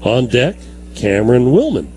On deck, Cameron Willman.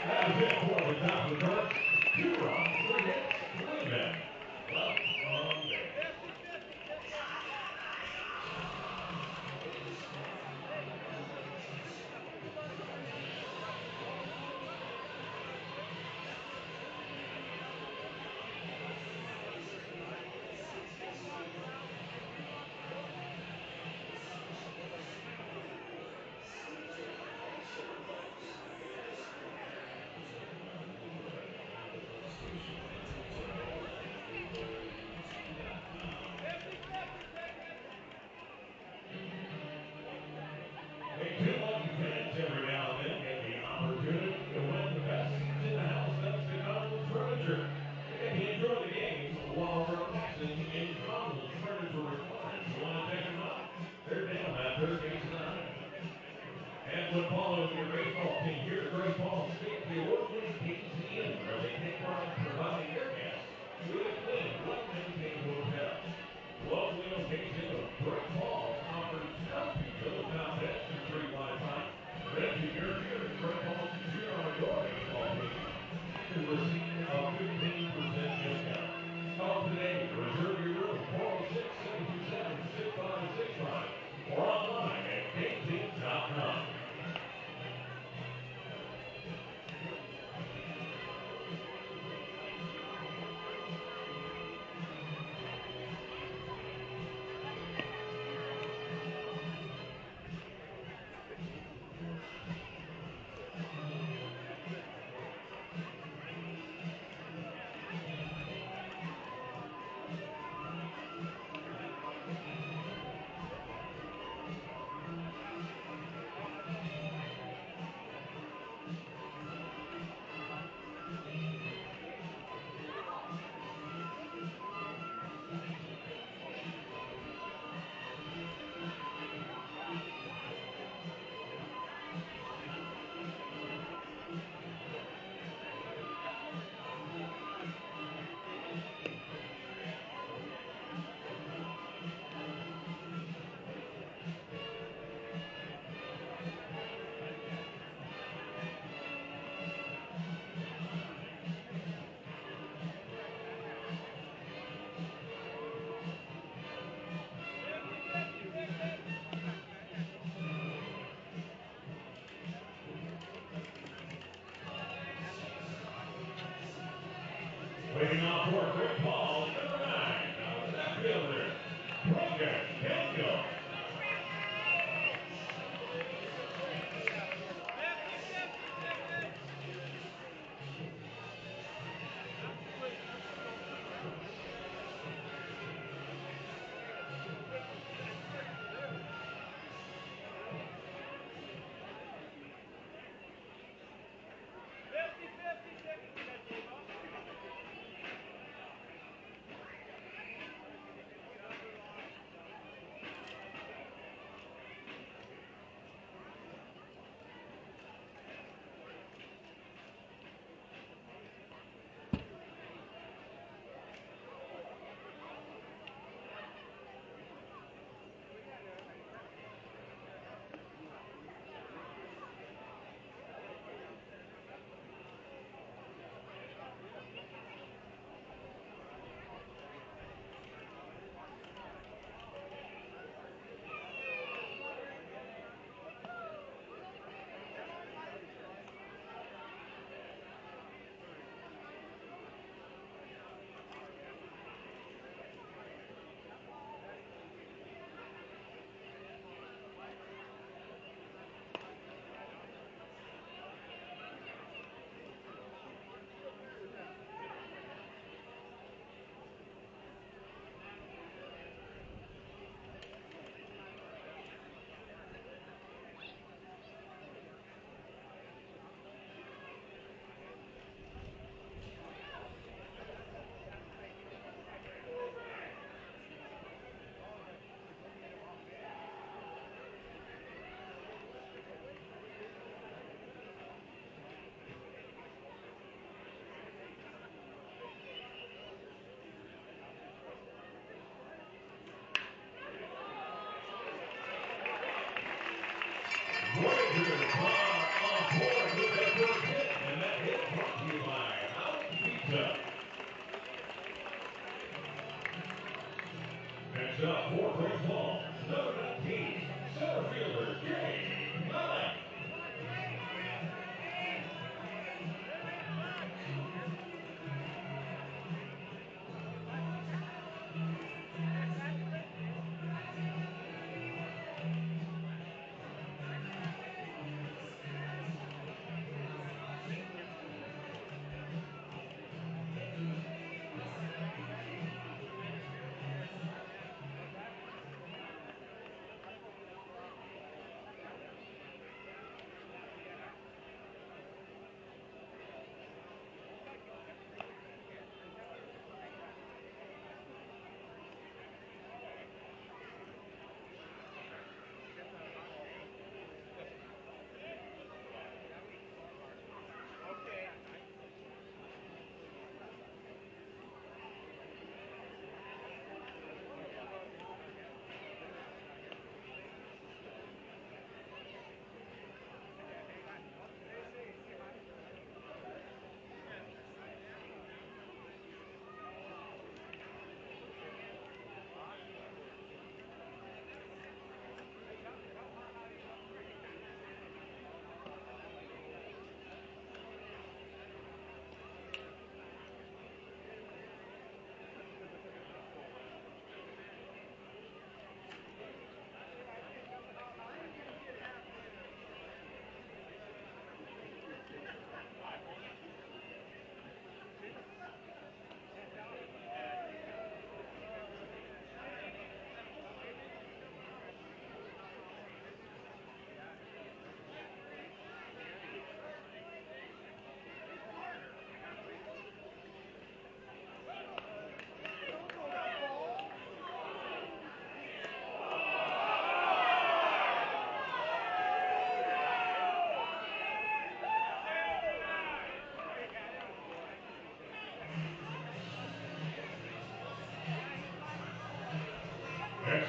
That is it for the top of the first. 2 runs, 3 hits, 3 men. Left on base. Two lucky fans every now and then get the opportunity to win the best seats in the house thanks to Commons Furniture. If you enjoy the games while relaxing in Commons Furniture recliners, you want to take them up? They're down at third base line. And when following your baseball team, here's Great Falls State, the award-winning KTM, where they take pride in providing their guests with a clean, well-maintained hotel. Locally location of Great Falls offers health pizza with top beds and free Wi-Fi. Rent your gear at Great Falls Casino on your baseball team and receive a 15% discount. Call today to reserve your room, 406-727-6565, or online at gatewood.com. Waiting off for Great Falls, number 9, the left fielder, Braden Daniel.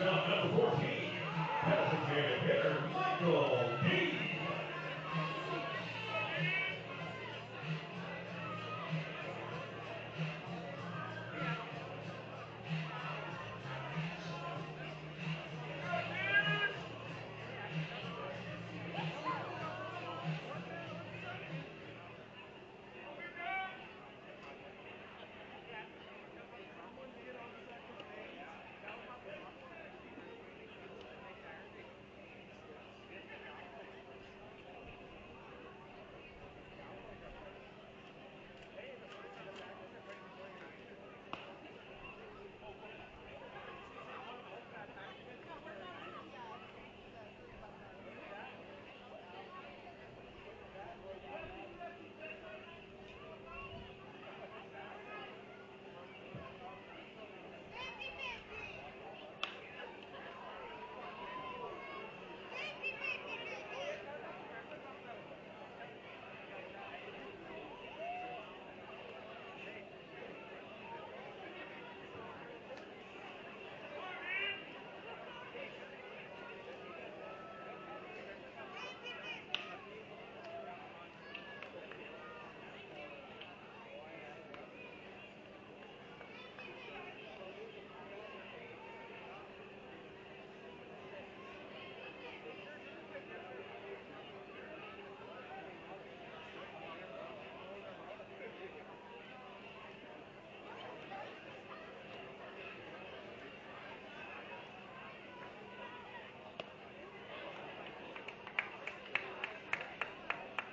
Next up, number 14, designated hitter Michael D.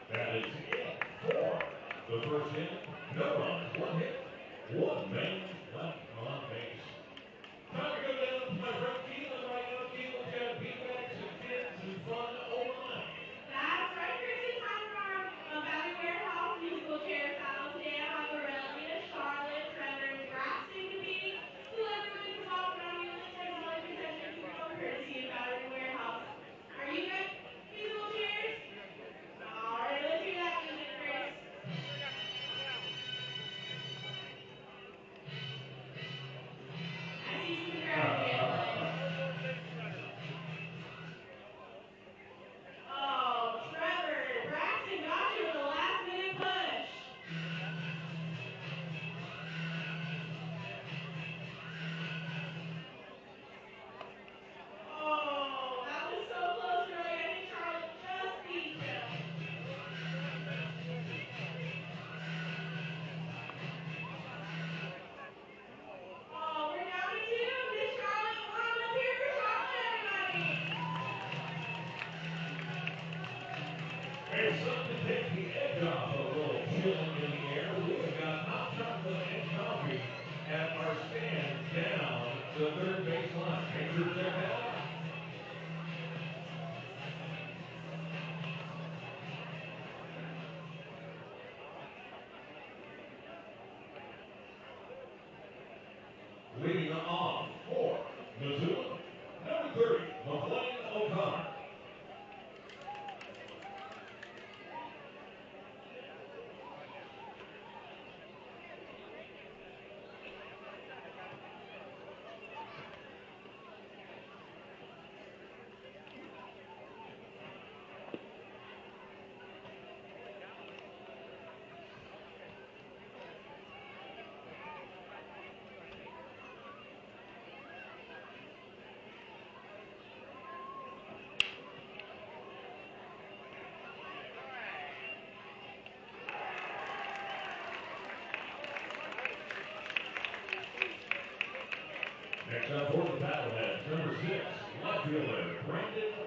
That is it for the first inning. No runs, one hit, one man left on base. Time to go down to my friend Keelan right now. Keelan's got beanbags and kids and fun overnight. That's right, Chrissy. Time for our Battery Warehouse musical chairs battle. Today I have a Reilly, a Charlotte, Trevor, and Braxton competing. Please everyone involved around you with $10 concession to go courtesy of Battery Warehouse. Are you ready? Musical chairs? Alright, let's hear that music, Chris. I see some crowd gambling. Oh, Trevor, Braxton got you with a last-minute push. Oh, that was so close, Reilly. I think Charlotte just beat you. Oh, we're down to 2. Did Charlotte won? Let's hear it for Charlotte, everybody. Hey, something to take the edge off a little chilling in the air. We have got hot chocolate and coffee at our stand down the third baseline. Make sure to check that out. Leading off for Missoula, number 30, McLean O'Connor. Next up for the PaddleHeads, number 6, left fielder Braden Daniel.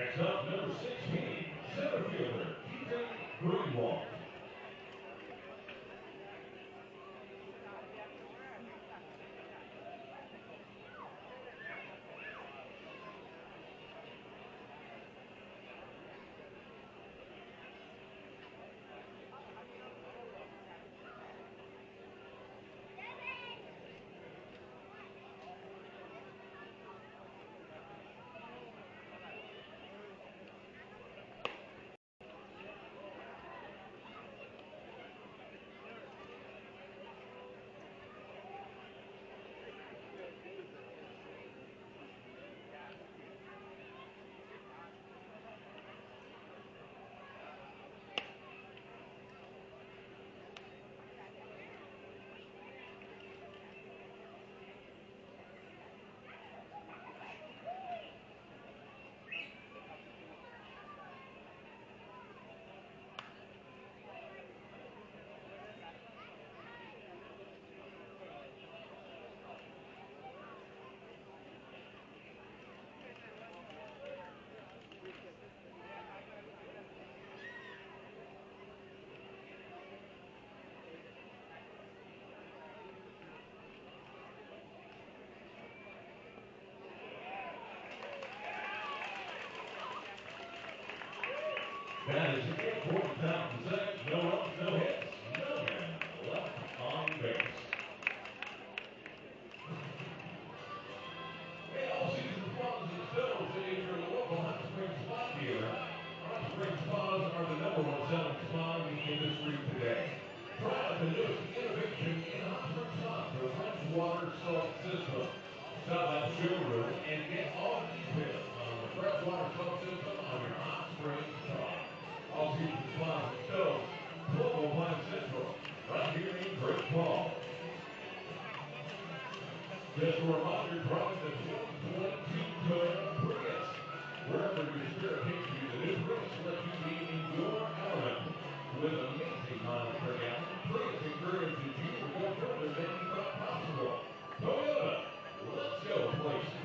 Next up, number 16, center fielder, Keaton Greenwald. That is it for the Thompson second. No runs, no hits, no men left on base. Hey, all season funds and sales at your local Hot Springs Spa dealer. Hot Springs Spas are the #1 selling spa in the industry today. Try out the newest innovation in Hot Springs Spa, the freshwater salt system. Stop by the showroom and get all the details on the freshwater salt system on your Hot Springs Spa. All season spas and stoves, local Plant Central, right here in Great Falls. Just a reminder, drive the 2022 Toyota Prius. Wherever your spirit takes you, the new Prius lets you be in your element. With amazing miles per gallon, Prius encourages you to go further than you thought possible. Toyota, let's go places.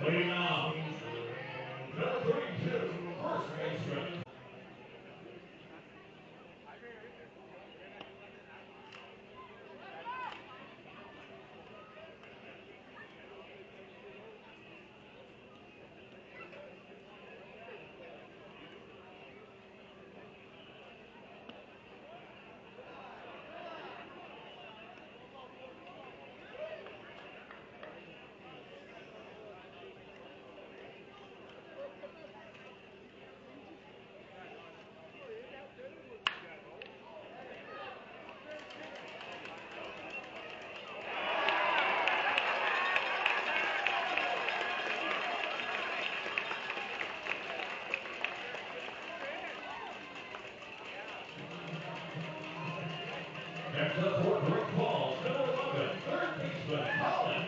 Leading off, number 32, first baseman. Next up for Great Falls, number 11, third baseman, Reilly.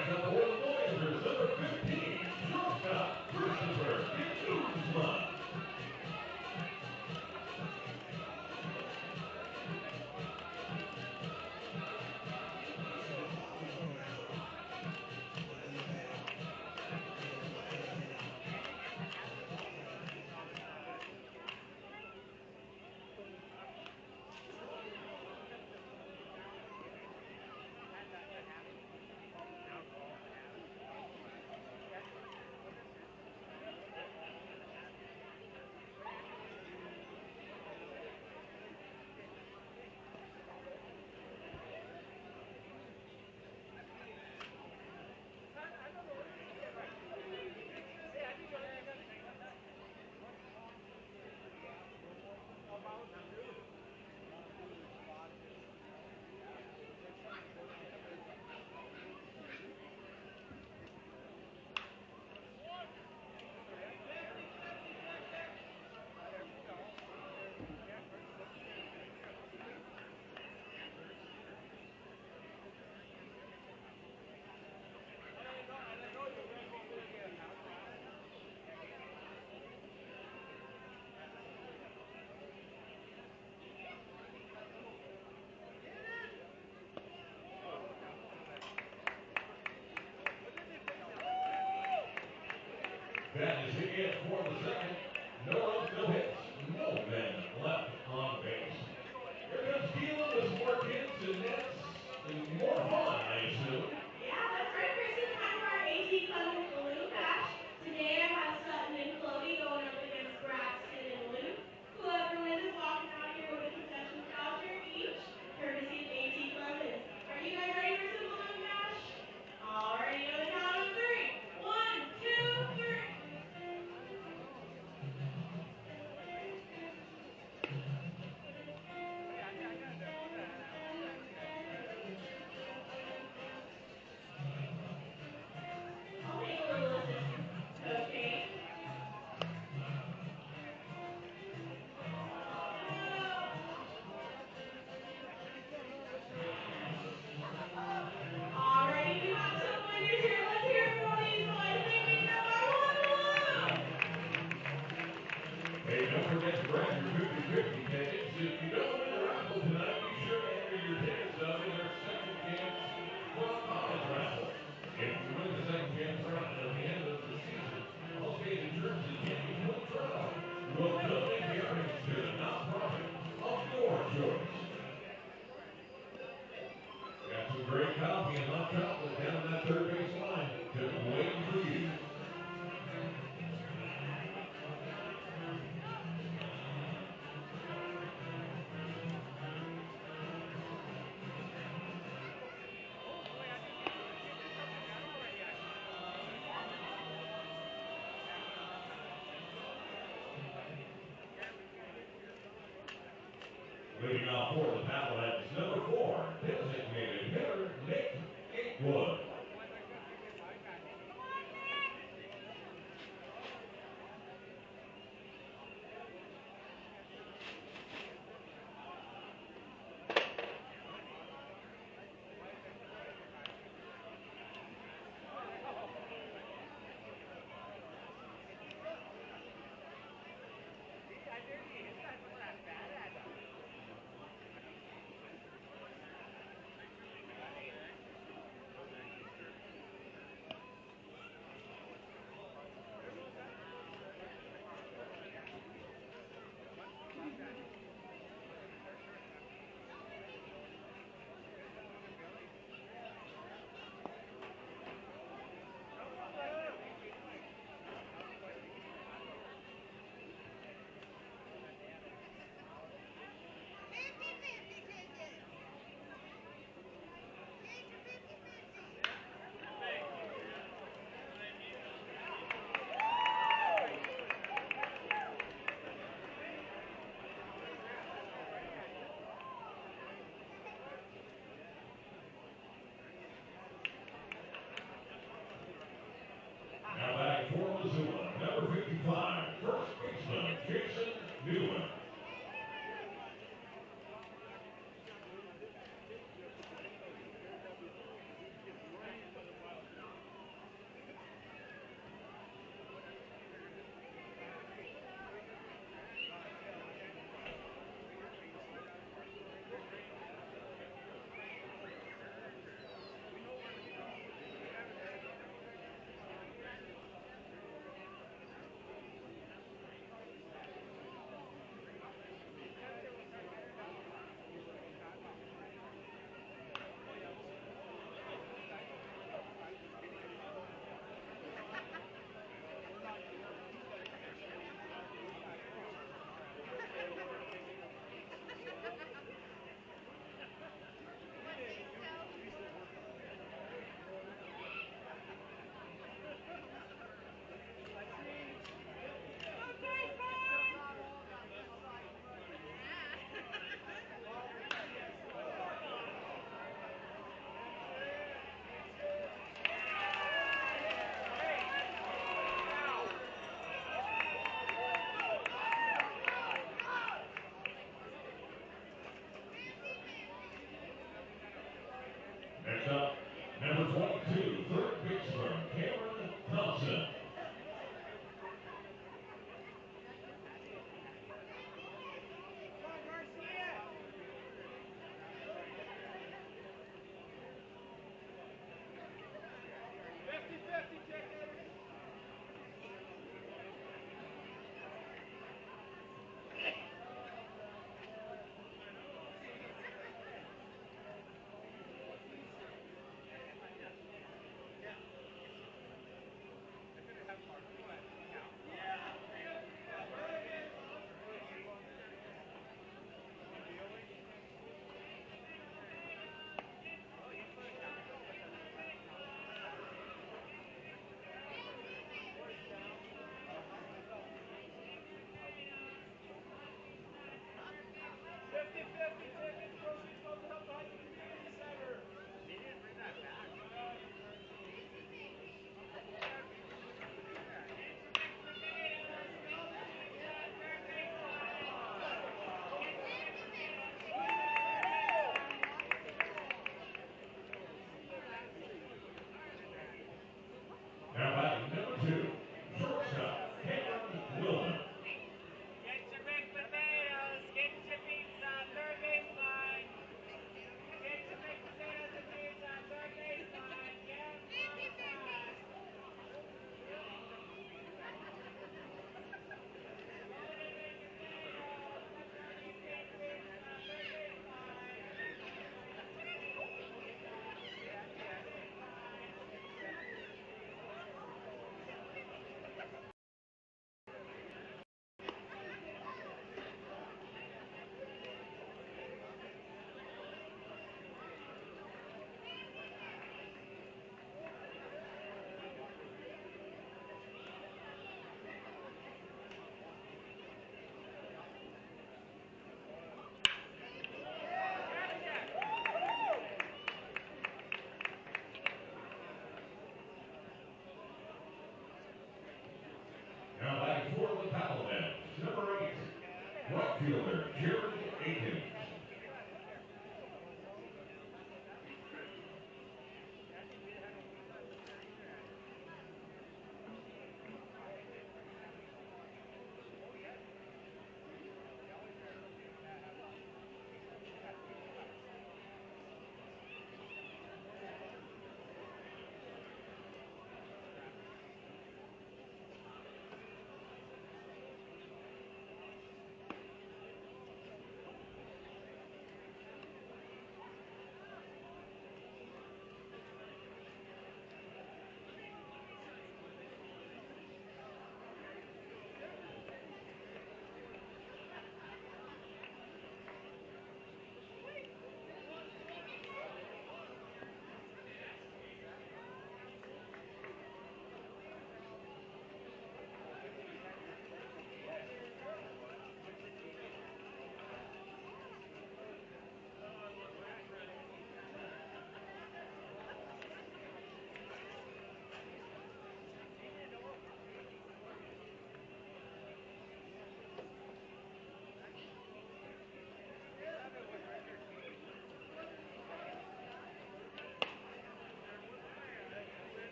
Next up for the Voyagers, number 15, shortstop, Christopher De Guzman. That is it for the second. No runs, no hits, no men left on base. Here comes Keelan with some more kids, and that's more fun, I assume. Yeah, that's right, Chris. It's time for our AT Clemens Balloon Bash. Today I have Sutton and Clody going up against Braxton and Luke. Whoever wins is walking out here with a concessions voucher each, courtesy of AT Clemens. Are you guys ready for some Balloon Bash? Alrighty, on the count of 3. 1, 2, 3. I'll make a little assistance, Coach Kane. Alrighty, we have some winners here. Let's hear it for these boys. They made it by 1 balloon. Hey, don't forget to grab your 50-50 tickets. If you don't win the raffle tonight, be sure to enter your ticket stub in their second chance for the college raffle. If you win the second chance prize at the end of the season, all skating shirts and games will travel. We'll donate the earnings to the nonprofit of your choice. Got some great coffee and hot chocolate down that third base line, just waiting for you. Leading off for the PaddleHeads, number 4, designated hitter, Gatewood.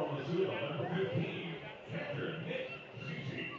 From Missoula, number 15, Captain Nick Zizi.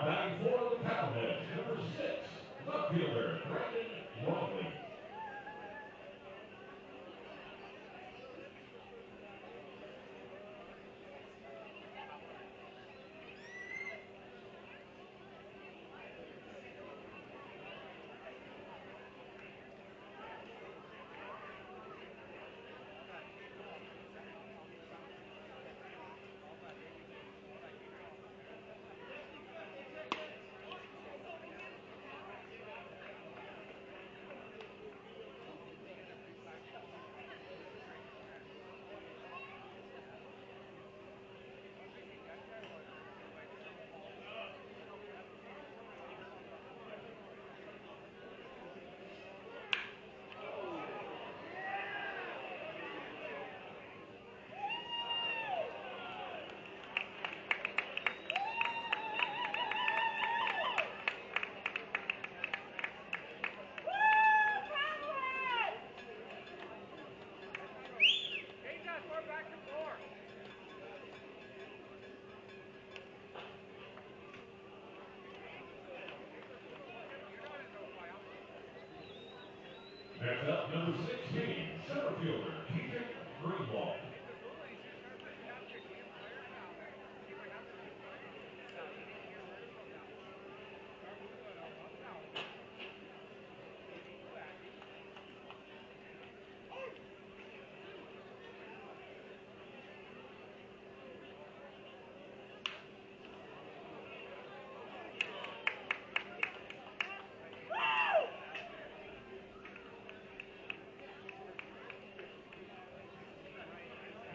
Now batting for the Paddleheads, number 6, left fielder Braden Daniel. Next up, number 16, center fielder Keaton Greenwald.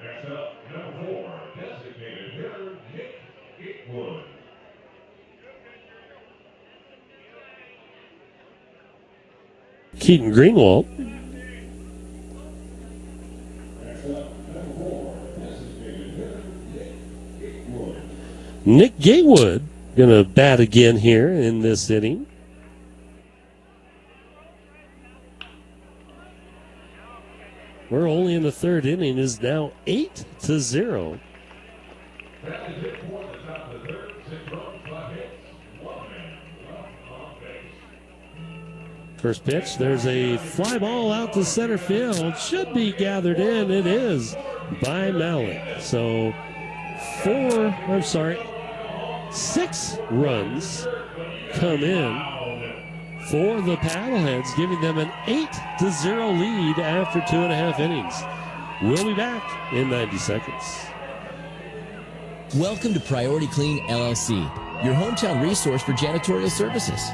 Next up, number 4, designated hitter Gatewood. Keaton Greenwald. Nick Gatewood going to bat again here in this inning. We're only in the third inning. Is now 8-0. First pitch, there's a fly ball out to center field. Should be gathered in. It is by Malik. So 6 runs come in for the Paddleheads, giving them an 8-0 lead after 2.5 innings. We'll be back in 90 seconds. Welcome to Priority Clean LLC, your hometown resource for janitorial services.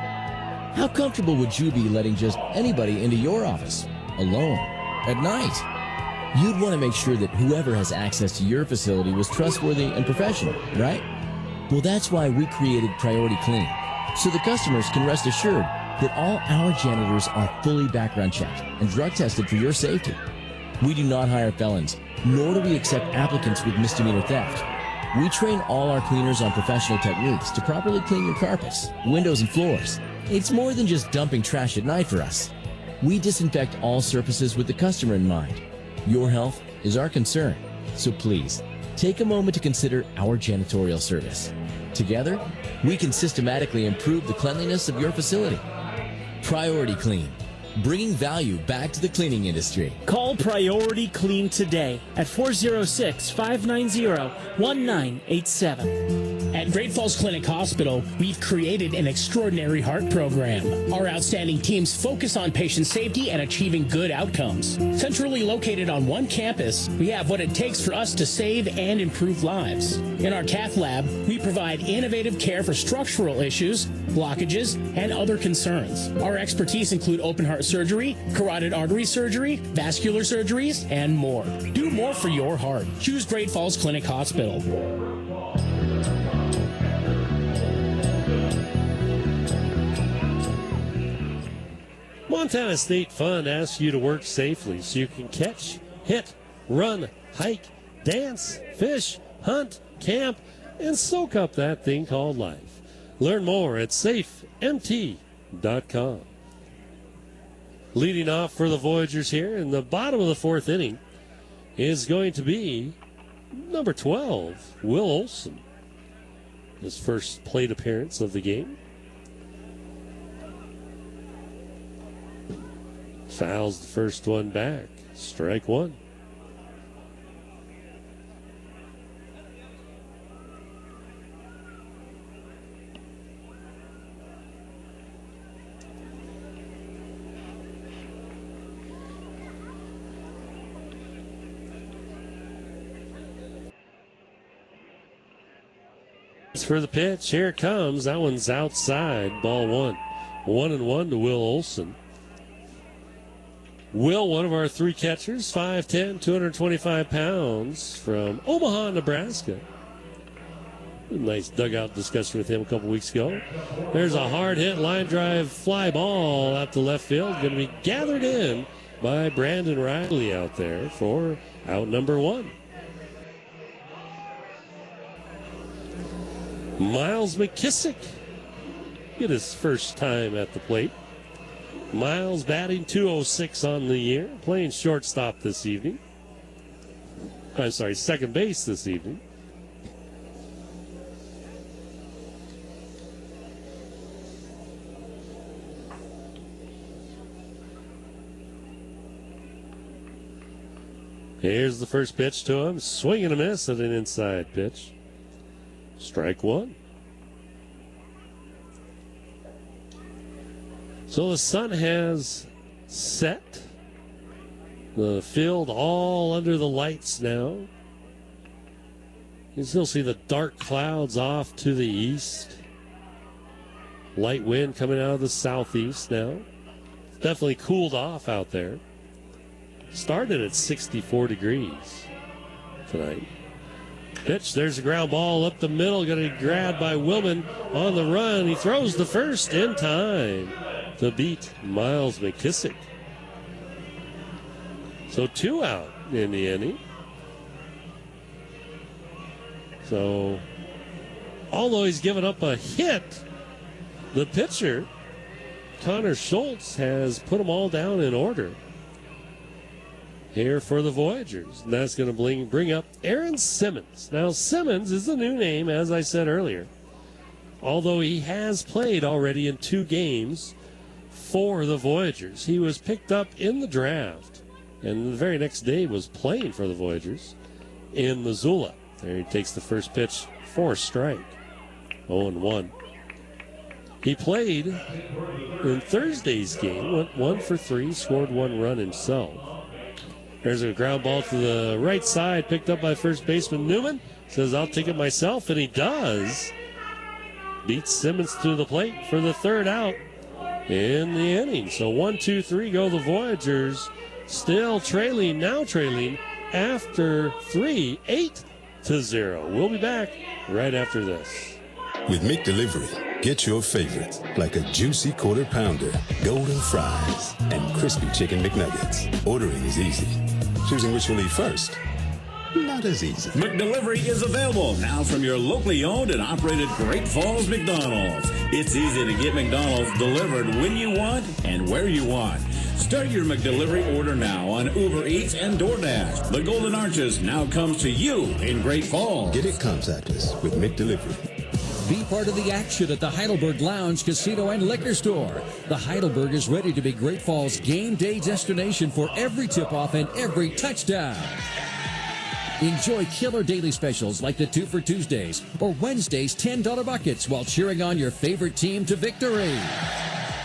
How comfortable would you be letting just anybody into your office, alone, at night? You'd want to make sure that whoever has access to your facility was trustworthy and professional, right? Well, that's why we created Priority Clean, so the customers can rest assured that all our janitors are fully background checked and drug tested for your safety. We do not hire felons, nor do we accept applicants with misdemeanor theft. We train all our cleaners on professional techniques to properly clean your carpets, windows, and floors. It's more than just dumping trash at night for us. We disinfect all surfaces with the customer in mind. Your health is our concern, so please, take a moment to consider our janitorial service. Together, we can systematically improve the cleanliness of your facility. Priority Clean, bringing value back to the cleaning industry. Call Priority Clean today at 406-590-1987. At Great Falls Clinic Hospital, we've created an extraordinary heart program. Our outstanding teams focus on patient safety and achieving good outcomes. Centrally located on one campus, we have what it takes for us to save and improve lives. In our cath lab, we provide innovative care for structural issues, blockages, and other concerns. Our expertise include open heart surgery, carotid artery surgery, vascular surgeries, and more. Do more for your heart. Choose Great Falls Clinic Hospital. Montana State Fund asks you to work safely so you can catch, hit, run, hike, dance, fish, hunt, camp, and soak up that thing called life. Learn more at safemt.com. Leading off for the Voyagers here in the bottom of the fourth inning is going to be number 12, Will Olson. his first plate appearance of the game. Fouls the first one back. Strike one. For the pitch, here it comes. That one's outside. Ball one. 1-1 to Will Olson. Will, one of our three catchers, 5'10", 225 pounds, from Omaha, Nebraska. Nice dugout discussion with him a couple weeks ago. There's a hard hit line drive fly ball out to left field. Going to be gathered in by Brandon Reilly out there for out number one. Miles Mckissick get his first time at the plate. Miles batting .206 on the year, playing shortstop this evening. I'm sorry, second base this evening. Here's the first pitch to him. Swing and a miss at an inside pitch. Strike one. So the sun has set. The field all under the lights now. You can still see the dark clouds off to the east. Light wind coming out of the southeast now. Definitely cooled off out there. Started at 64 degrees tonight. Pitch, there's a ground ball up the middle, going to be grabbed by Willman on the run. He throws the first in time to beat Miles Mckissick. So 2 out in the inning. So although he's given up a hit, the pitcher, Connor Schultz, has put them all down in order here for the Voyagers. And that's going to bring up Aaron Simmons. Now, Simmons is a new name, as I said earlier, although he has played already in 2 games for the Voyagers. He was picked up in the draft, and the very next day was playing for the Voyagers in Missoula. There he takes the first pitch for a strike. 0-1. He played in Thursday's game, went 1 for 3, scored 1 run himself. There's a ground ball to the right side, picked up by first baseman Newman. Says, I'll take it myself, and he does. Beats Simmons to the plate for the 3rd out in the inning. So 1, 2, 3 go the Voyagers. Still trailing, now trailing after 3, 8-0. We'll be back right after this. With McDelivery, get your favorites like a juicy quarter pounder, golden fries, and crispy chicken McNuggets. Ordering is easy. Choosing which you'll eat first, not as easy. McDelivery is available now from your locally owned and operated Great Falls McDonald's. It's easy to get McDonald's delivered when you want and where you want. Start your McDelivery order now on Uber Eats and DoorDash. The Golden Arches now comes to you in Great Falls. Get it contactless with McDelivery. Be part of the action at the Heidelberg Lounge, Casino, and Liquor Store. The Heidelberg is ready to be Great Falls' game day destination for every tip-off and every touchdown. Enjoy killer daily specials like the 2 for Tuesdays or Wednesday's $10 buckets while cheering on your favorite team to victory.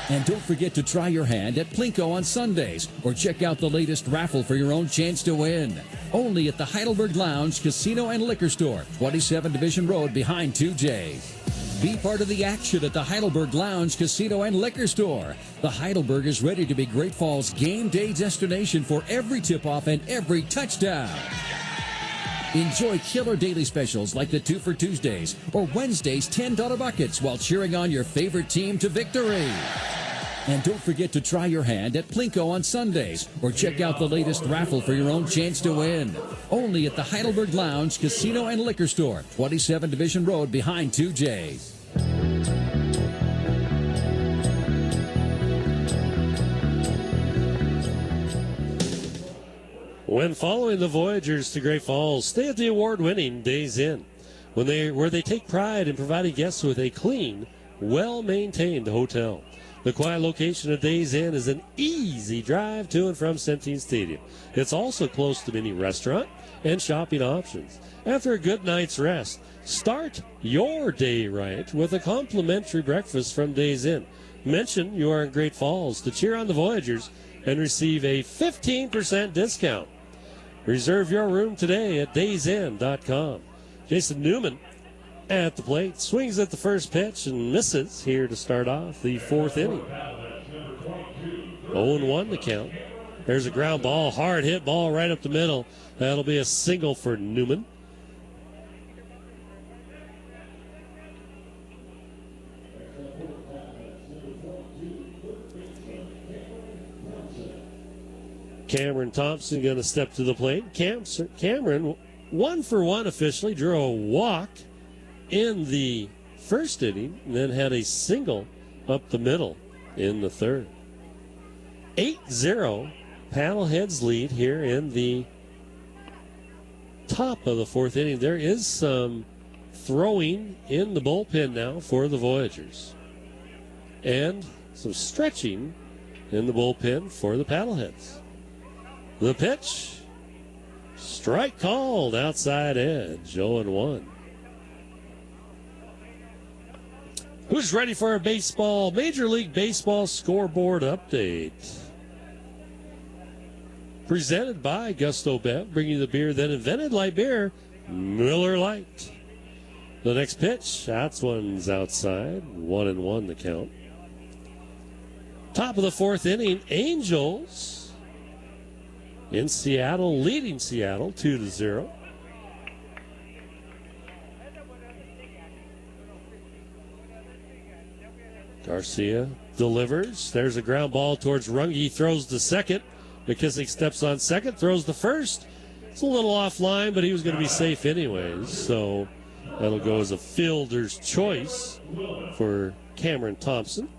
And don't forget to try your hand at Plinko on Sundays or check out the latest raffle for your own chance to win. Only at the Heidelberg Lounge, Casino, and Liquor Store, 27 Division Road behind 2J. Be part of the action at the Heidelberg Lounge, Casino, and Liquor Store. The Heidelberg is ready to be Great Falls' game day destination for every tip-off and every touchdown. Enjoy killer daily specials like the 2 for Tuesdays or Wednesday's $10 buckets while cheering on your favorite team to victory. And don't forget to try your hand at Plinko on Sundays or check out the latest raffle for your own chance to win. Only at the Heidelberg Lounge, Casino, and Liquor Store, 27 Division Road behind 2J. When following the Voyagers to Great Falls, stay at the award-winning Days Inn. where they take pride in providing guests with a clean, well-maintained hotel. The quiet location of Days Inn is an easy drive to and from Centene Stadium. It's also close to many restaurant and shopping options. After a good night's rest, start your day right with a complimentary breakfast from Days Inn. Mention you are in Great Falls to cheer on the Voyagers and receive a 15% discount. Reserve your room today at daysinn.com. Jason Newman at the plate, swings at the first pitch and misses here to start off the fourth inning. 0-1 the count. There's a ground ball, hard hit ball right up the middle. That'll be a single for Newman. Cameron Thompson going to step to the plate. Cameron, 1 for 1 officially, drew a walk in the first inning and then had a single up the middle in the third. 8-0 Paddleheads lead here in the top of the fourth inning. There is some throwing in the bullpen now for the Voyagers and some stretching in the bullpen for the Paddleheads. The pitch, strike called, outside edge, 0-1. Who's ready for a Major League Baseball scoreboard update? Presented by Gusto Bev, bringing the beer that invented light beer, Miller Lite. The next pitch, that's one's outside, 1-1 the count. Top of the fourth inning, Angels in Seattle, leading Seattle 2-0. Garcia delivers. There's a ground ball towards Runge. Throws the second. McKissick steps on second, throws the first. It's a little offline, but he was going to be safe anyways. So that'll go as a fielder's choice for Cameron Thompson.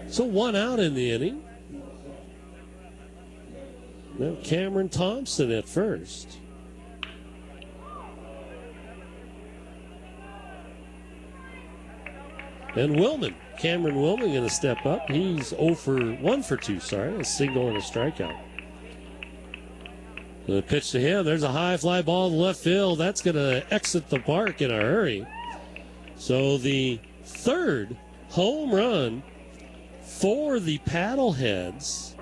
So 1 out in the inning. Now Cameron Thompson at first. And Cameron Willman going to step up. He's 1 for 2, a single and a strikeout. The pitch to him, there's a high fly ball to left field. That's going to exit the park in a hurry. So the third home run for the Paddleheads,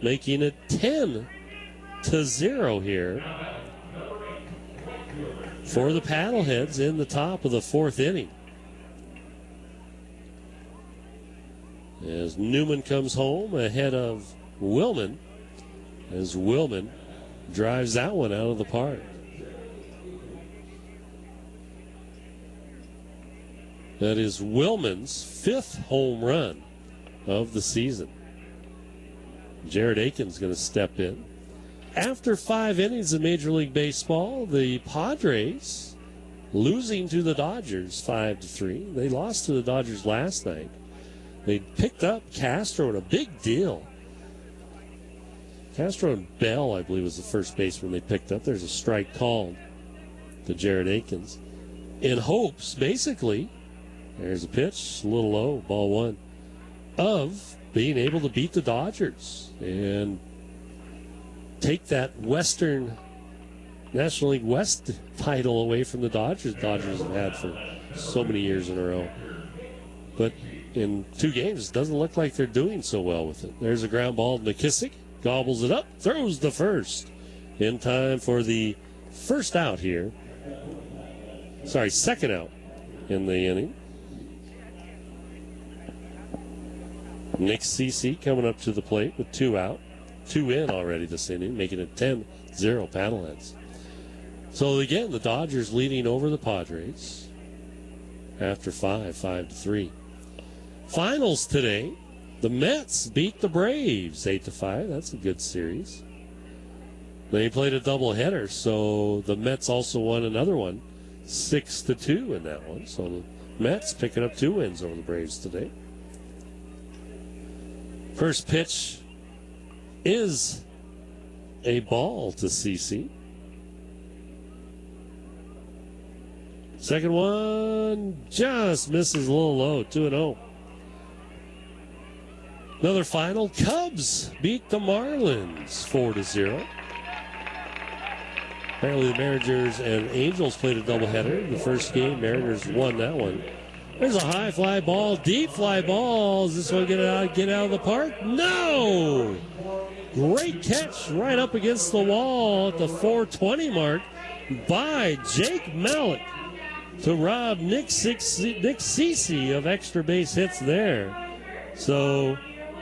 making it 10-0 here for the Paddleheads in the top of the fourth inning. As Newman comes home ahead of Willman, as Willman drives that one out of the park. That is Willman's 5th home run of the season. Jared Aiken's going to step in. After 5 innings of Major League Baseball, the Padres losing to the Dodgers 5-3. They lost to the Dodgers last night. They picked up Castro in a big deal. Castro and Bell, I believe, was the first baseman they picked up. There's a strike called to Jared Aikens. In hopes, basically, there's a pitch, a little low, ball 1, of being able to beat the Dodgers and take that Western National League West title away from the Dodgers. Dodgers have had for so many years in a row. But in 2 games, it doesn't look like they're doing so well with it. There's a ground ball to McKissick, gobbles it up, throws the first in time for the first out here. Second out in the inning. Nick Cece coming up to the plate with 2 out. 2 in already this inning, making it 10-0 Paddleheads. So again, the Dodgers leading over the Padres after 5-3. Finals today, the Mets beat the Braves 8-5. That's a good series. They played a doubleheader, so the Mets also won another one, 6-2 in that one. So the Mets picking up 2 wins over the Braves today. First pitch is a ball to CC. Second one just misses a little low, 2-0. Another final. Cubs beat the Marlins 4-0. Apparently the Mariners and Angels played a doubleheader. The first game, Mariners won that one. There's a high fly ball, deep fly ball. Is this one get out of the park? No! Great catch right up against the wall at the 420 mark by Jake Malik to rob Nick Cece of extra base hits there. So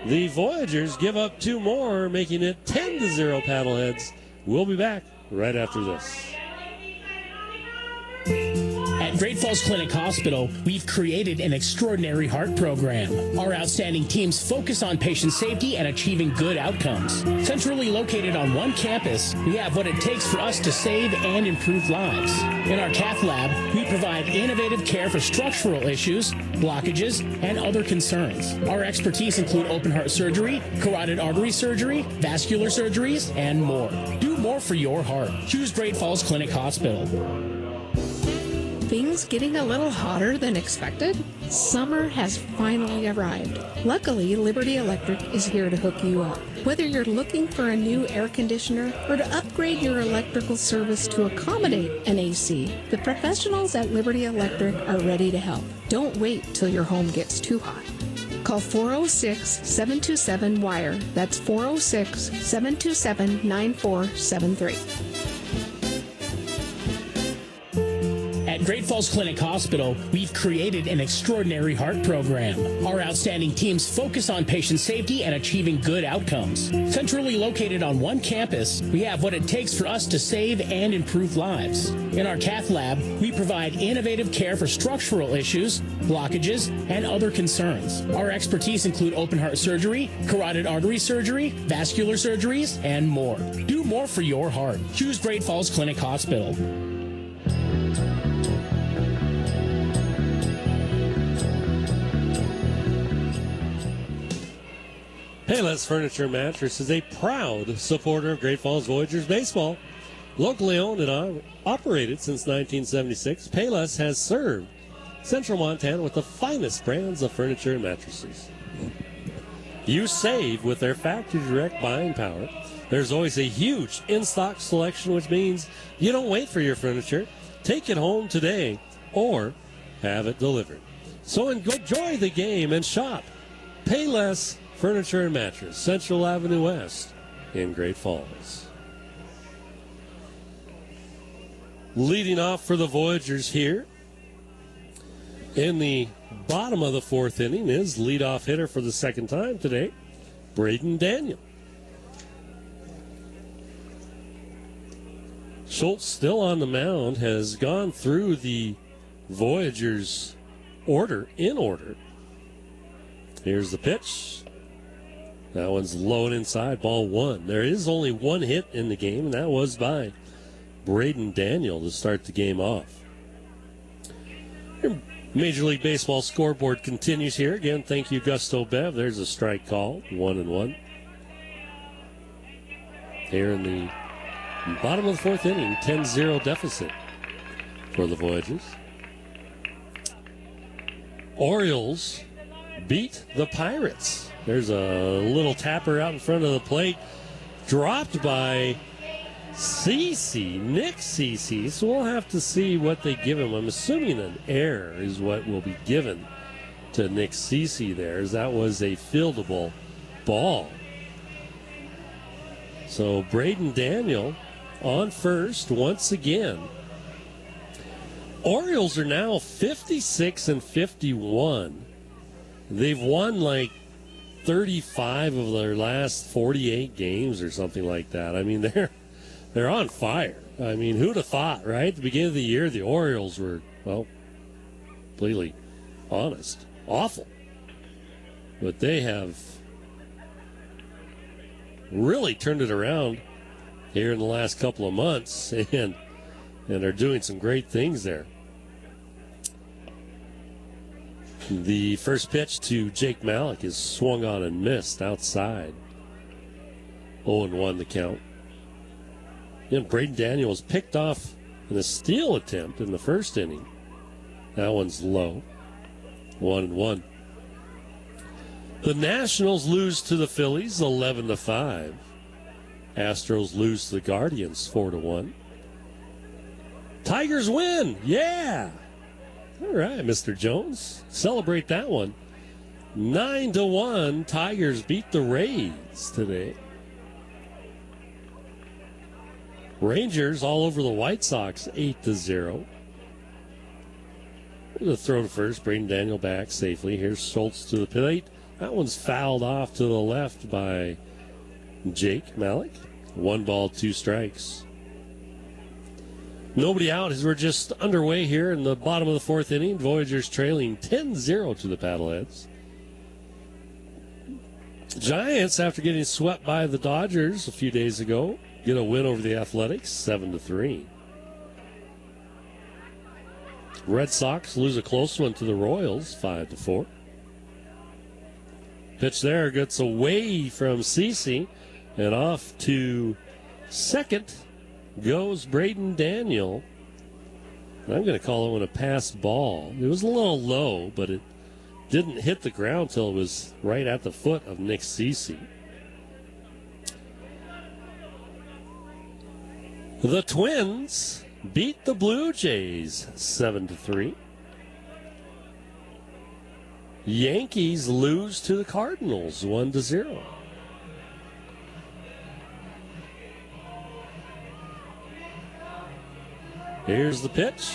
the Voyagers give up 2 more, making it 10-0 Paddleheads. We'll be back right after this. At Great Falls Clinic Hospital, we've created an extraordinary heart program. Our outstanding teams focus on patient safety and achieving good outcomes. Centrally located on one campus, we have what it takes for us to save and improve lives. In our cath lab, we provide innovative care for structural issues, blockages, and other concerns. Our expertise include open heart surgery, carotid artery surgery, vascular surgeries, and more. Do more for your heart. Choose Great Falls Clinic Hospital. Things getting a little hotter than expected? Summer has finally arrived. Luckily, Liberty Electric is here to hook you up. Whether you're looking for a new air conditioner or to upgrade your electrical service to accommodate an AC, the professionals at Liberty Electric are ready to help. Don't wait till your home gets too hot. Call 406-727-WIRE. That's 406-727-9473. At Great Falls Clinic Hospital, we've created an extraordinary heart program. Our outstanding teams focus on patient safety and achieving good outcomes. Centrally located on one campus, we have what it takes for us to save and improve lives. In our cath lab, we provide innovative care for structural issues, blockages, and other concerns. Our expertise include open heart surgery, carotid artery surgery, vascular surgeries, and more. Do more for your heart. Choose Great Falls Clinic Hospital. Payless Furniture Mattress is a proud supporter of Great Falls Voyagers baseball. Locally owned and operated since 1976, Payless has served Central Montana with the finest brands of furniture and mattresses. You save with their factory direct buying power. There's always a huge in-stock selection, which means you don't wait for your furniture. Take it home today or have it delivered. So enjoy the game and shop Payless Furniture and Mattress, Central Avenue West in Great Falls. Leading off for the Voyagers here in the bottom of the 4th inning is leadoff hitter for the second time today, Braden Daniel. Schultz still on the mound, has gone through the Voyagers in order. Here's the pitch. That one's low and inside, ball 1. There is only one hit in the game, and that was by Braden Daniel to start the game off. Your Major League Baseball scoreboard continues here. Again, thank you, Gusto Bev. There's a strike call, 1-1. Here in the bottom of the 4th inning, 10-0 deficit for the Voyagers. Orioles beat the Pirates. There's a little tapper out in front of the plate, dropped by Nick Cece. So we'll have to see what they give him. I'm assuming an error is what will be given to Nick Cece there, as that was a fieldable ball. So Braden Daniel on first once again. Orioles are now 56-51. They've won like 35 of their last 48 games or something like that. I mean, they're on fire. I mean, who'd have thought, right? At the beginning of the year, the Orioles were, well, completely honest, awful. But they have really turned it around here in the last couple of months and are doing some great things there. The first pitch to Jake Malik is swung on and missed outside. 0-1 the count. And Braden Daniel was picked off in a steal attempt in the first inning. That one's low. 1-1. The Nationals lose to the Phillies 11-5. Astros lose to the Guardians 4-1. Tigers win. Yeah. All right, Mr. Jones. Celebrate that one. 9-1. Tigers beat the Rays today. Rangers all over the White Sox 8-0. The throw to first. Braden Daniel back safely. Here's Schultz to the plate. That one's fouled off to the left by Jake Malik. 1 ball, 2 strikes. Nobody out as we're just underway here in the bottom of the 4th inning. Voyagers trailing 10-0 to the Paddleheads. Giants, after getting swept by the Dodgers a few days ago, get a win over the Athletics, 7-3. Red Sox lose a close one to the Royals, 5-4. Pitch there gets away from Cece, and off to second goes Braden Daniel. I'm going to call it one a pass ball. It was a little low, but it didn't hit the ground till it was right at the foot of Nick Cece. The Twins beat the Blue Jays 7-3. Yankees lose to the Cardinals 1-0. Here's the pitch.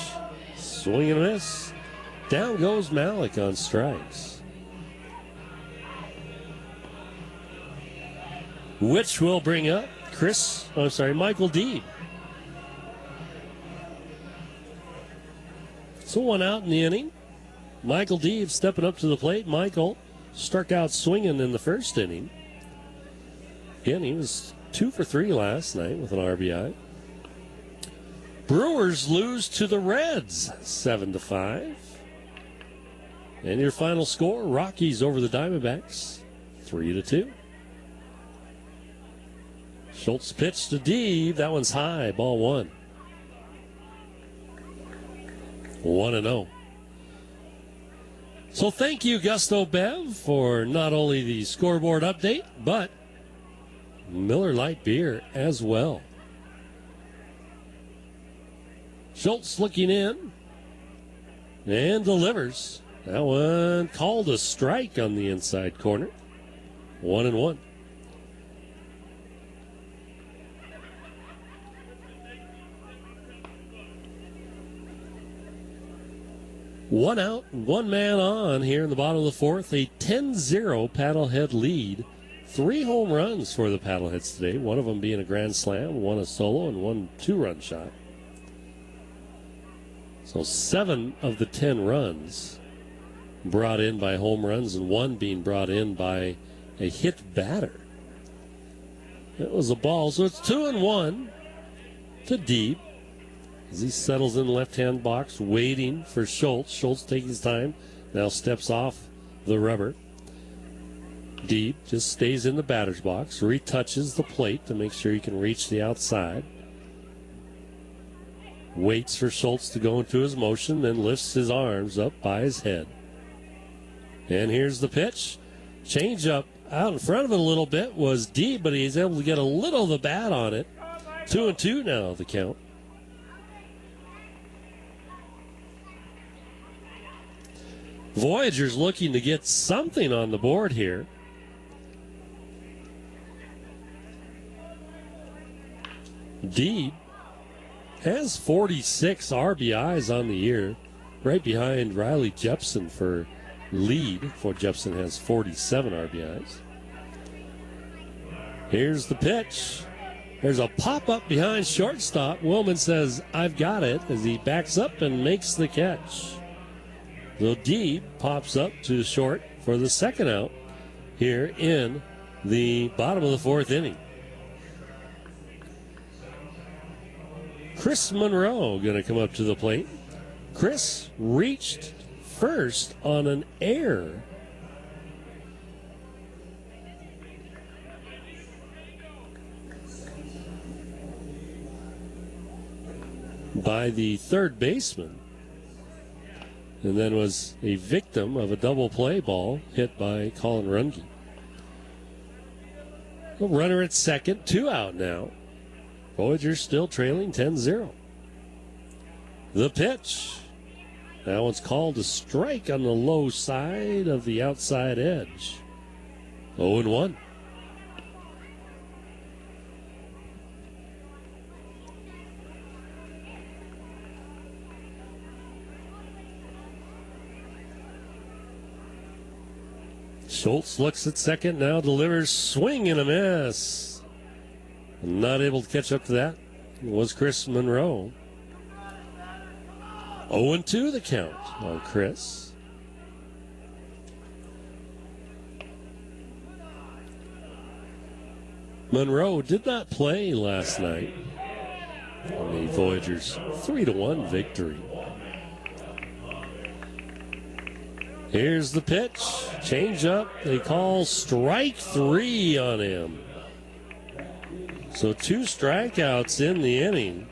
Swing and a miss. Down goes Malik on strikes. Which will bring up Michael Deeb. So 1 out in the inning. Michael Deeb stepping up to the plate. Michael struck out swinging in the first inning. Again, he was 2 for 3 last night with an RBI. Brewers lose to the Reds 7-5. And your final score, Rockies over the Diamondbacks 3-2. Schultz pitch to Deeb. That one's high. Ball 1. 1-0. So thank you, Gusto Bev, for not only the scoreboard update, but Miller Lite Beer as well. Schultz looking in and delivers. That one called a strike on the inside corner. 1-1. One out, 1 man on here in the bottom of the 4th. A 10-0 Paddlehead lead. 3 home runs for the Paddleheads today. One of them being a grand slam, one a solo, and one 2-run shot. So 7 of the 10 runs brought in by home runs, and 1 being brought in by a hit batter. That was a ball. So it's 2-1 to Deeb as he settles in the left-hand box, waiting for Schultz. Schultz taking his time. Now steps off the rubber. Deeb just stays in the batter's box, retouches the plate to make sure he can reach the outside. Waits for Schultz to go into his motion, then lifts his arms up by his head. And here's the pitch. Change up out in front of it a little bit was Deeb, but he's able to get a little of the bat on it. 2-2 now, the count. Voyagers looking to get something on the board here. Deeb has 46 RBIs on the year, right behind Reilly Jepson for lead, for Jepson has 47 RBIs. Here's the pitch. There's a pop-up behind shortstop. Willman says, "I've got it," as he backs up and makes the catch. So Deeb pops up to short for the second out here in the bottom of the 4th inning. Chris Monroe going to come up to the plate. Chris reached first on an error. by the third baseman, and then was a victim of a double play ball hit by Colin Runge. A runner at second, 2 out now. Voyagers still trailing 10-0. The pitch. That one's called a strike on the low side of the outside edge. 0-1. Schultz looks at second, now delivers, swing and a miss. Not able to catch up to that was Chris Monroe. 0-2 the count on Chris. Monroe did not play last night on the Voyagers' 3-1 victory. Here's the pitch. Change up. They call strike 3 on him. So 2 strikeouts in the inning.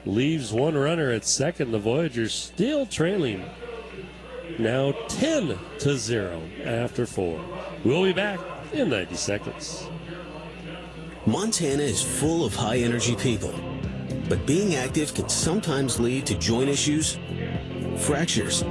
Leaves 1 runner at second. The Voyagers still trailing. Now 10-0 after 4. We'll be back in 90 seconds. Montana is full of high-energy people, but being active can sometimes lead to joint issues, fractures,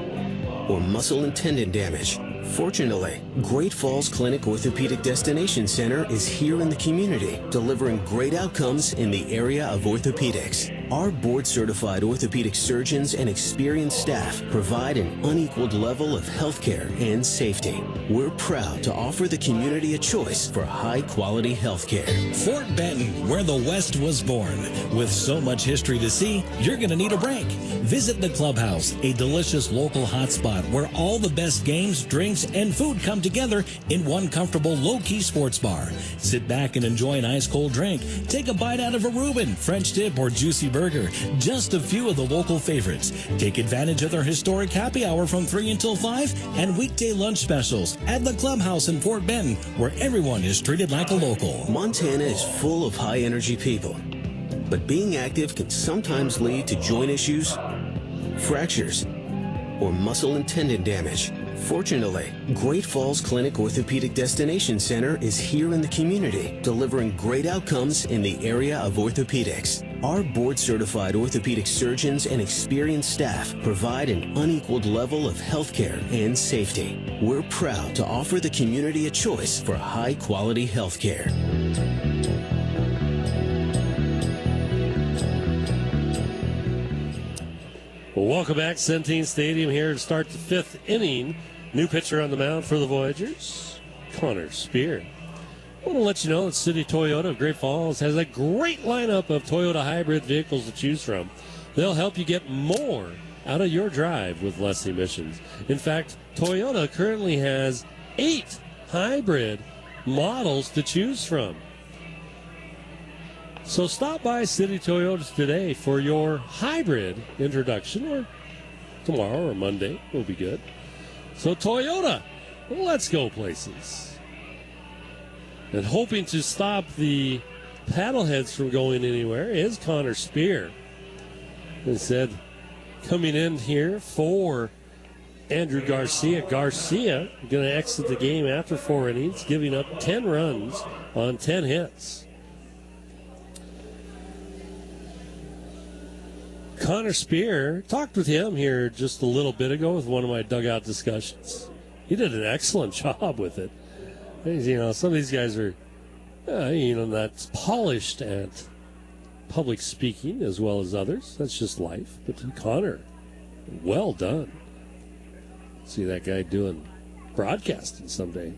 or muscle and tendon damage. Fortunately, Great Falls Clinic Orthopedic Destination Center is here in the community, delivering great outcomes in the area of orthopedics. Our board-certified orthopedic surgeons and experienced staff provide an unequaled level of healthcare and safety. We're proud to offer the community a choice for high-quality healthcare. Fort Benton, where the West was born. With so much history to see, you're going to need a break. Visit the Clubhouse, a delicious local hotspot where all the best games, drinks, and food come together in one comfortable, low-key sports bar. Sit back and enjoy an ice-cold drink. Take a bite out of a Reuben, French dip, or juicy burger. Just a few of the local favorites. Take advantage of their historic happy hour from 3 until 5 and weekday lunch specials at the Clubhouse in Fort Benton, where everyone is treated like a local. Montana is full of high-energy people, but being active can sometimes lead to joint issues, fractures, or muscle and tendon damage. Fortunately, Great Falls Clinic Orthopedic Destination Center is here in the community, delivering great outcomes in the area of orthopedics. Our board-certified orthopedic surgeons and experienced staff provide an unequaled level of healthcare and safety. We're proud to offer the community a choice for high-quality healthcare. Well, welcome back, Centene Stadium, here to start the 5th inning. New pitcher on the mound for the Voyagers, Connor Spear. I want to let you know that City Toyota of Great Falls has a great lineup of Toyota hybrid vehicles to choose from. They'll help you get more out of your drive with less emissions. In fact, Toyota currently has 8 hybrid models to choose from. So stop by City Toyota today for your hybrid introduction, or tomorrow or Monday will be good. So Toyota, let's go places. And hoping to stop the paddleheads from going anywhere is Connor Spear. Instead, coming in here for Andrew Garcia. Garcia going to exit the game after 4 innings, giving up 10 runs on 10 hits. Connor Spear, talked with him here just a little bit ago with one of my dugout discussions. He did an excellent job with it. You know, some of these guys are, not polished at public speaking as well as others. That's just life. But Connor, well done. See that guy doing broadcasting someday.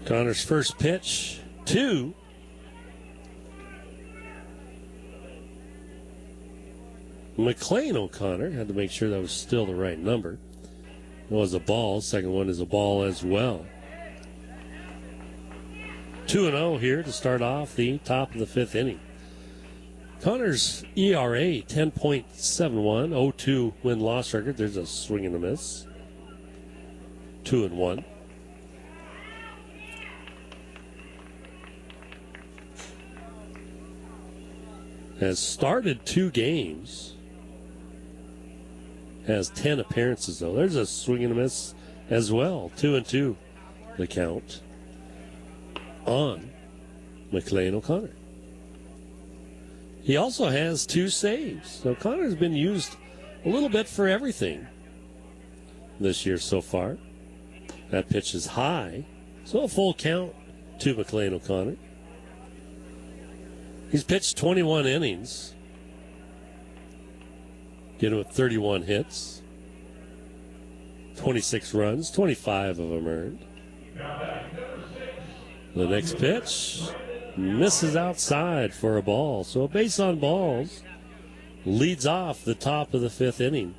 Connor's first pitch, 2. McLean O'Connor had to make sure that was still the right number. It was a ball. Second one is a ball as well. 2-0 here to start off the top of the 5th inning. Connor's ERA, 10.71, 0-2 win-loss record. There's a swing and a miss. 2-1. has started 2 games. Has 10 appearances, though. There's a swing and a miss as well. 2-2 the count on McLean O'Connor. He also has 2 saves. So O'Connor's been used a little bit for everything this year so far. That pitch is high. So a full count to McLean O'Connor. He's pitched 21 innings. Getting with 31 hits. 26 runs, 25 of them earned. The next pitch misses outside for a ball. So a base on balls leads off the top of the 5th inning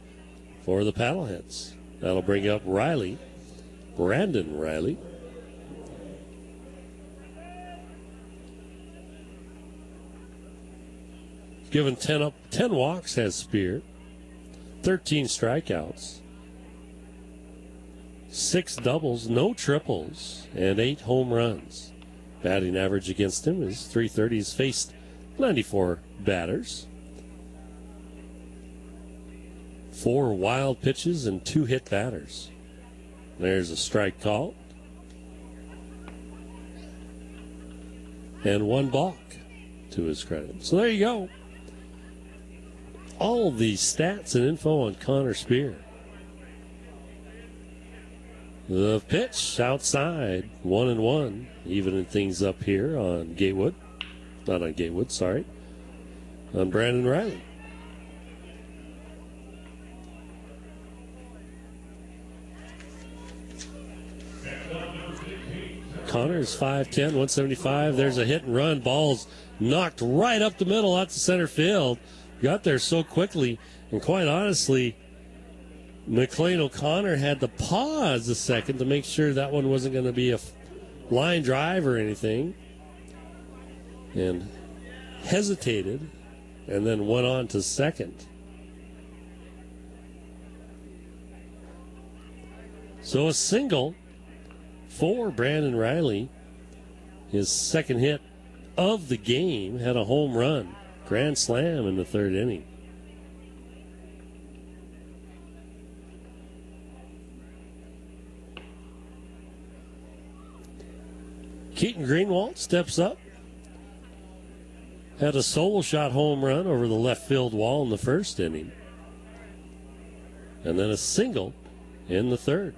for the Paddleheads. That'll bring up Reilly, Brandon Reilly. Given 10 walks has Spear, 13 strikeouts, 6 doubles, no triples, and 8 home runs. Batting average against him is .330. He's faced 94 batters. 4 wild pitches and 2 hit batters. There's a strike call. And 1 balk to his credit. So there you go. All the stats and info on Connor Spear. The pitch outside, 1-1, evening things up here on Gatewood. Not on Gatewood, sorry. On Brandon Reilly. Connor's 5'10", 175. There's a hit and run. Ball's knocked right up the middle out to center field. Got there so quickly, and quite honestly, McLean O'Connor had to pause a second to make sure that one wasn't going to be a line drive or anything, and hesitated, and then went on to second. So a single for Brandon Reilly. His second hit of the game, had a home run. Grand slam in the 3rd inning. Keaton Greenwald steps up. Had a solo shot home run over the left field wall in the 1st inning. And then a single in the 3rd.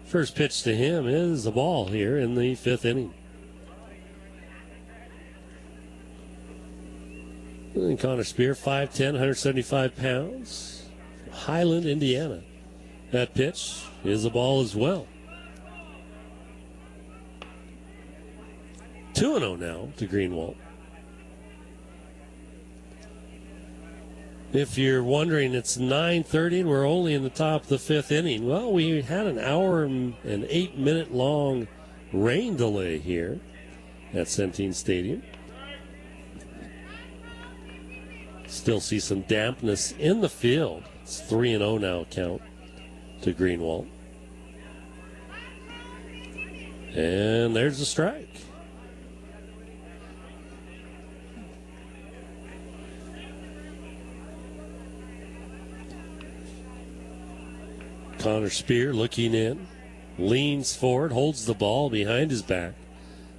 First pitch to him is a ball here in the 5th inning. And Connor Spear, 5'10", 175 pounds. Highland, Indiana. That pitch is a ball as well. 2-0 now to Greenwald. If you're wondering, it's 9:30 and we're only in the top of the 5th inning. Well, we had an hour and 8-minute long rain delay here at Centene Stadium. Still see some dampness in the field. It's 3-0 now count to Greenwald. And there's the strike. Connor Spear looking in, leans forward, holds the ball behind his back,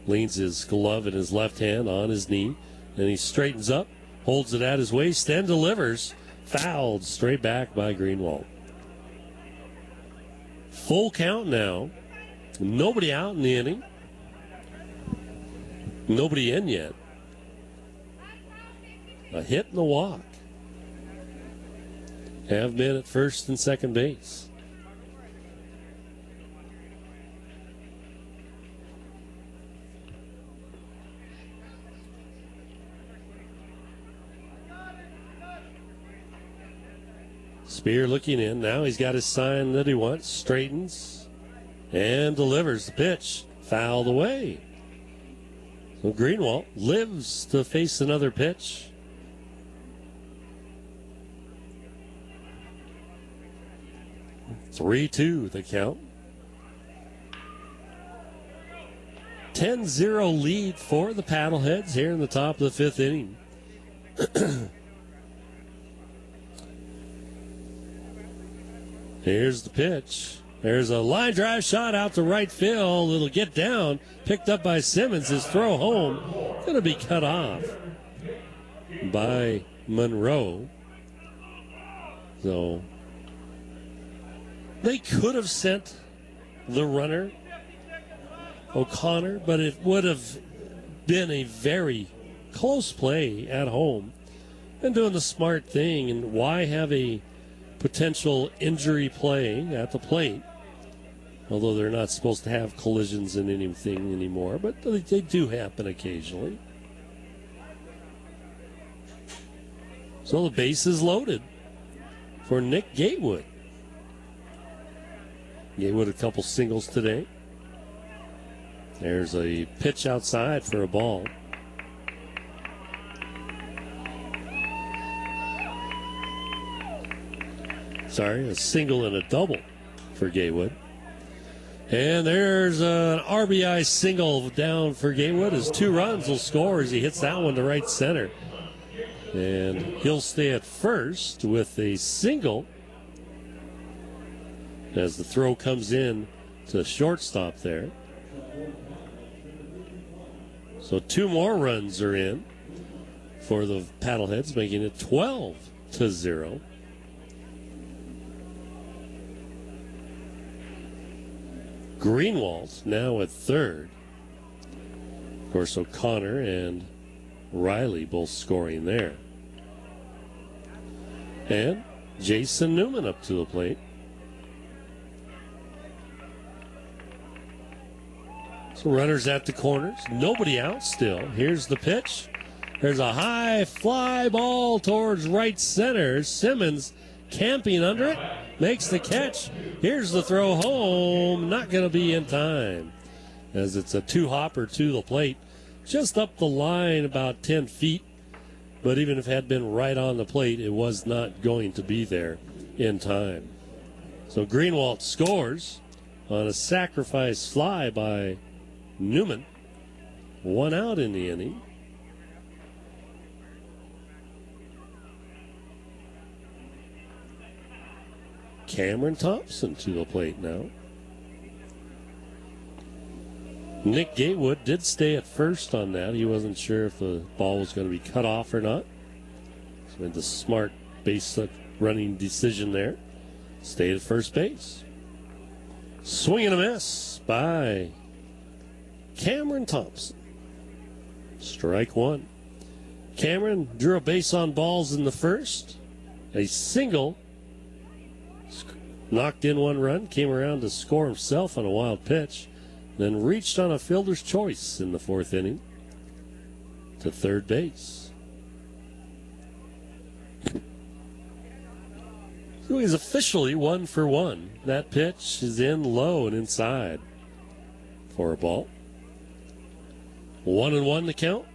leans his glove in his left hand on his knee, and he straightens up, holds it at his waist, and delivers. Fouled straight back by Greenwald. Full count now. Nobody out in the inning. Nobody in yet. A hit and a walk. Have been at first and second base. Spear looking in. Now he's got his sign that he wants. Straightens and delivers the pitch. Fouled away. So Greenwald lives to face another pitch. .3-2 the count. 10-0 lead for the Paddleheads here in the top of the 5th inning. Here's the pitch. There's a line drive shot out to right field. It'll get down. Picked up by Simmons. His throw home going to be cut off by Monroe. So they could have sent the runner, O'Connor, but it would have been a very close play at home and doing the smart thing. And why have a potential injury play at the plate? Although they're not supposed to have collisions in anything anymore, but they do happen occasionally. So the base is loaded for Nick Gatewood. Gatewood a couple singles today. There's a pitch outside for a ball. Sorry, a single and a double for Gatewood. And there's an RBI single down for Gatewood. His 2 runs will score as he hits that one to right center. And he'll stay at first with a single as the throw comes in to shortstop there. So 2 more runs are in for the Paddleheads, making it 12-0. Greenwald now at third. Of course, O'Connor and Reilly both scoring there. And Jason Newman up to the plate. So runners at the corners. Nobody out still. Here's the pitch. There's a high fly ball towards right center. Simmons camping under it. Makes the catch. Here's the throw home. Not going to be in time as it's a 2-hopper to the plate. Just up the line about 10 feet. But even if it had been right on the plate, it was not going to be there in time. So Greenwald scores on a sacrifice fly by Newman. 1 out in the inning. Cameron Thompson to the plate now. Nick Gatewood did stay at first on that. He wasn't sure if the ball was going to be cut off or not. So made the smart base running decision there. Stayed at first base. Swing and a miss by Cameron Thompson. Strike 1. Cameron drew a base on balls in the first. A single. Knocked in 1 run. Came around to score himself on a wild pitch. Then reached on a fielder's choice in the 4th inning to third base. So he's officially 1 for 1. That pitch is in low and inside for a ball. 1-1 to count.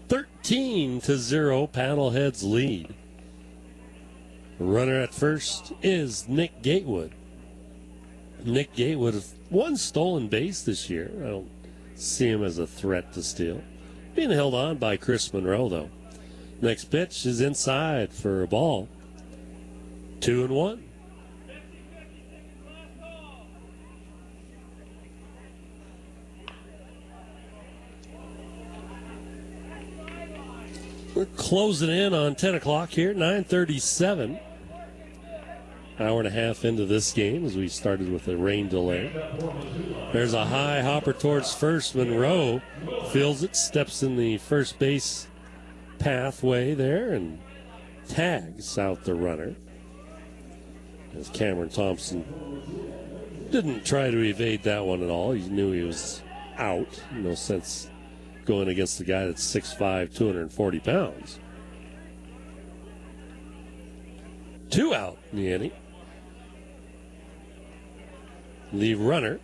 13-0 Paddleheads lead. The runner at first is Nick Gatewood. Nick Gatewood has 1 stolen base this year. I don't see him as a threat to steal. Being held on by Chris Monroe, though. Next pitch is inside for a ball. 2-1. We're closing in on 10 o'clock here, 9:37. Hour and a half into this game as we started with a rain delay. There's a high hopper towards first. Monroe feels it, steps in the first base pathway there and tags out the runner. As Cameron Thompson didn't try to evade that one at all. He knew he was out. No sense going against the guy that's 6'5", 240 pounds. 2 out in the inning. The runner,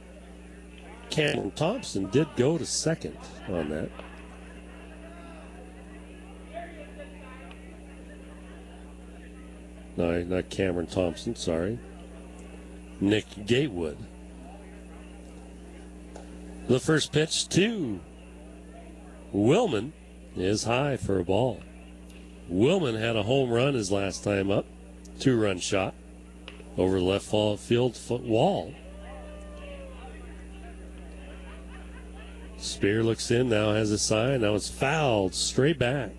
Cameron Thompson, did go to second on that. No, not Cameron Thompson, sorry. Nick Gatewood. The first pitch to Willman is high for a ball. Willman had a home run his last time up. 2-run shot over the left field wall. Spear looks in, now has a sign. Now it's fouled straight back.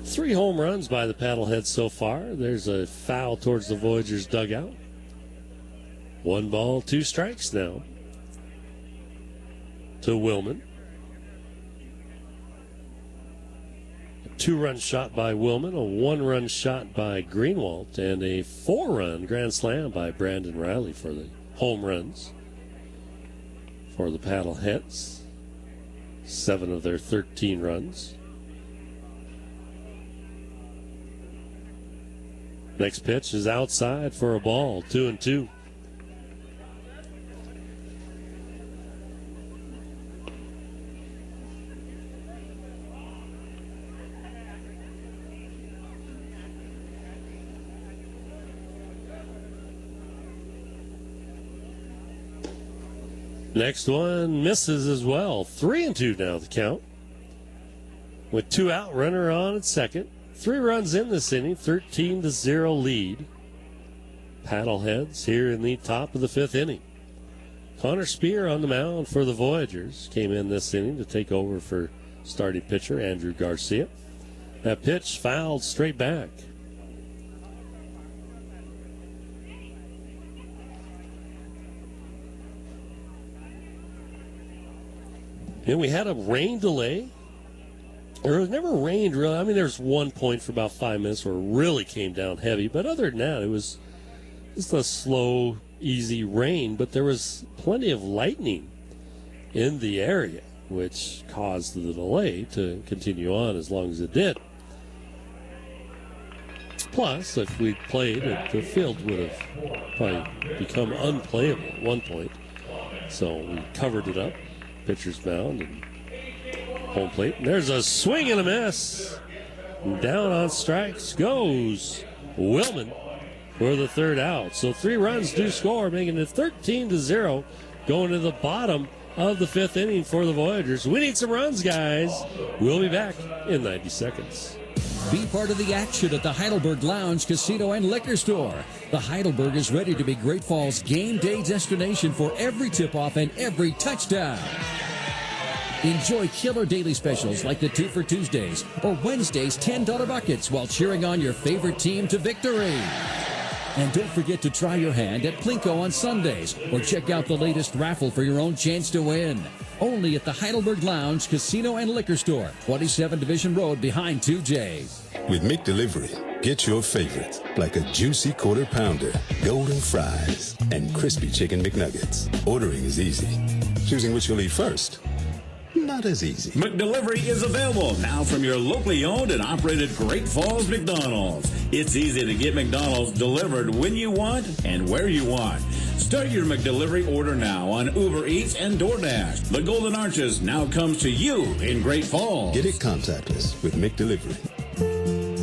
Three home runs by the Paddleheads so far. There's a foul towards the Voyagers dugout. 1 ball, 2 strikes now to Willman. A 2-run shot by Willman, a 1-run shot by Greenwald, and a 4-run grand slam by Braden Reilly for the home runs for the Paddleheads. 7 of their 13 runs. Next pitch is outside for a ball, 2-2. Next one misses as well. 3-2 now the count. With 2 out, runner on at second. 3 runs in this inning, 13-0 lead. Paddleheads here in the top of the 5th inning. Connor Spear on the mound for the Voyagers. Came in this inning to take over for starting pitcher Andrew Garcia. That pitch fouled straight back. And we had a rain delay. Or it never rained really. I mean, there's 1 point for about 5 minutes where it really came down heavy. But other than that, it was just a slow, easy rain. But there was plenty of lightning in the area, which caused the delay to continue on as long as it did. Plus, if we'd played, the field would have probably become unplayable at one point. So we covered it up, pitcher's mound, and home plate. And there's a swing and a miss. Down on strikes goes Willman for the 3rd out. So 3 runs do score, making it 13-0, going to the bottom of the 5th inning for the Voyagers. We need some runs, guys. We'll be back in 90 seconds. Be part of the action at the Heidelberg Lounge, Casino, and Liquor Store. The Heidelberg is ready to be Great Falls game day destination for every tip-off and every touchdown. Enjoy killer daily specials like the 2 for Tuesdays or Wednesday's $10 buckets while cheering on your favorite team to victory. And don't forget to try your hand at Plinko on Sundays or check out the latest raffle for your own chance to win. Only at the Heidelberg Lounge, Casino, and Liquor Store, 27 Division Road behind 2J's. With McDelivery, get your favorites like a juicy quarter pounder, golden fries, and crispy chicken McNuggets. Ordering is easy. Choosing which you'll eat first, not as easy. McDelivery is available now from your locally owned and operated Great Falls McDonald's. It's easy to get McDonald's delivered when you want and where you want. Start your McDelivery order now on Uber Eats and DoorDash. The Golden Arches now comes to you in Great Falls. Get it contactless with McDelivery.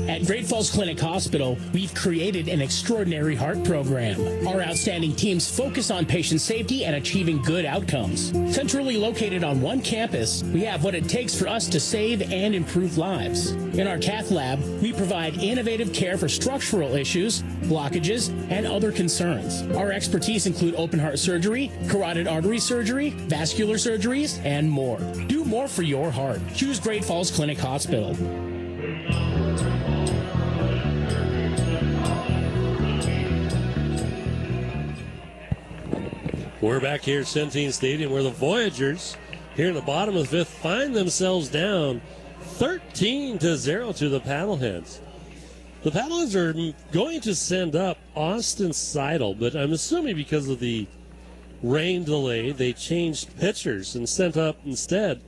At Great Falls Clinic Hospital, we've created an extraordinary heart program. Our outstanding teams focus on patient safety and achieving good outcomes. Centrally located on one campus, we have what it takes for us to save and improve lives. In our cath lab, we provide innovative care for structural issues, blockages, and other concerns. Our expertise include open heart surgery, carotid artery surgery, vascular surgeries, and more. Do more for your heart. Choose Great Falls Clinic Hospital. We're back here at Centene Stadium where the Voyagers here in the bottom of the 5th find themselves down 13-0 to the Paddleheads. The Paddleheads are going to send up Austin Seidel, but I'm assuming because of the rain delay, they changed pitchers and sent up instead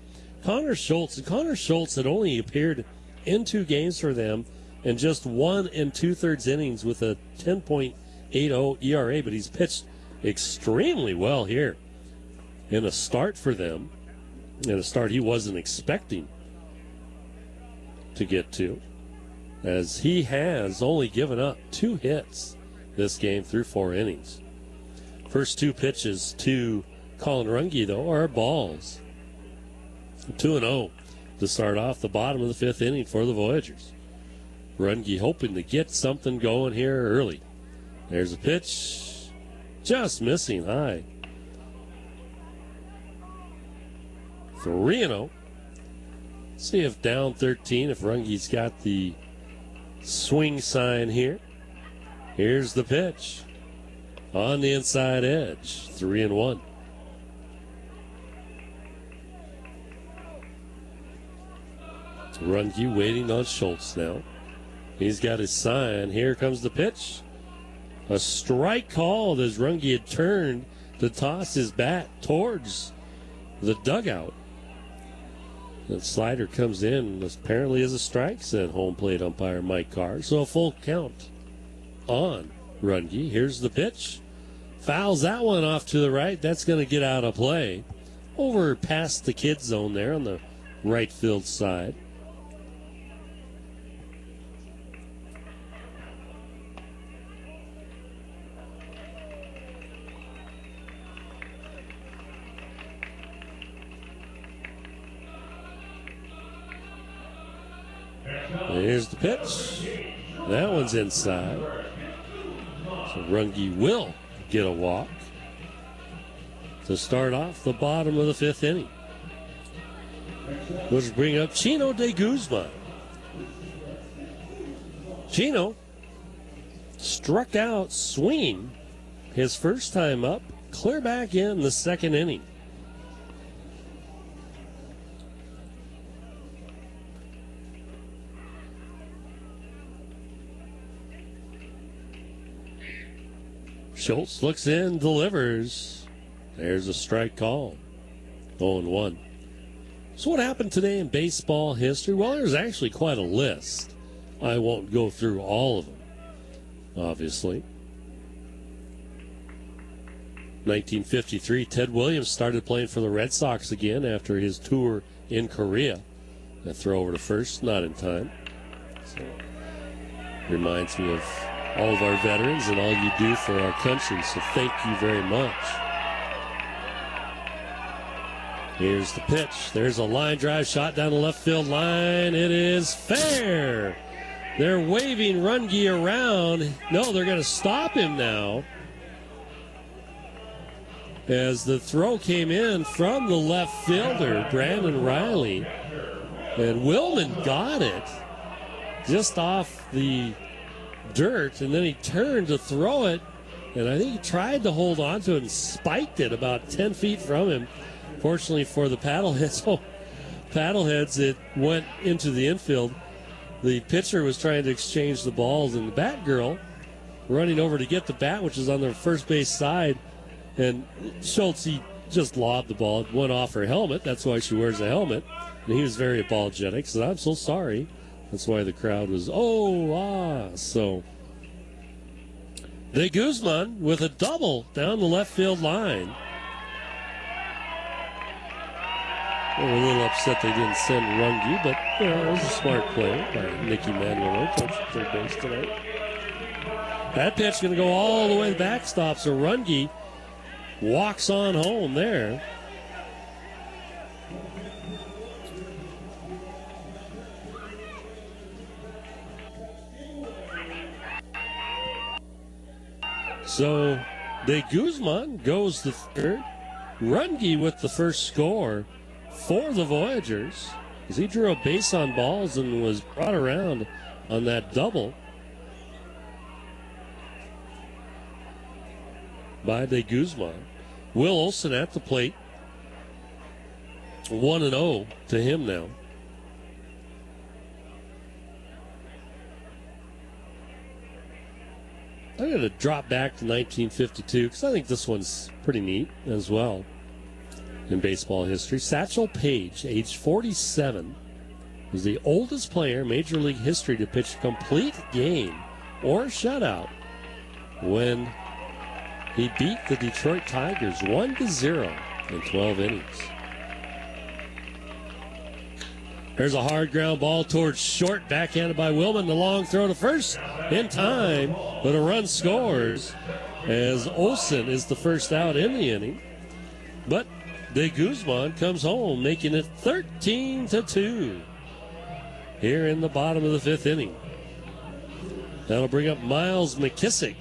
Connor Schultz. And Connor Schultz had only appeared in 2 games for them and just 1 2/3 innings with a 10.8 .80 ERA, but he's pitched extremely well here in a start for them, in a start he wasn't expecting to get to, as he has only given up 2 hits this game through 4 innings. First 2 pitches to Colin Runge, though, are balls. 2-0 to start off the bottom of the 5th inning for the Voyagers. Runge hoping to get something going here early. There's a pitch, just missing high. 3-0. See if down 13, if Runge's got the swing sign here. Here's the pitch on the inside edge. 3-1. Runge waiting on Schultz now. He's got his sign. Here comes the pitch. A strike called as Runge had turned to toss his bat towards the dugout. The slider comes in, apparently as a strike, said home plate umpire Mike Carr. So a full count on Runge. Here's the pitch. Fouls that one off to the right. That's going to get out of play. Over past the kid zone there on the right field side. Here's the pitch. That one's inside. So Runge will get a walk to start off the bottom of the 5th inning. Let's bring up Chino De Guzman. Chino struck out swinging his first time up, clear back in the 2nd inning. Schultz looks in, delivers. There's a strike call. 0-1. So what happened today in baseball history? Well, there's actually quite a list. I won't go through all of them, obviously. 1953, Ted Williams started playing for the Red Sox again after his tour in Korea. A throw over to first, not in time. So, reminds me of all of our veterans and all you do for our country, so thank you very much. Here's the pitch. There's a line drive shot down the left field line. It is fair. They're waving Runge around. No, they're going to stop him now, as the throw came in from the left fielder, Brandon Reilly, and Willman got it just off the dirt, and then he turned to throw it, and I think he tried to hold on to it and spiked it about 10 feet from him. Fortunately for the Paddleheads, it went into the infield. The pitcher was trying to exchange the balls, and the bat girl running over to get the bat, which is on the first base side, and Schultz, he just lobbed the ball. It went off her helmet. That's why she wears a helmet, and he was very apologetic, said, "I'm so sorry." That's why the crowd was, so De Guzman with a double down the left field line. They were a little upset they didn't send Runge, but it was a smart play by Nicky Manuel, coach at third base tonight. That pitch going to go all the way to the backstop, so Runge walks on home there. So De Guzman goes to third. Runge with the first score for the Voyagers, as he drew a base on balls and was brought around on that double by De Guzman. Will Olson at the plate. 1-0 to him now. I'm going to drop back to 1952 because I think this one's pretty neat as well in baseball history. Satchel Paige, age 47, was the oldest player in Major League history to pitch a complete game or shutout when he beat the Detroit Tigers 1-0 in 12 innings. There's a hard ground ball towards short, backhanded by Willman. The long throw to first in time, but a run scores as Olsen is the first out in the inning. But De Guzman comes home, making it 13-2 here in the bottom of the fifth inning. That'll bring up Miles Mckissick.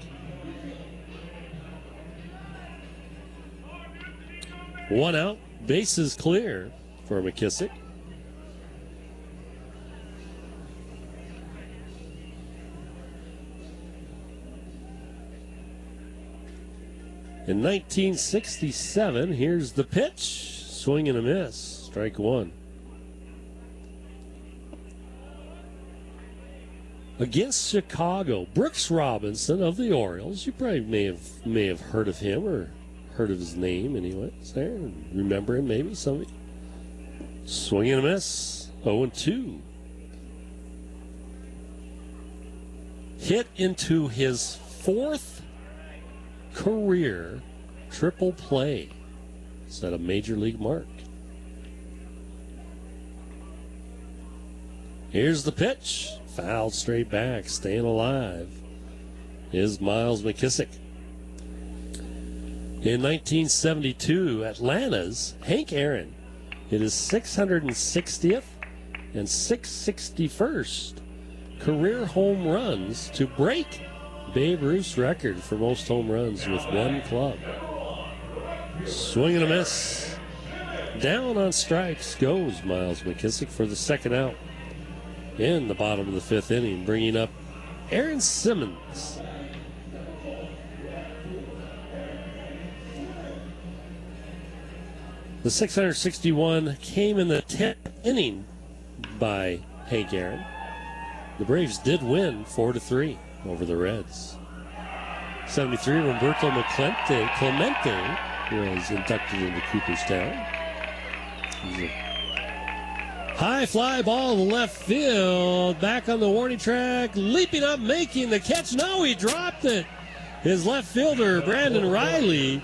One out, bases clear for McKissick. In 1967, here's the pitch. Swing and a miss. Strike one. Against Chicago, Brooks Robinson of the Orioles. You probably may have heard of him or heard of his name anyway. There, remember him maybe, some of you. Swing and a miss. 0-2. Hit into his fourth career triple play. Set a major league mark. Here's the pitch. Fouled straight back. Staying alive is Miles McKissick. In 1972, Atlanta's Hank Aaron hit his 660th and 661st career home runs to break Babe Ruth's record for most home runs with one club. Swing and a miss. Down on strikes goes Miles McKissick for the second out in the bottom of the fifth inning, bringing up Aaron Simmons. The 661 came in the 10th inning by Hank Aaron. The Braves did win 4-3 over the Reds. 73, Roberto Clemente was inducted into Cooperstown. High fly ball to left field. Back on the warning track. Leaping up, making the catch. No, he dropped it. His left fielder, Brandon Reilly.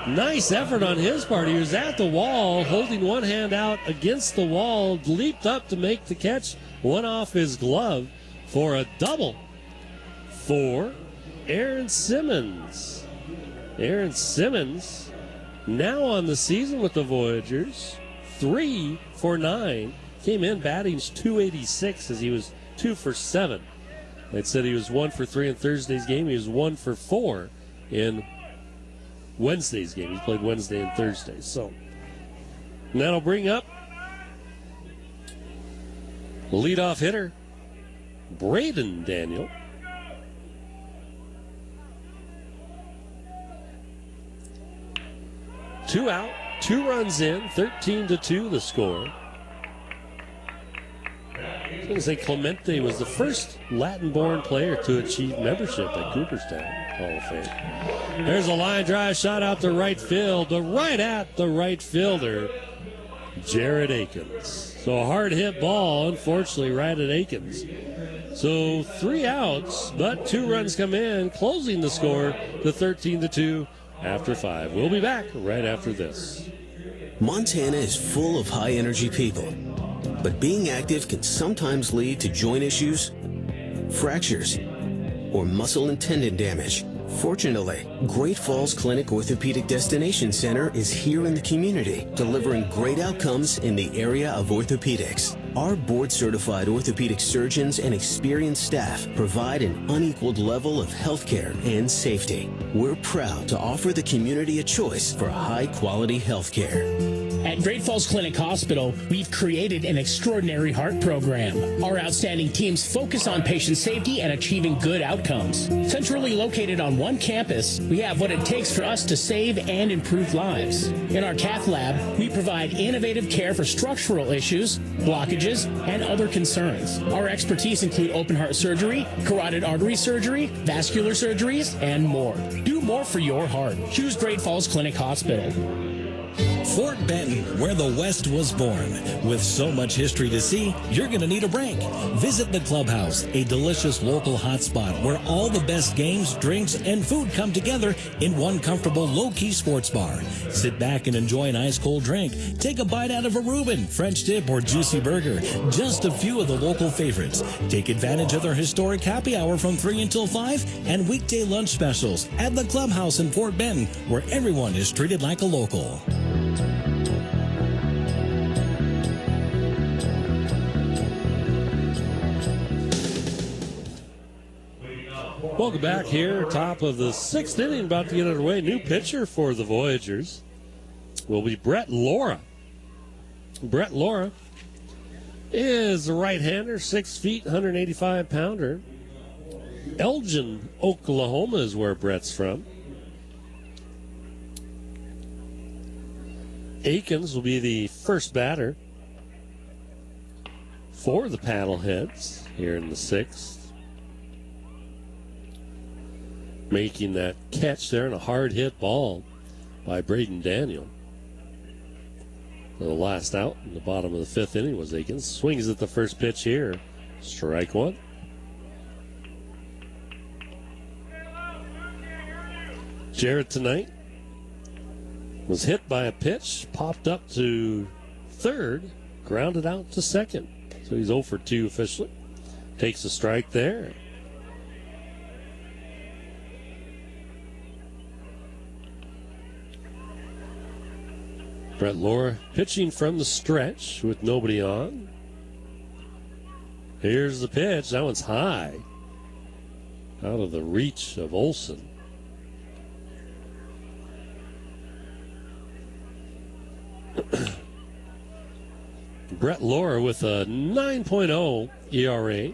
Nice effort on his part. He was at the wall, holding one hand out against the wall. Leaped up to make the catch. Went off his glove for a double for Aaron Simmons. Aaron Simmons now on the season with the Voyagers. 3 for 9. Came in batting 286 as he was 2 for 7. They said he was 1 for 3 in Thursday's game. He was 1 for 4 in Wednesday's game. He played Wednesday and Thursday. So and that'll bring up leadoff hitter Braden Daniel. Two out, 2 runs in, 13-2 the score. I was going to say Clemente was the first Latin-born player to achieve membership at Cooperstown Hall of Fame. There's a line drive shot out to right field, right at the right fielder, Jared Akins. So a hard hit ball, unfortunately, right at Akins. So 3 outs, but 2 runs come in, closing the score to 13-2 after 5. We'll be back right after this. Montana is full of high-energy people, but being active can sometimes lead to joint issues, fractures, or muscle and tendon damage. Fortunately, Great Falls Clinic Orthopedic Destination Center is here in the community, delivering great outcomes in the area of orthopedics. Our board-certified orthopedic surgeons and experienced staff provide an unequaled level of healthcare and safety. We're proud to offer the community a choice for high-quality healthcare. At Great Falls Clinic Hospital, we've created an extraordinary heart program. Our outstanding teams focus on patient safety and achieving good outcomes. Centrally located on one campus, we have what it takes for us to save and improve lives. In our cath lab, we provide innovative care for structural issues, blockages, and other concerns. Our expertise include open heart surgery, carotid artery surgery, vascular surgeries, and more. Do more for your heart. Choose Great Falls Clinic Hospital. Fort Benton, where the West was born. With so much history to see, you're going to need a break. Visit the Clubhouse, a delicious local hotspot where all the best games, drinks, and food come together in one comfortable, low-key sports bar. Sit back and enjoy an ice-cold drink. Take a bite out of a Reuben, French dip, or juicy burger. Just a few of the local favorites. Take advantage of their historic happy hour from 3 until 5 and weekday lunch specials at the Clubhouse in Fort Benton, where everyone is treated like a local. Welcome back here, top of the 6th inning, about to get underway. New pitcher for the Voyagers will be Brett Laura. Brett Laura is a right-hander, 6 feet, 185-pounder. Elgin, Oklahoma is where Brett's from. Akins will be the first batter for the Paddleheads here in the 6th. Making that catch there and a hard hit ball by Braden Daniel. The last out in the bottom of the 5th inning was Akins. Swings at the first pitch here. Strike one. Jarrett tonight was hit by a pitch, popped up to third, grounded out to second. So he's 0 for 2 officially. Takes a strike there. Brett Laura pitching from the stretch with nobody on. Here's the pitch. That one's high. Out of the reach of Olsen. Brett Laura with a 9.0 ERA.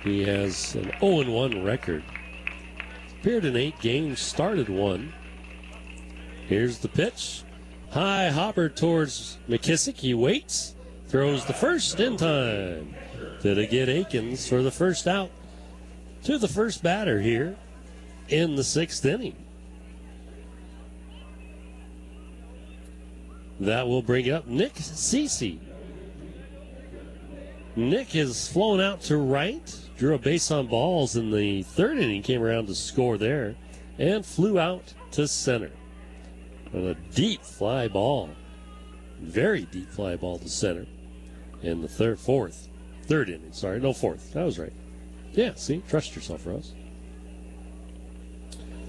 He has an 0-1 record. Appeared in 8 games, started 1. Here's the pitch. High hopper towards Mckissick. He waits. Throws the first in time. To get Akins for the first out. To the first batter here in the 6th inning. That will bring up Nick Cece. Nick has flown out to right. Drew a base on balls in the 3rd inning. Came around to score there. And flew out to center. And a deep fly ball. Very deep fly ball to center. In the 3rd inning. Sorry, no 4th. That was right. Yeah, see? Trust yourself, Rose.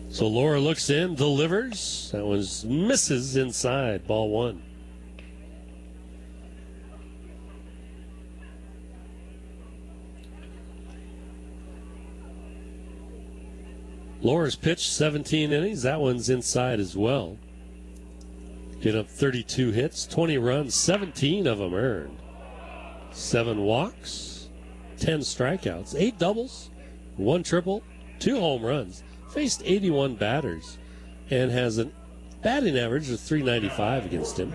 So Laura looks in, delivers. That one misses inside. Ball 1. Laura's pitched 17 innings. That one's inside as well. Get up 32 hits, 20 runs, 17 of them earned. 7 walks, 10 strikeouts, 8 doubles, 1 triple, 2 home runs. Faced 81 batters and has a batting average of .395 against him.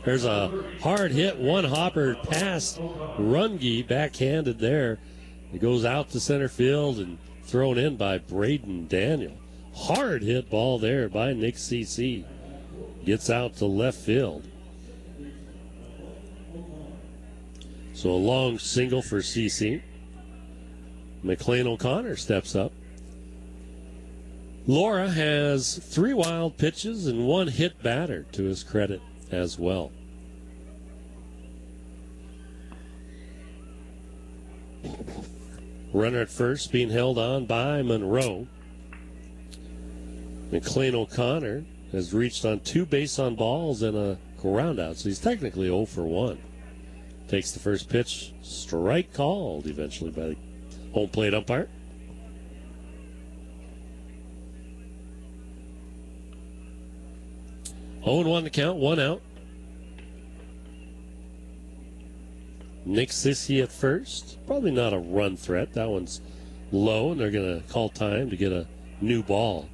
There's a hard hit, 1 hopper past Runge, backhanded there. It goes out to center field and thrown in by Braden Daniel. Hard hit ball there by Nick Cece. Gets out to left field. So a long single for CC. McLean O'Connor steps up. Laura has 3 wild pitches and 1 hit batter to his credit as well. Runner at first being held on by Monroe. McLean O'Connor has reached on 2 base on balls and a ground out, so he's technically 0 for 1. Takes the first pitch, strike called eventually by the home plate umpire. Oh, 0-1 to count, 1 out. Nick Cece at first. Probably not a run threat. That one's low, and they're going to call time to get a new ball.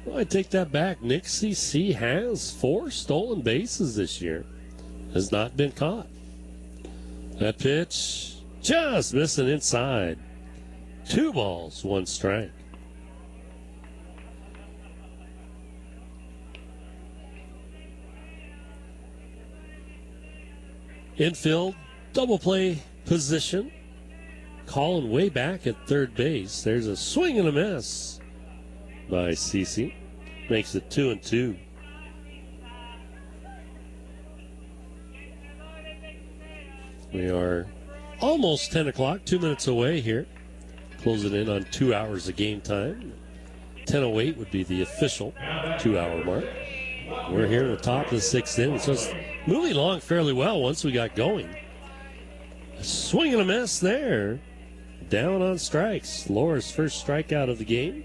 Well, I take that back. Nick Cece has 4 stolen bases this year. Has not been caught. That pitch Just missing inside. 2 balls, 1 strike. Infield, double play position. Calling way back at third base. There's a swing and a miss by Cece. Makes it 2-2. We are almost 10 o'clock, 2 minutes away here. Closing in on 2 hours of game time. 10:08 would be the official 2-hour mark. We're here at the top of the 6th inning. So it's moving along fairly well once we got going. A swing and a miss there. Down on strikes. Laura's first strikeout of the game.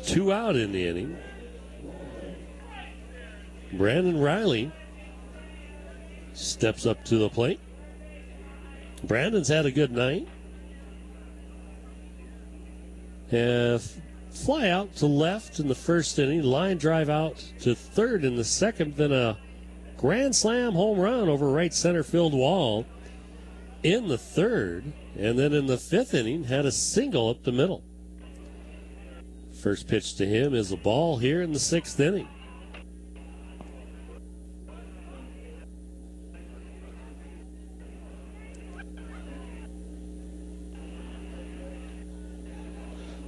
2 out in the inning. Brandon Reilly steps up to the plate. Brandon's had a good night. Fly out to left in the first inning. Line drive out to third in the second. Then a grand slam home run over right center field wall in the third. And then in the 5th inning, had a single up the middle. First pitch to him is a ball here in the 6th inning.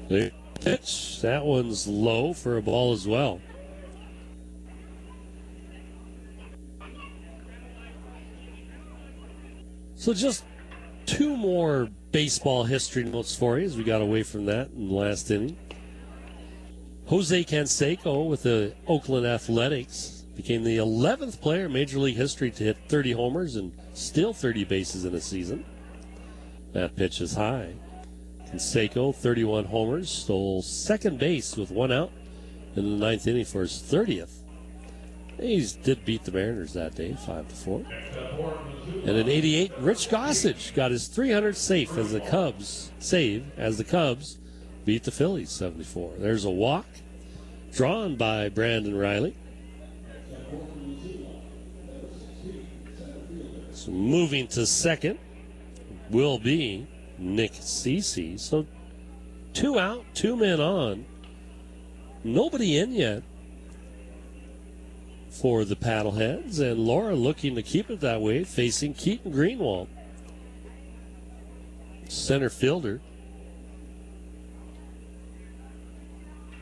The pitch, that one's low for a ball as well. So just 2 more baseball history notes for you as we got away from that in the last inning. Jose Canseco with the Oakland Athletics became the 11th player in Major League history to hit 30 homers and steal 30 bases in a season. That pitch is high. Canseco, 31 homers, stole second base with 1 out in the 9th inning for his 30th. He did beat the Mariners that day, 5-4. And in '88, Rich Gossage got his 300th save as the Cubs beat the Phillies 7-4. There's a walk drawn by Brandon Reilly. So moving to second will be Nick Cece. So 2 out, 2 men on. Nobody in yet for the Paddleheads, and Laura looking to keep it that way, facing Keaton Greenwald, center fielder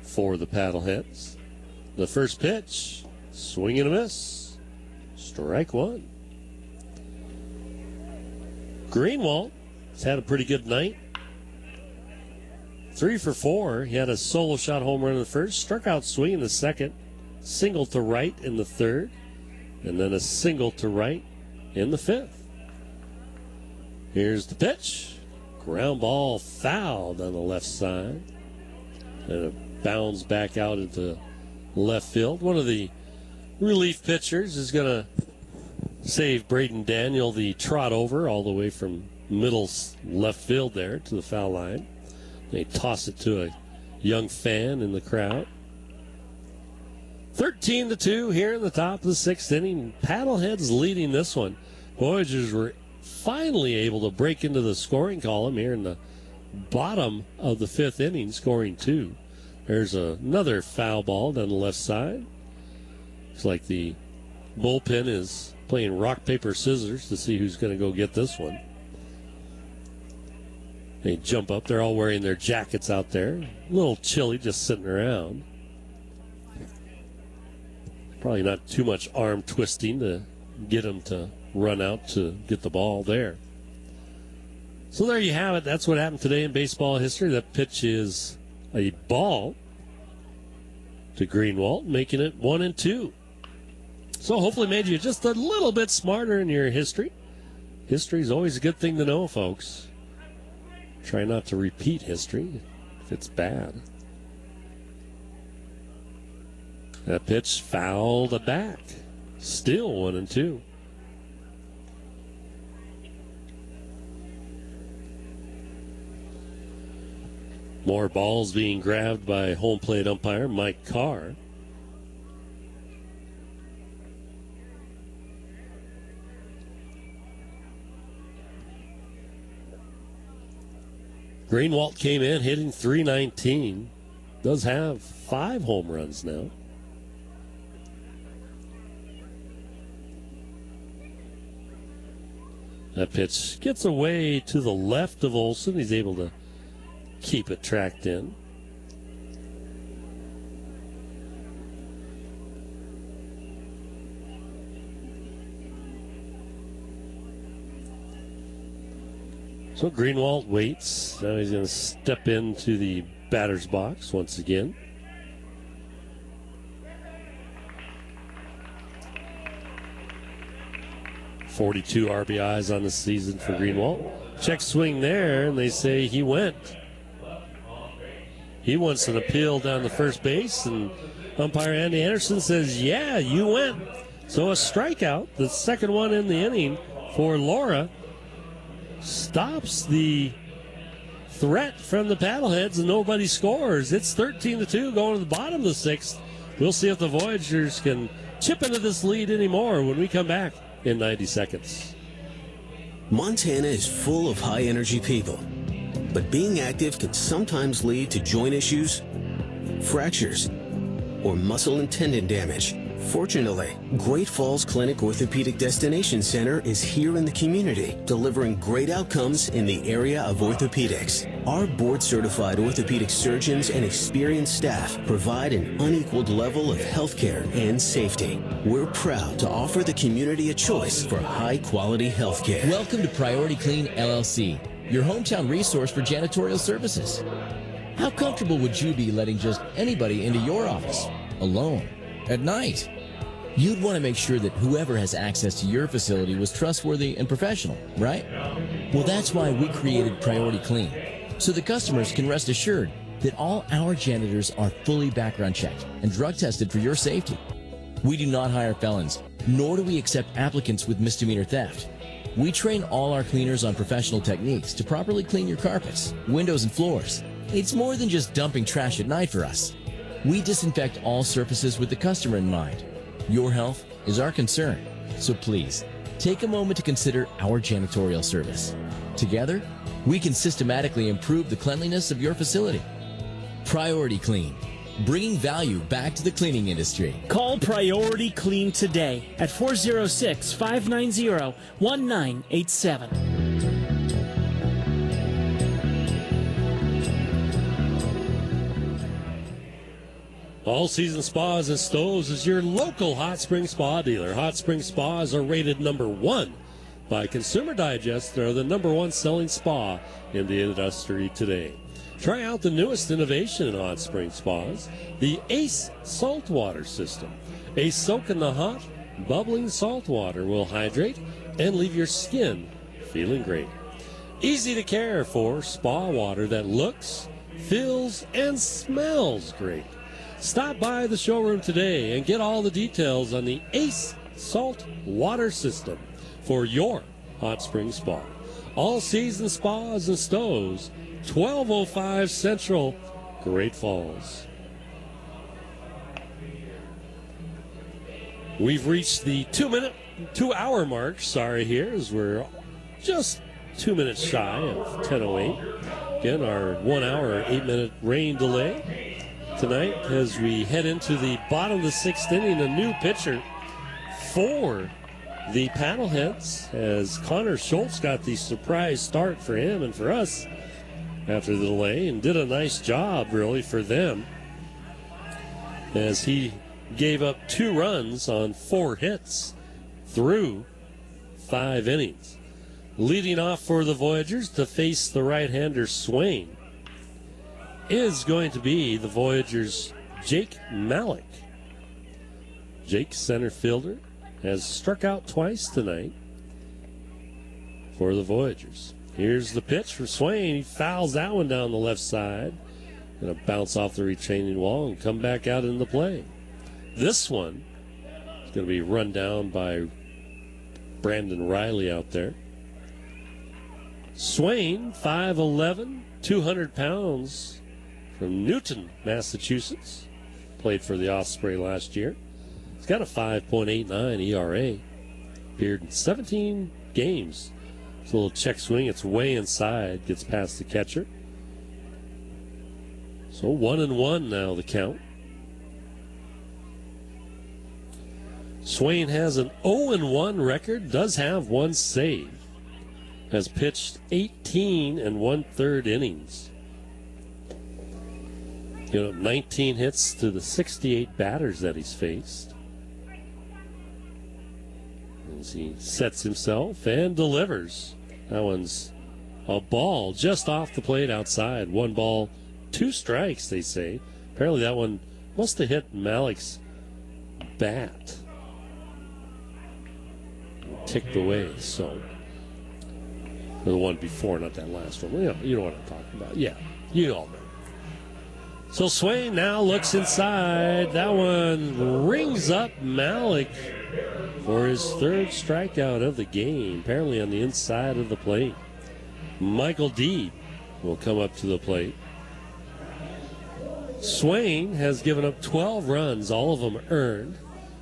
for the Paddleheads. The first pitch, swing and a miss, strike 1. Greenwald has had a pretty good night. 3 for 4. He had a solo shot home run in the first, struck out swing in the second, single to right in the third, and then a single to right in the 5th. Here's the pitch. Ground ball fouled on the left side. And it bounds back out into left field. One of the relief pitchers is going to save Braden Daniel the trot over all the way from middle left field there to the foul line. They toss it to a young fan in the crowd. 13-2 here in the top of the 6th inning. Paddleheads leading this one. Voyagers were finally able to break into the scoring column here in the bottom of the 5th inning, scoring 2. There's another foul ball down the left side. Looks like the bullpen is playing rock, paper, scissors to see who's going to go get this one. They jump up. They're all wearing their jackets out there. A little chilly just sitting around. Probably not too much arm twisting to get them to run out to get the ball there. So there you have it. That's what happened today in baseball history. That pitch is a ball to Greenwald, making it 1-2. So hopefully made you just a little bit smarter in your history. History is always a good thing to know, folks. Try not to repeat history if it's bad. That pitch fouled back. Still 1-2. More balls being grabbed by home plate umpire Mike Carr. Greenwald came in hitting .319. Does have 5 home runs now. That pitch gets away to the left of Olsen. He's able to keep it tracked in. So Greenwald waits. Now he's going to step into the batter's box once again. .42 RBIs on the season for Greenwald. Check swing there, and they say he went. He wants an appeal down to first base, and umpire Andy Anderson says, yeah, you went. So a strikeout, the second one in the inning for Laura, stops the threat from the Paddleheads, and nobody scores. It's 13-2 going to the bottom of the 6th. We'll see if the Voyagers can chip into this lead anymore when we come back in 90 seconds. Montana is full of high-energy people, but being active can sometimes lead to joint issues, fractures, or muscle and tendon damage. Fortunately, Great Falls Clinic Orthopedic Destination Center is here in the community, delivering great outcomes in the area of orthopedics. Our board-certified orthopedic surgeons and experienced staff provide an unequaled level of healthcare and safety. We're proud to offer the community a choice for high-quality healthcare. Welcome to Priority Clean LLC, your hometown resource for janitorial services. How comfortable would you be letting just anybody into your office, alone, at night? You'd want to make sure that whoever has access to your facility was trustworthy and professional, right? Well, that's why we created Priority Clean, so the customers can rest assured that all our janitors are fully background checked and drug tested for your safety. We do not hire felons, nor do we accept applicants with misdemeanor theft. We train all our cleaners on professional techniques to properly clean your carpets, windows, and floors. It's more than just dumping trash at night for us. We disinfect all surfaces with the customer in mind. Your health is our concern, so please, take a moment to consider our janitorial service. Together, we can systematically improve the cleanliness of your facility. Priority Clean, bringing value back to the cleaning industry. Call Priority Clean today at 406-590-1987. All Season Spas and Stoves is your local hot spring spa dealer. Hot spring spas are rated #1 by Consumer Digest. They're the #1 selling spa in the industry today. Try out the newest innovation in hot spring spas, the Ace Saltwater System. Ace soak in the hot, bubbling salt water will hydrate and leave your skin feeling great. Easy to care for spa water that looks, feels, and smells great. Stop by the showroom today and get all the details on the Ace Salt Water System for your hot spring spa. All Season Spas and Stoves, 1205 Central, Great Falls. We've reached the 2 hour mark, here, as we're just 2 minutes shy of 10:08. Again, our 1 hour, 8-minute rain delay tonight as we head into the bottom of the 6th inning. A new pitcher for the Paddleheads, as Connor Schultz got the surprise start for him and for us after the delay, and did a nice job really for them as he gave up 2 runs on 4 hits through 5 innings. Leading off for the Voyagers to face the right-hander Swain is going to be the Voyagers' Jake Malik. Jake, center fielder, has struck out twice tonight for the Voyagers. Here's the pitch for Swain. He fouls that one down the left side. Going to bounce off the retaining wall and come back out in the play. This one is going to be run down by Brandon Reilly out there. Swain, 5'11", 200 pounds, from Newton, Massachusetts. Played for the Osprey last year. He's got a 5.89 ERA. Appeared in 17 games. It's a little check swing. It's way inside. Gets past the catcher. So 1-1 now the count. Swain has an 0-1 record, does have one save. Has pitched 18 1/3 innings. Given up 19 hits to the 68 batters that he's faced. As he sets himself and delivers. That one's a ball just off the plate outside. 1 ball, 2 strikes, they say. Apparently that one must have hit Malik's bat. Ticked away, so. The one before, not that last one. You know what I'm talking about. Yeah, you all know. So Swain now looks inside. That one rings up Malik for his 3rd strikeout of the game, apparently on the inside of the plate. Michael Deeb will come up to the plate. Swain has given up 12 runs, all of them earned,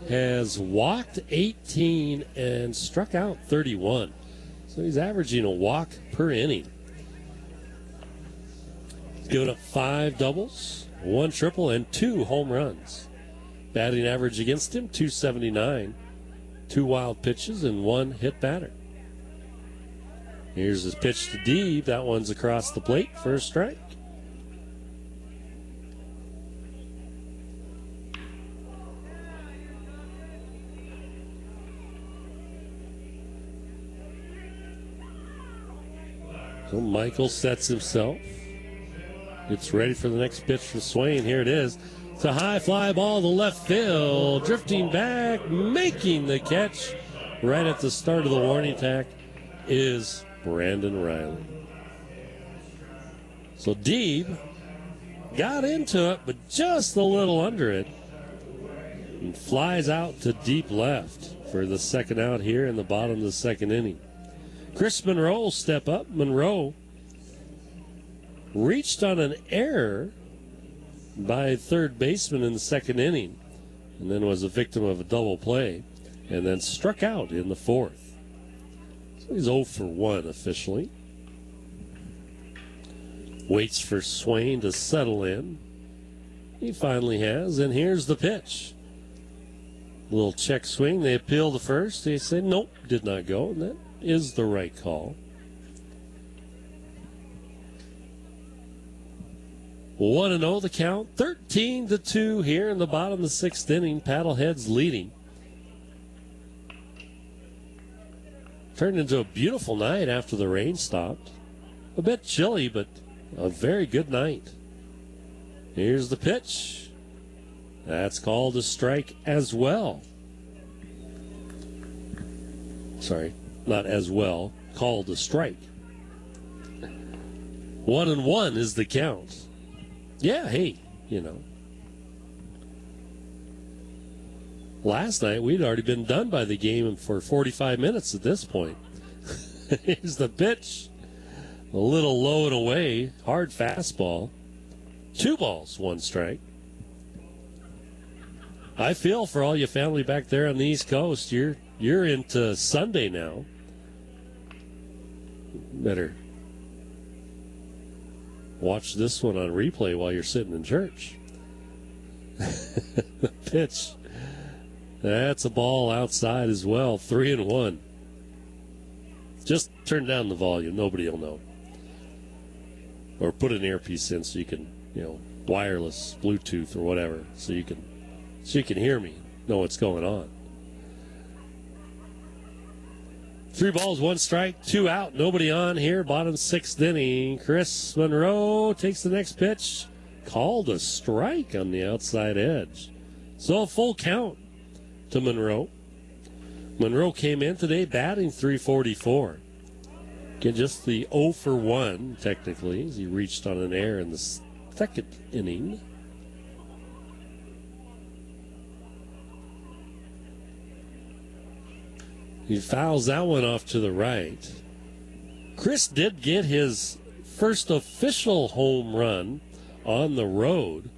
has walked 18 and struck out 31. So he's averaging a walk per inning. He's given up 5 doubles, 1 triple, and 2 home runs. Batting average against him, .279. 2 wild pitches and 1 hit batter. Here's his pitch to Deeb. That one's across the plate for a strike. So Michael sets himself. Gets ready for the next pitch from Swain. Here it is. It's a high fly ball to left field. Drifting back, making the catch right at the start of the warning tack is Brandon Reilly. So Deeb got into it, but just a little under it. And flies out to deep left for the second out here in the bottom of the second inning. Chris Monroe will step up. Monroe reached on an error by third baseman in the second inning and then was a victim of a double play and then struck out in the 4th. So he's 0 for 1 officially. Waits for Swain to settle in. He finally has, and here's the pitch. Little check swing. They appeal to first. They say nope, did not go, and that is the right call. 1-0 the count. 13-2 here in the bottom of the 6th inning. Paddleheads leading. Turned into a beautiful night after the rain stopped. A bit chilly, but a very good night. Here's the pitch. That's called a strike as well. Sorry, not as well. Called a strike. 1-1 is the count. Yeah, hey, you know. Last night, we'd already been done by the game for 45 minutes at this point. Here's the pitch. A little low and away. Hard fastball. 2 balls, 1 strike. I feel for all you family back there on the East Coast. You're into Sunday now. Better watch this one on replay while you're sitting in church. The pitch. That's a ball outside as well. 3-1. Just turn down the volume. Nobody will know. Or put an earpiece in so you can, wireless, Bluetooth or whatever, so you can hear me, know what's going on. 3 balls, 1 strike, 2 out, nobody on here. Bottom 6th inning. Chris Monroe takes the next pitch. Called a strike on the outside edge. So a full count to Monroe. Monroe came in today batting .344. Get just the 0 for 1, technically, as he reached on an error in the 2nd inning. He fouls that one off to the right. Chris did get his first official home run on the road.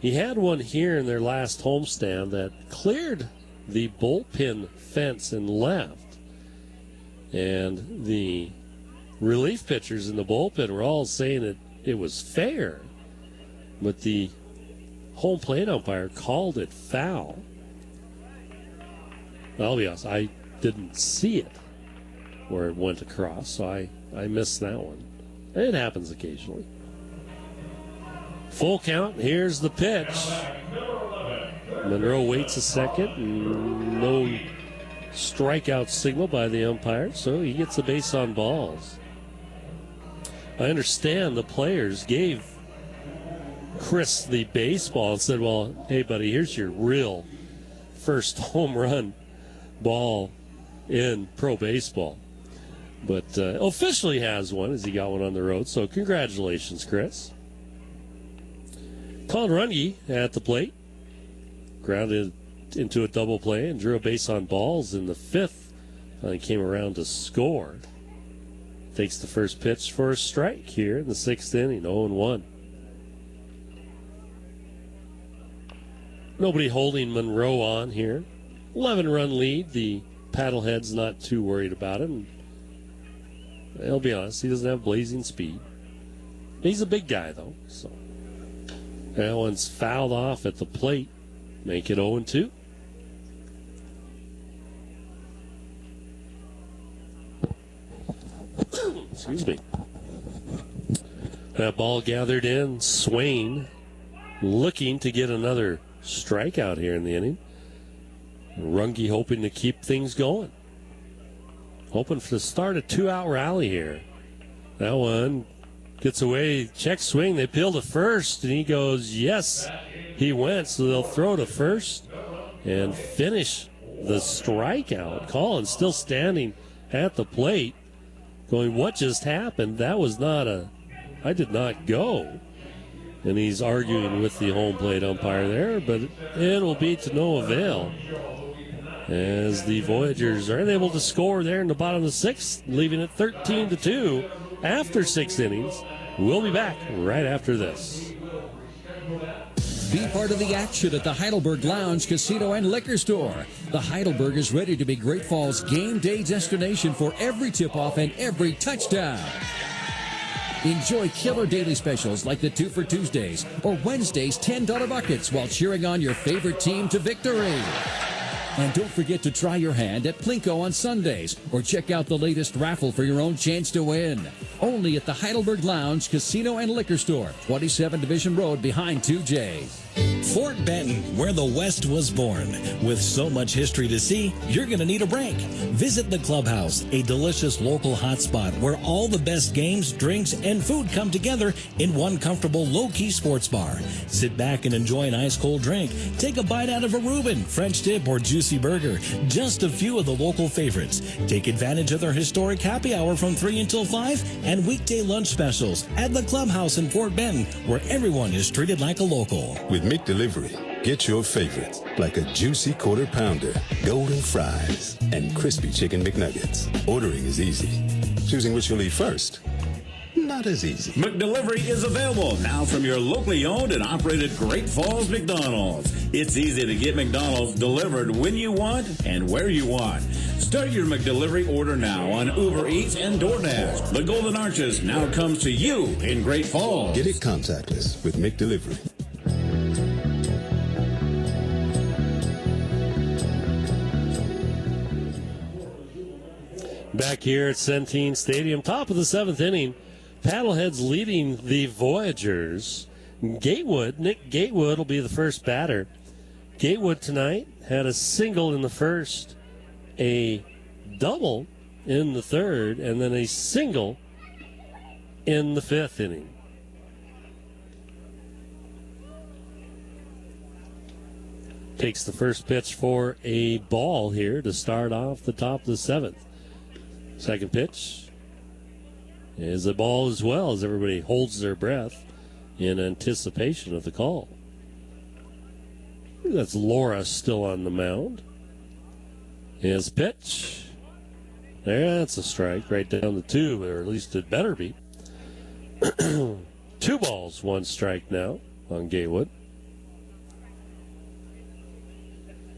He had one here in their last homestand that cleared the bullpen fence and left. And the relief pitchers in the bullpen were all saying it was fair, but the home plate umpire called it foul. I'll be honest, I didn't see it where it went across, so I missed that one. It happens occasionally. Full count. Here's the pitch. Monroe waits a second. No strikeout signal by the umpire, so he gets a base on balls. I understand the players gave Chris the baseball and said, well, hey, buddy, here's your real first home run ball in pro baseball. But officially has one as he got one on the road, so congratulations, Chris. Colin Runge at the plate. Grounded into a double play and drew a base on balls in the fifth. He came around to score. Takes the first pitch for a strike here in the sixth inning, 0-1. Nobody holding Monroe on here. 11-run lead. The Paddleheads not too worried about him. I'll be honest, he doesn't have blazing speed. He's a big guy, though. So that one's fouled off at the plate. Make it 0-2. Excuse me. That ball gathered in. Swain looking to get another strikeout here in the inning. Runge hoping to keep things going. Hoping to start a 2-out rally here. That one gets away. Check swing. They peel to first, and he goes, yes, he went. So they'll throw to first and finish the strikeout. Collins still standing at the plate going, what just happened? That was not I did not go. And he's arguing with the home plate umpire there, but it'll be to no avail as the Voyagers are unable to score there in the bottom of the sixth, leaving it 13-2 after 6 innings. We'll be back right after this. Be part of the action at the Heidelberg Lounge, Casino, and Liquor Store. The Heidelberg is ready to be Great Falls game day destination for every tip-off and every touchdown. Enjoy killer daily specials like the 2 for Tuesdays or Wednesdays $10 buckets while cheering on your favorite team to victory. And don't forget to try your hand at Plinko on Sundays or check out the latest raffle for your own chance to win. Only at the Heidelberg Lounge, Casino, and Liquor Store, 27 Division Road behind 2J's. Fort Benton, where the West was born. With so much history to see, you're going to need a break. Visit the Clubhouse, a delicious local hotspot where all the best games, drinks, and food come together in one comfortable, low-key sports bar. Sit back and enjoy an ice-cold drink. Take a bite out of a Reuben, French dip, or juicy burger. Just a few of the local favorites. Take advantage of their historic happy hour from 3 until 5 and weekday lunch specials at the Clubhouse in Fort Benton, where everyone is treated like a local. With McDelivery, get your favorites like a juicy quarter pounder, golden fries, and crispy chicken McNuggets. Ordering is easy. Choosing which you'll eat first, not as easy. McDelivery is available now from your locally owned and operated Great Falls McDonald's. It's easy to get McDonald's delivered when you want and where you want. Start your McDelivery order now on Uber Eats and DoorDash. The Golden Arches now comes to you in Great Falls. Get it contactless with McDelivery. Back here at Centene Stadium, top of the 7th inning. Paddleheads leading the Voyagers. Gatewood, Nick Gatewood will be the first batter. Gatewood tonight had a single in the first, a double in the third, and then a single in the 5th inning. Takes the first pitch for a ball here to start off the top of the 7th. Second pitch is a ball as well as everybody holds their breath in anticipation of the call. That's Laura still on the mound. His pitch. That's a strike right down the 2, or at least it better be. 2 balls, 1 strike now on Gatewood.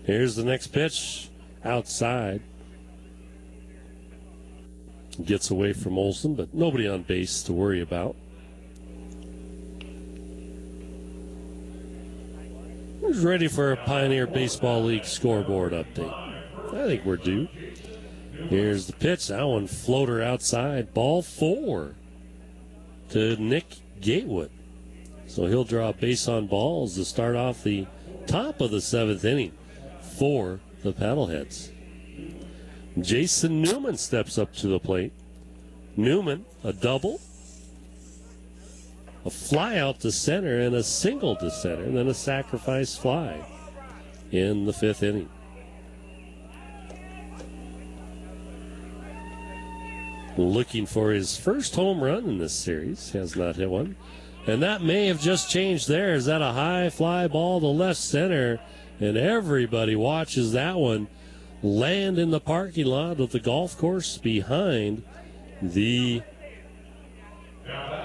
Here's the next pitch outside. Gets away from Olsen, but nobody on base to worry about. Who's ready for a Pioneer Baseball League scoreboard update? I think we're due. Here's the pitch. That one floater outside. Ball 4 to Nick Gatewood. So he'll draw base on balls to start off the top of the 7th inning for the Paddleheads. Jason Newman steps up to the plate. Newman, a double, a fly out to center, and a single to center, and then a sacrifice fly in the 5th inning. Looking for his first home run in this series. Has not hit one. And that may have just changed there. Is that a high fly ball to left center? And everybody watches that one land in the parking lot of the golf course behind the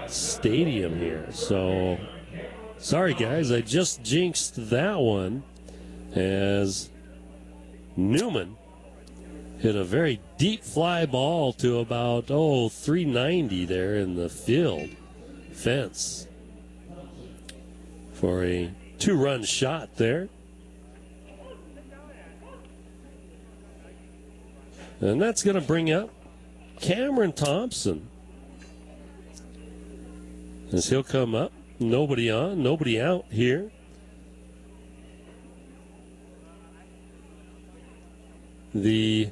stadium here. So, sorry guys, I just jinxed that one as Newman hit a very deep fly ball to about 390 there in the field fence for a 2-run shot there. And that's going to bring up Cameron Thompson as he'll come up. Nobody on, nobody out here. The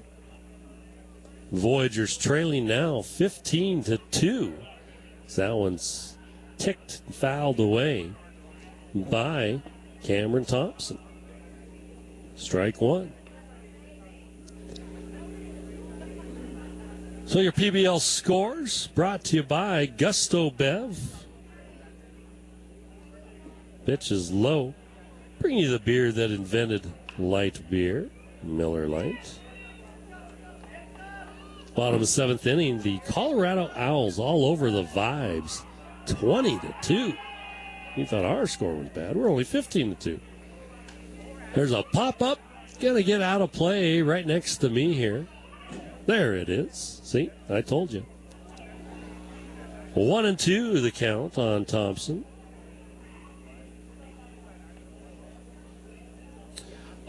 Voyagers trailing now 15-2. That one's ticked, fouled away by Cameron Thompson. Strike 1. So your PBL scores brought to you by Gusto Bev. Pitch is low. Bring you the beer that invented light beer, Miller Lite. Bottom of the 7th inning, the Colorado Owls all over the Vibes, 20-2. You thought our score was bad. We're only 15-2. There's a pop-up. Gonna get out of play right next to me here. There it is. See, I told you. 1-2 the count on Thompson.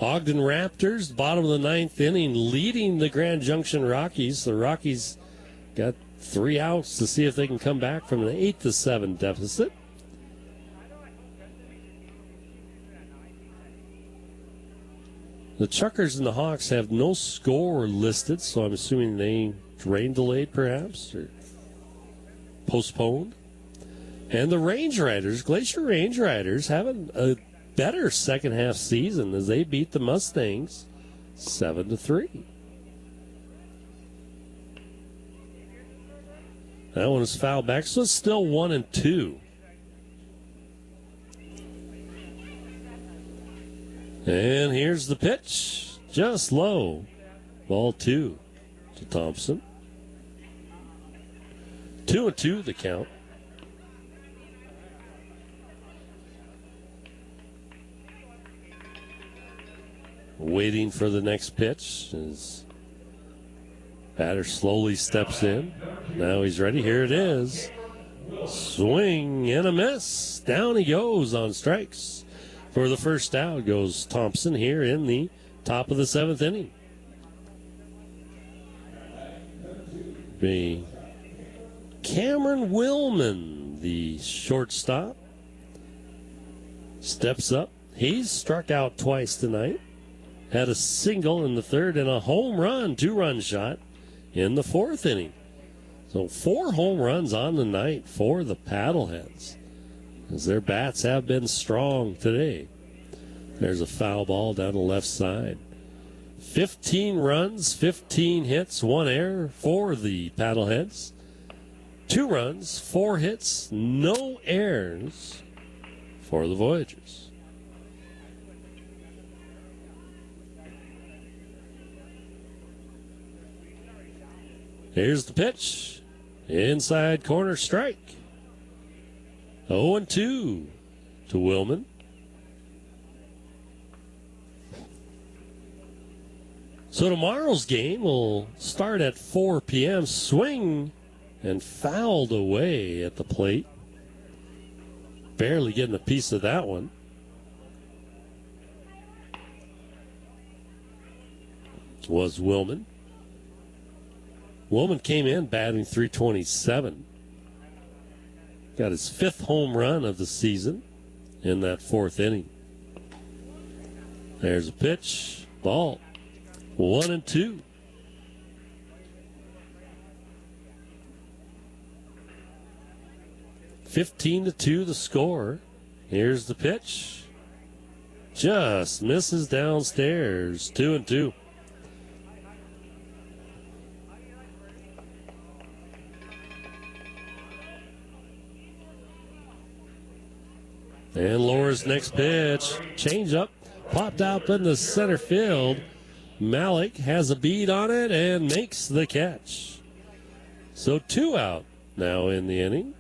Ogden Raptors, bottom of the 9th inning, leading the Grand Junction Rockies. The Rockies got 3 outs to see if they can come back from an 8-7 deficit. The Chuckers and the Hawks have no score listed, so I'm assuming they rain delayed perhaps or postponed. And the Range Riders, Glacier Range Riders, having a better second half season as they beat the Mustangs 7-3. That one is fouled back, so it's still 1-2. And here's the pitch, just low. Ball 2 to Thompson. 2-2 the count. Waiting for the next pitch as batter slowly steps in. Now he's ready. Here it is. Swing and a miss. Down he goes on strikes. For the first out goes Thompson here in the top of the 7th inning. Cameron Willman, the shortstop, steps up. He's struck out twice tonight. Had a single in the 3rd and a home run, 2-run shot in the 4th inning. So 4 home runs on the night for the Paddleheads, as their bats have been strong today. There's a foul ball down the left side. 15 runs, 15 hits, 1 error for the Paddleheads. 2 runs, 4 hits, no errors for the Voyagers. Here's the pitch. Inside corner strike. 0-2 to Willman. So tomorrow's game will start at 4 p.m. Swing and fouled away at the plate. Barely getting a piece of that one. was Willman. Willman came in batting .327. Got his 5th home run of the season in that 4th inning. There's a pitch. Ball. 1-2. (15-2) the score. Here's the pitch. Just misses downstairs. 2-2. And Laura's next pitch. Change up. Popped out in the center field. Malik has a bead on it and makes the catch. So 2 out now in the inning.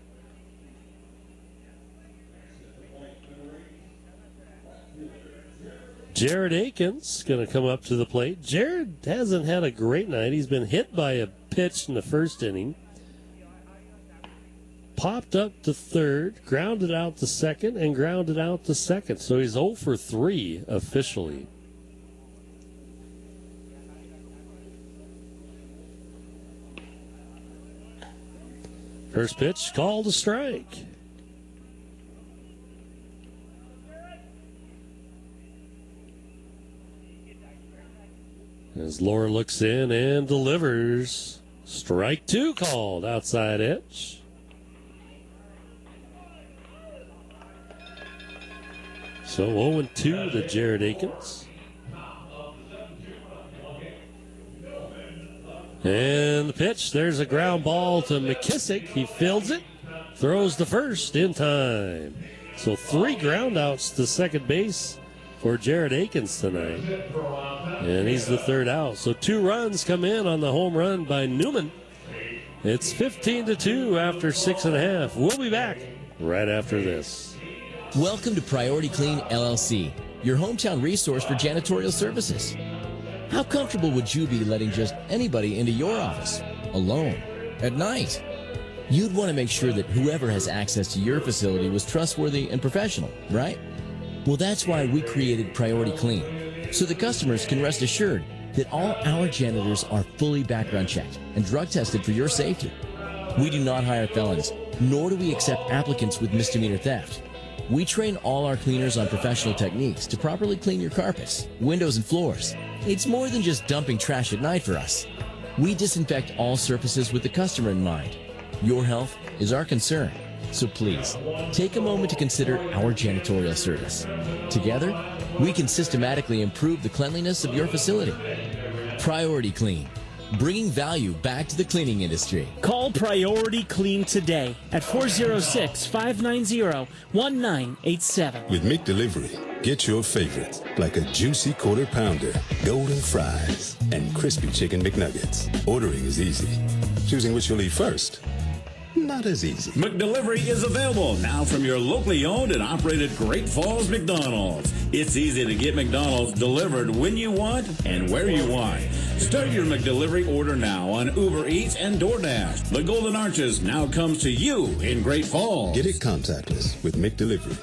Jared Akins going to come up to the plate. Jared hasn't had a great night. He's been hit by a pitch in the 1st inning. Popped up to 3rd, grounded out to 2nd, and grounded out to 2nd. So he's 0 for 3 officially. First pitch called a strike. As Laura looks in and delivers. Strike 2 called, outside edge. So 0-2 to Jared Akins. And the pitch, there's a ground ball to Mckissick. He fields it, throws the first in time. So 3 ground outs to second base for Jared Akins tonight. And he's the 3rd out. So 2 runs come in on the home run by Newman. It's 15-2 after 6.5. We'll be back right after this. Welcome to Priority Clean LLC, your hometown resource for janitorial services. How comfortable would you be letting just anybody into your office, alone, at night? You'd want to make sure that whoever has access to your facility was trustworthy and professional, right? Well, that's why we created Priority Clean, so the customers can rest assured that all our janitors are fully background checked and drug tested for your safety. We do not hire felons, nor do we accept applicants with misdemeanor theft. We train all our cleaners on professional techniques to properly clean your carpets, windows, and floors. It's more than just dumping trash at night for us. We disinfect all surfaces with the customer in mind. Your health is our concern, so please, take a moment to consider our janitorial service. Together, we can systematically improve the cleanliness of your facility. Priority Clean, bringing value back to the cleaning industry. Call Priority Clean today at 406-590-1987. With McDelivery, get your favorites like a juicy quarter pounder, golden fries, and crispy chicken McNuggets. Ordering is easy. Choosing which you'll eat first, not as easy. McDelivery is available now from your locally owned and operated Great Falls McDonald's. It's easy to get McDonald's delivered when you want and where you want. Start your McDelivery order now on Uber Eats and DoorDash. The Golden Arches now comes to you in Great Falls. Get it contactless with McDelivery.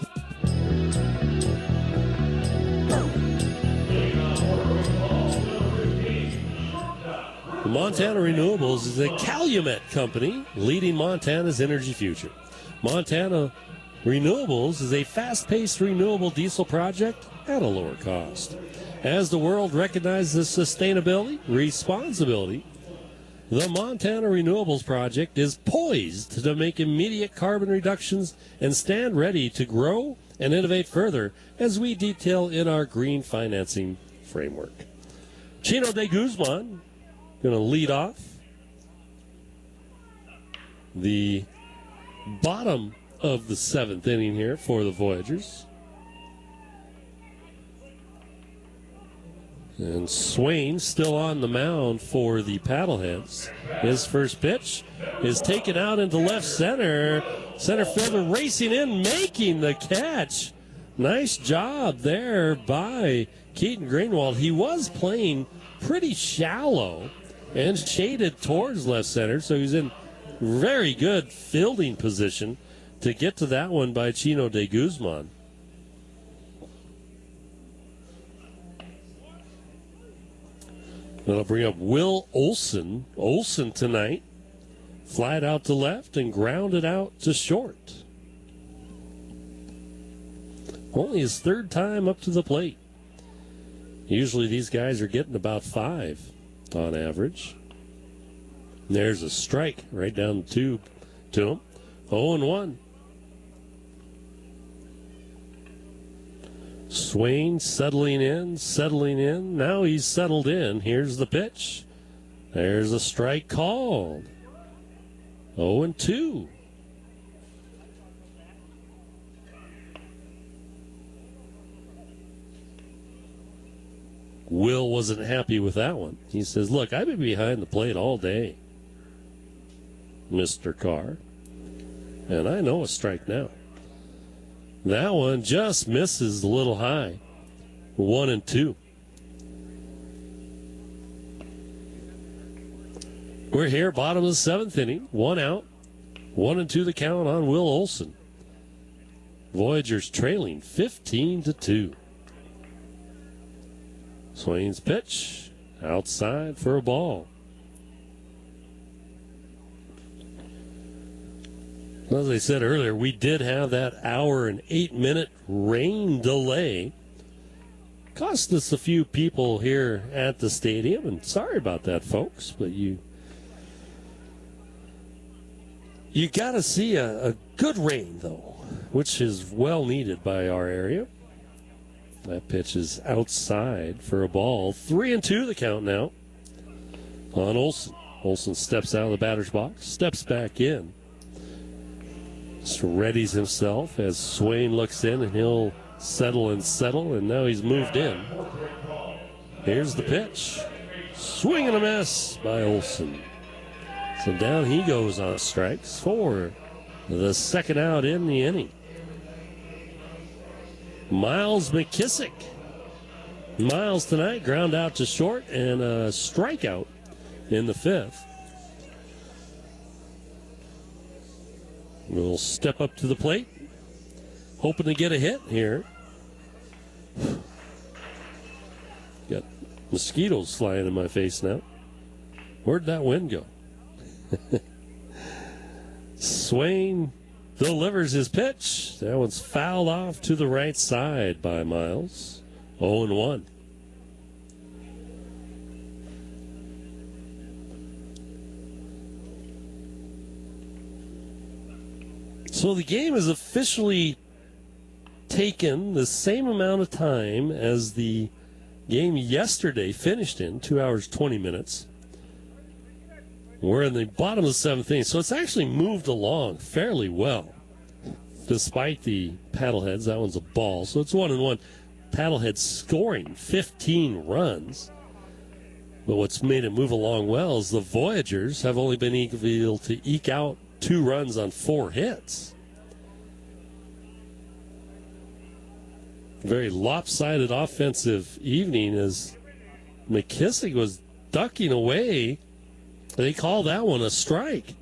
Montana Renewables is a Calumet company leading Montana's energy future. Montana Renewables is a fast-paced renewable diesel project at a lower cost. As the world recognizes sustainability, responsibility, the Montana Renewables project is poised to make immediate carbon reductions and stand ready to grow and innovate further, as we detail in our green financing framework. Chino De Guzman going to lead off the bottom of the 7th inning here for the Voyagers. And Swain still on the mound for the Paddleheads. His first pitch is taken out into left center. Center fielder racing in, making the catch. Nice job there by Keaton Greenwald. He was playing pretty shallow and shaded towards left center, so he's in very good fielding position to get to that one by Chino De Guzman. That'll bring up Will Olson. Olson tonight. Flied out to left and grounded out to short. Only his third time up to the plate. Usually these guys are getting about 5 on average. And there's a strike right down the tube to him. 0-1. Swain settling in. Now he's settled in. Here's the pitch. There's a strike called. 0-2. Will wasn't happy with that one. He says, look, I've been behind the plate all day, Mr. Carr, and I know a strike now. That one just misses a little high. 1-2. We're here, bottom of the 7th inning. 1 out. 1-2 the count on Will Olson. Voyagers trailing 15-2. Swain's pitch. Outside for a ball. As I said earlier, we did have that hour and 8-minute rain delay. Cost us a few people here at the stadium, and sorry about that, folks, but you got to see a good rain, though, which is well needed by our area. That pitch is outside for a ball. 3-2 the count now on Olson. Olson steps out of the batter's box, steps back in. Just readies himself as Swain looks in, and he'll settle, and now he's moved in. Here's the pitch. Swing and a miss by Olson. So down he goes on strikes for the second out in the inning. Miles Mckissick. Miles tonight, ground out to short and a strikeout in the 5th. We'll step up to the plate, hoping to get a hit here. Got mosquitoes flying in my face now. Where'd that wind go? Swain delivers his pitch. That one's fouled off to the right side by Miles. 0-1. So the game has officially taken the same amount of time as the game yesterday finished in, 2 hours, 20 minutes. We're in the bottom of the 7th inning, so it's actually moved along fairly well. Despite the Paddleheads, that one's a ball, so it's 1-1. Paddleheads scoring 15 runs. But what's made it move along well is the Voyagers have only been able to eke out 2 runs on 4 hits. Very lopsided offensive evening as Mckissick was ducking away. They call that one a strike.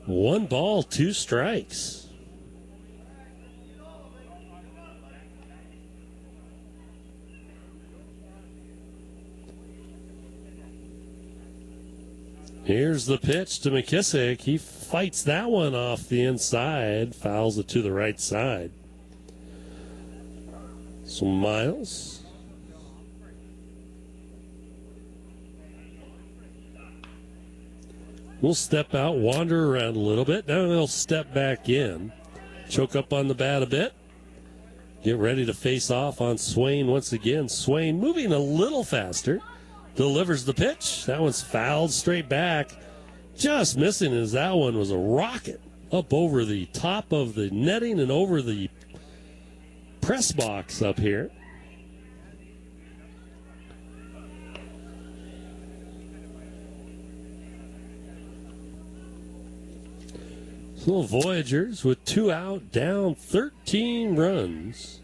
1 ball, 2 strikes. Here's the pitch to Mckissick. He fights that one off the inside, fouls it to the right side. So Miles. We'll step out, wander around a little bit. Now they'll step back in. Choke up on the bat a bit. Get ready to face off on Swain once again. Swain moving a little faster. Delivers the pitch. That one's fouled straight back. Just missing as that one was a rocket up over the top of the netting and over the press box up here. So Voyagers with 2 out, down 13 runs.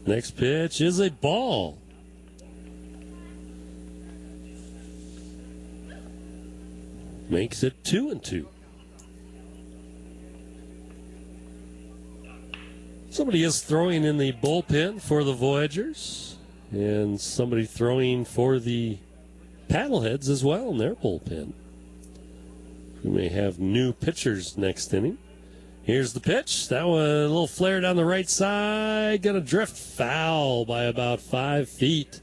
Next pitch is a ball. Makes it 2-2. Somebody is throwing in the bullpen for the Voyagers, and somebody throwing for the Paddleheads as well in their bullpen. We may have new pitchers next inning. Here's the pitch. That one, a little flare down the right side. Going to drift foul by about 5 feet.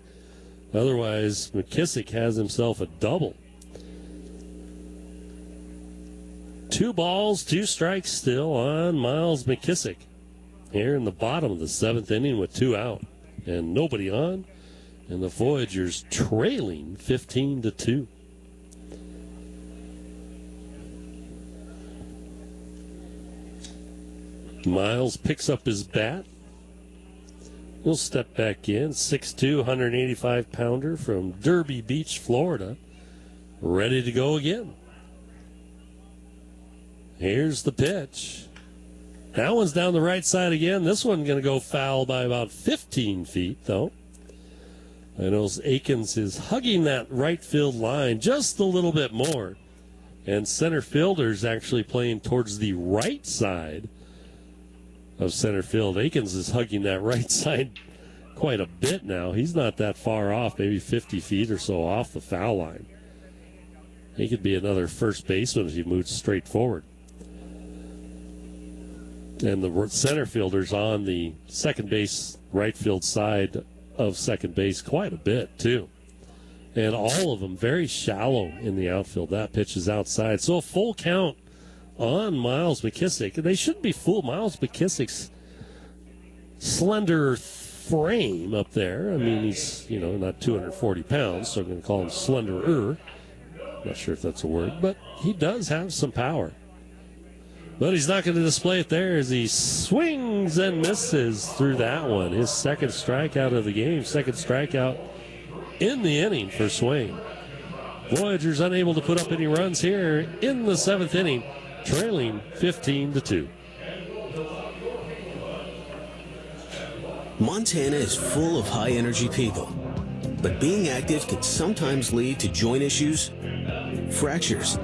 Otherwise, Mckissick has himself a double. 2 balls, 2 strikes still on Miles Mckissick. Here in the bottom of the 7th inning with 2 out. And nobody on. And the Voyagers trailing 15-2. Miles picks up his bat. He'll step back in. 6'2", 185-pounder from Derby Beach, Florida. Ready to go again. Here's the pitch. That one's down the right side again. This one's going to go foul by about 15 feet, though. I know Akins is hugging that right field line just a little bit more. And center fielder's actually playing towards the right side of center field. Akins is hugging that right side quite a bit now. He's not that far off, maybe 50 feet or so off the foul line. He could be another first baseman if he moves straight forward. And the center fielder's on the second base, right field side of second base quite a bit, too. And all of them very shallow in the outfield. That pitch is outside. So a full count on Miles Mckissick. They shouldn't be fooled. Miles McKissick's slender frame up there. I mean, he's, not 240 pounds, so I'm going to call him slenderer. Not sure if that's a word, but he does have some power. But he's not going to display it there as he swings and misses through that one. His second strikeout of the game, second strikeout in the inning for Swain. Voyagers unable to put up any runs here in the 7th inning, trailing 15-2. Montana is full of high-energy people, but being active can sometimes lead to joint issues, fractures,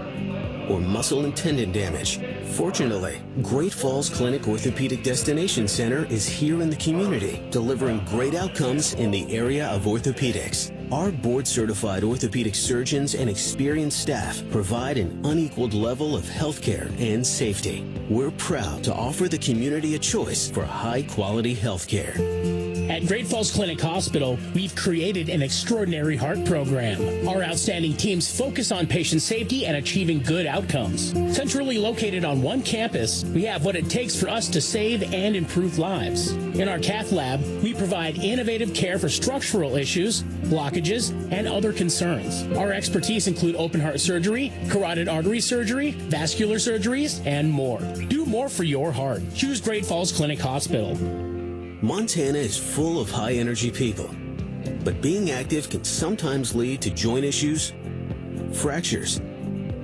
or muscle and tendon damage. Fortunately, Great Falls Clinic Orthopedic Destination Center is here in the community, delivering great outcomes in the area of orthopedics. Our board-certified orthopedic surgeons and experienced staff provide an unequaled level of healthcare and safety. We're proud to offer the community a choice for high-quality healthcare. At Great Falls Clinic Hospital, we've created an extraordinary heart program. Our outstanding teams focus on patient safety and achieving good outcomes. Centrally located on one campus, we have what it takes for us to save and improve lives. In our cath lab, we provide innovative care for structural issues, blockages, and other concerns. Our expertise include open heart surgery, carotid artery surgery, vascular surgeries, and more. Do more for your heart. Choose Great Falls Clinic Hospital. Montana is full of high-energy people, but being active can sometimes lead to joint issues, fractures,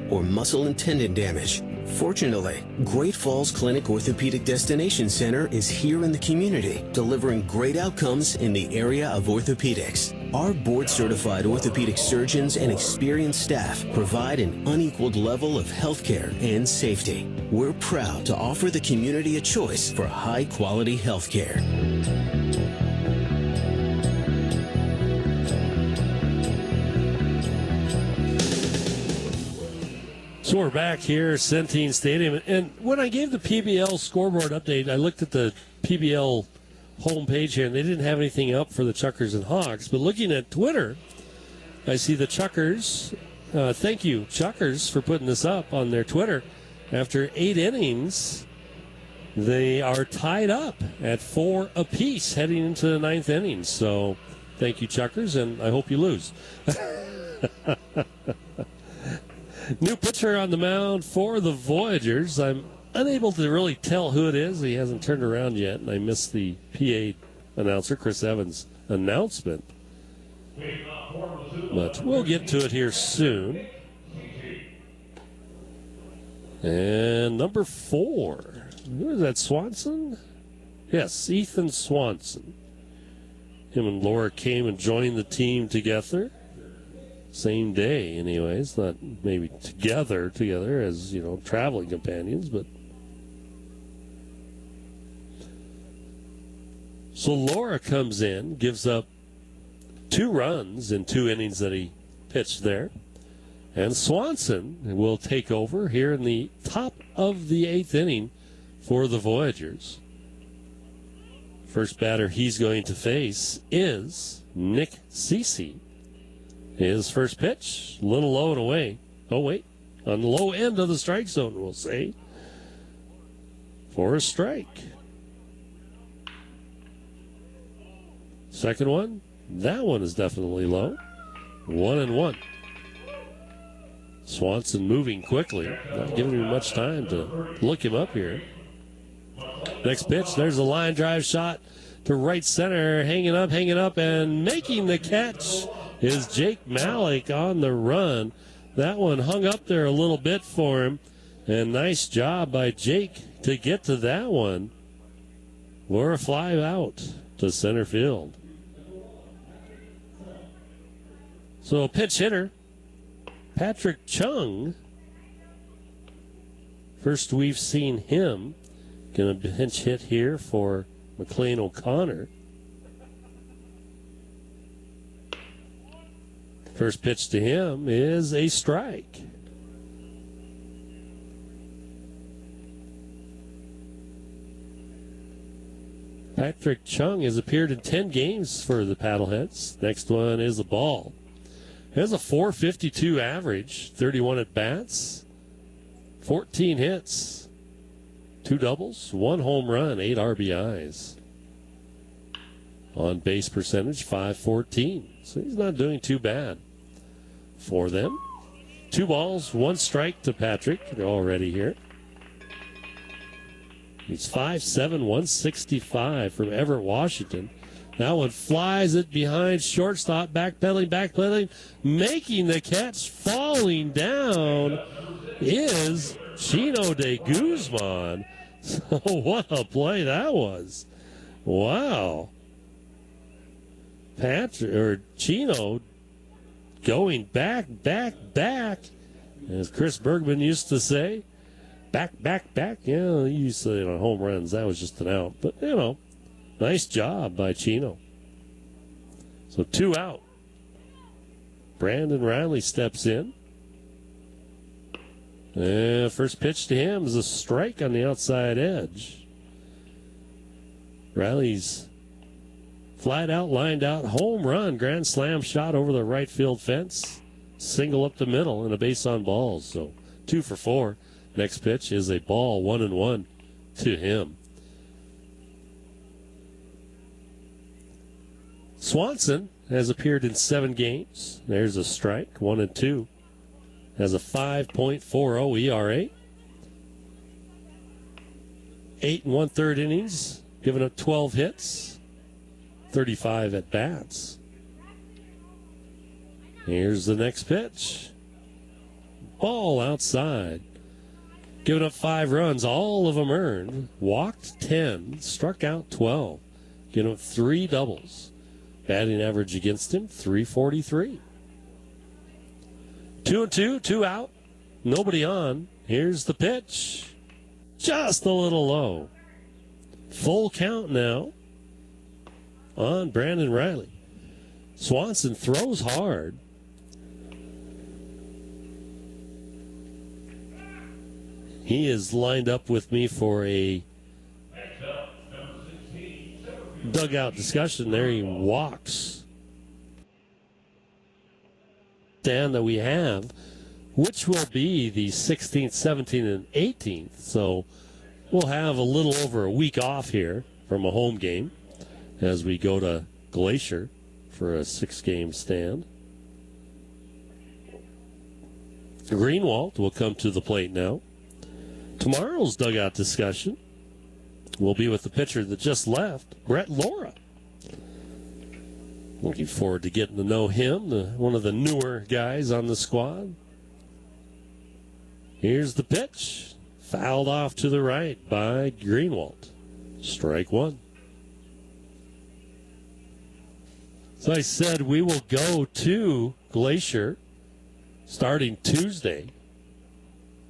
or muscle and tendon damage. Fortunately, Great Falls Clinic Orthopedic Destination Center is here in the community, delivering great outcomes in the area of orthopedics. Our board-certified orthopedic surgeons and experienced staff provide an unequaled level of healthcare and safety. We're proud to offer the community a choice for high-quality healthcare. So we're back here at Centene Stadium. And when I gave the PBL scoreboard update, I looked at the PBL homepage here, and they didn't have anything up for the Chuckers and Hawks. But looking at Twitter, I see the Chuckers. Thank you, Chuckers, for putting this up on their Twitter. After 8 innings, they are tied up at 4 apiece heading into the 9th inning. So thank you, Chuckers, and I hope you lose. New pitcher on the mound for the Voyagers. I'm unable to really tell who it is. He hasn't turned around yet, and I missed the PA announcer, Chris Evans' announcement. But we'll get to it here soon. And number 4. Who is that, Swanson? Yes, Ethan Swanson. Him and Laura came and joined the team together. Same day, anyways. Not maybe together as, traveling companions, but So Laura comes in, gives up 2 runs in 2 innings that he pitched there. And Swanson will take over here in the top of the 8th inning for the Voyagers. First batter he's going to face is Mckissick. His first pitch, a little low and away. Oh, wait. On the low end of the strike zone, we'll say. For a strike. Second one, that one is definitely low. 1-1. Swanson moving quickly, not giving him much time to look him up here. Next pitch, there's a line drive shot to right center, hanging up, and making the catch is Jake Malik on the run. That one hung up there a little bit for him, and nice job by Jake to get to that one. We're a fly out to center field. So a pitch hitter, Patrick Chung. First we've seen him. Going to pinch hit here for McLean O'Connor. First pitch to him is a strike. Patrick Chung has appeared in 10 games for the Paddleheads. Next one is a ball. Has a .452 average, 31 at-bats, 14 hits, 2 doubles, 1 home run, 8 RBIs. On base percentage, .514. So he's not doing too bad for them. 2 balls, 1 strike to Patrick. They're already here. He's 5'7", 165 from Everett, Washington. That one flies it behind shortstop, backpedaling, making the catch, falling down is Chino De Guzman. So what a play that was. Wow. Chino going back, as Chris Bergman used to say. Back. Yeah, he used to say it on home runs. That was just an out. But, nice job by Chino. So 2 out. Brandon Reilly steps in. First pitch to him is a strike on the outside edge. Reilly's flat out, lined out, home run, grand slam shot over the right field fence. Single up the middle and a base on balls. So 2 for 4. Next pitch is a ball, 1-1 to him. Swanson has appeared in 7 games. There's a strike, 1-2. Has a 5.40 ERA. 8 1/3 innings, giving up 12 hits, 35 at bats. Here's the next pitch. Ball outside. Giving up 5 runs, all of them earned. Walked 10, struck out 12. Giving up 3 doubles. Batting average against him, .343. 2-2, 2 out. Nobody on. Here's the pitch. Just a little low. Full count now on Brandon Reilly. Swanson throws hard. He is lined up with me for a dugout discussion. There he walks. Stand that we have, which will be the 16th, 17th, and 18th. So we'll have a little over a week off here from a home game as we go to Glacier for a 6-game stand. Greenwald will come to the plate now. Tomorrow's dugout discussion will be with the pitcher that just left, Brett Laura. Looking forward to getting to know him, one of the newer guys on the squad. Here's the pitch. Fouled off to the right by Greenwald. Strike 1. So I said we will go to Glacier starting Tuesday.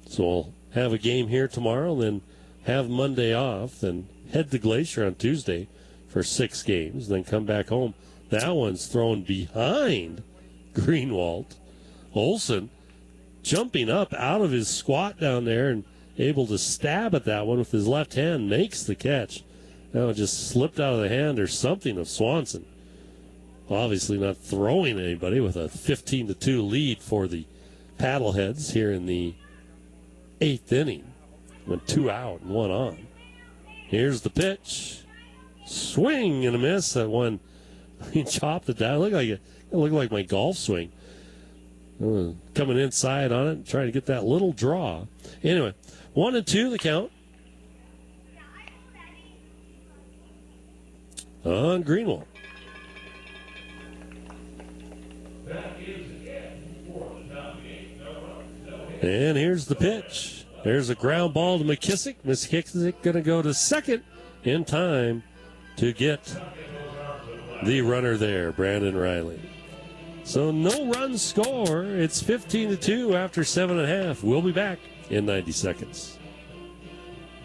So we'll have a game here tomorrow, then have Monday off, then head to Glacier on Tuesday for 6 games, then come back home. That one's thrown behind Greenwald. Olsen jumping up out of his squat down there and able to stab at that one with his left hand, makes the catch. That one just slipped out of the hand or something of Swanson. Obviously not throwing anybody with a 15-2 lead for the Paddleheads here in the 8th inning. Went 2 out and 1 on. Here's the pitch. Swing and a miss. That one, he chopped it down. It looked like my golf swing. Coming inside on it, trying to get that little draw. Anyway, 1-2 the count. On Greenwald. And here's the pitch. There's a ground ball to Mckissick. Mckissick going to go to second in time to get the runner there, Brandon Reilly. So no run score. It's 15-2 after 7.5. We'll be back in 90 seconds.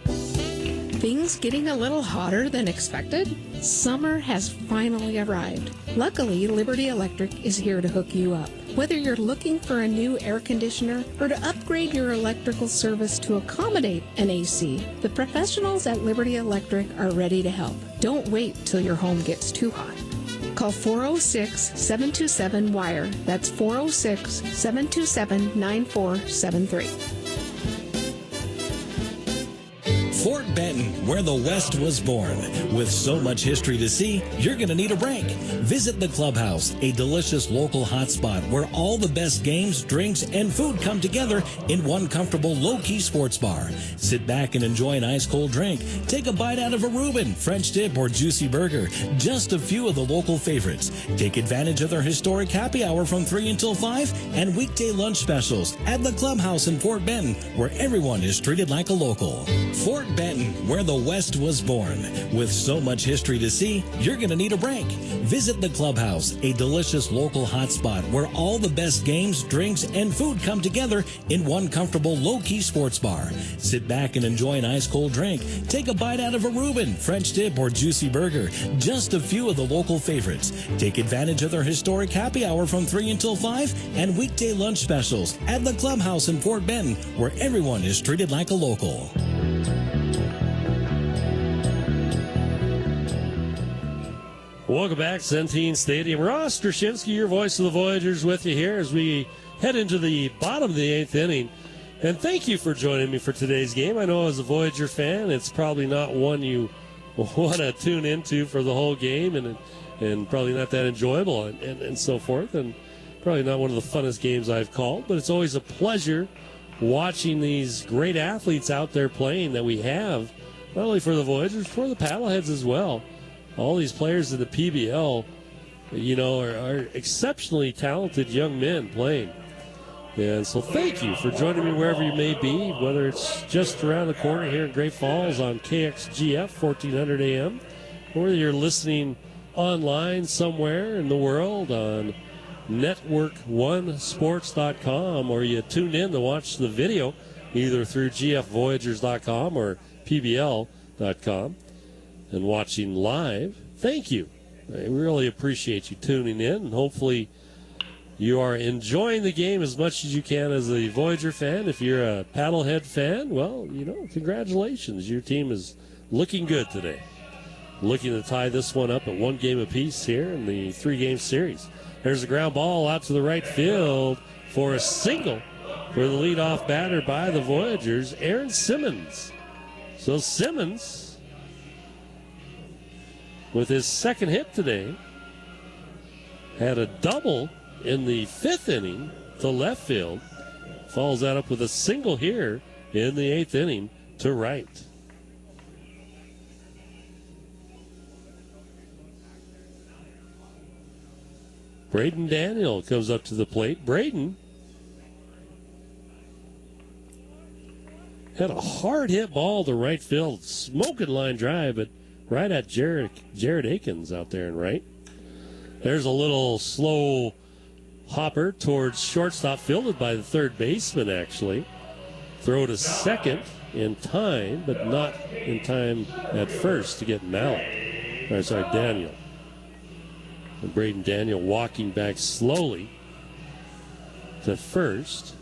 Things getting a little hotter than expected? Summer has finally arrived. Luckily, Liberty Electric is here to hook you up. Whether you're looking for a new air conditioner or to upgrade your electrical service to accommodate an AC, the professionals at Liberty Electric are ready to help. Don't wait till your home gets too hot. Call 406-727-WIRE. That's 406-727-9473. Fort Benton, where the West was born. With so much history to see, you're going to need a break. Visit the Clubhouse, a delicious local hotspot where all the best games, drinks, and food come together in one comfortable, low-key sports bar. Sit back and enjoy an ice-cold drink. Take a bite out of a Reuben, French dip, or juicy burger. Just a few of the local favorites. Take advantage of their historic happy hour from 3 until 5 and weekday lunch specials at the Clubhouse in Fort Benton, where everyone is treated like a local. Fort Benton, where the West was born. With so much history to see, you're going to need a break. Visit the Clubhouse, a delicious local hotspot where all the best games, drinks, and food come together in one comfortable, low-key sports bar. Sit back and enjoy an ice-cold drink. Take a bite out of a Reuben, French dip, or juicy burger. Just a few of the local favorites. Take advantage of their historic happy hour from 3 until 5 and weekday lunch specials at the Clubhouse in Fort Benton, where everyone is treated like a local. Welcome back, Centene Stadium. Ross Strashinsky, your voice of the Voyagers, with you here as we head into the bottom of the 8th inning. And thank you for joining me for today's game. I know as a Voyager fan, it's probably not one you want to tune into for the whole game and probably not that enjoyable and so forth, and probably not one of the funnest games I've called, but it's always a pleasure watching these great athletes out there playing that we have, not only for the Voyagers, for the Paddleheads as well. All these players in the PBL, are exceptionally talented young men playing. And so thank you for joining me wherever you may be, whether it's just around the corner here in Great Falls on KXGF 1400 AM, or you're listening online somewhere in the world on network1sports.com, or you tuned in to watch the video either through gfvoyagers.com or pbl.com. and watching live. Thank you. I really appreciate you tuning in, and hopefully you are enjoying the game as much as you can as a Voyager fan. If you're a Paddlehead fan, well, congratulations. Your team is looking good today. Looking to tie this one up at 1 game apiece here in the 3-game series. There's a ground ball out to the right field for a single for the leadoff batter by the Voyagers, Aaron Simmons. So Simmons, with his second hit today, had a double in the 5th inning to left field. Follows that up with a single here in the 8th inning to right. Braden Daniel comes up to the plate. Braden had a hard hit ball to right field, smoking line drive, but right at Jared Akins out there in right. There's a little slow hopper towards shortstop, fielded by the third baseman, actually. Throw to second in time, but not in time at first to get Mallett. Daniel. And Braden Daniel walking back slowly to first.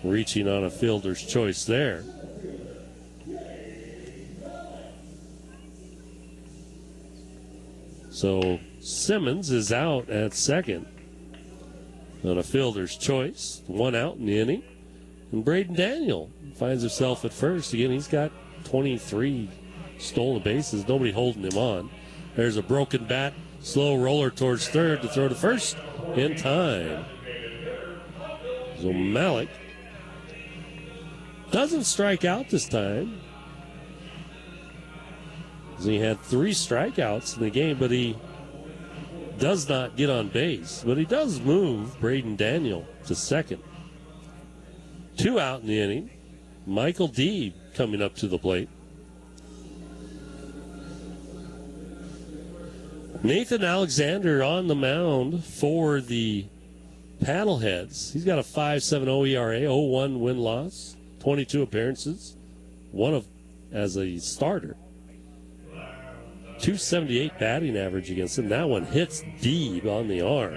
Reaching on a fielder's choice there. So Simmons is out at second on a fielder's choice. One out in the inning. And Braden Daniel finds himself at first. Again, he's got 23 stolen bases. Nobody holding him on. There's a broken bat. Slow roller towards third to throw to first in time. So Malik doesn't strike out this time. He had 3 strikeouts in the game, but he does not get on base. But he does move Braden Daniel to second. 2 out in the inning. Michael Deeb coming up to the plate. Nathan Alexander on the mound for the Paddleheads. He's got a 5.70 ERA, 0-1 win-loss, 22 appearances, one of as a starter. 278 batting average against him. That one hits Deeb on the arm.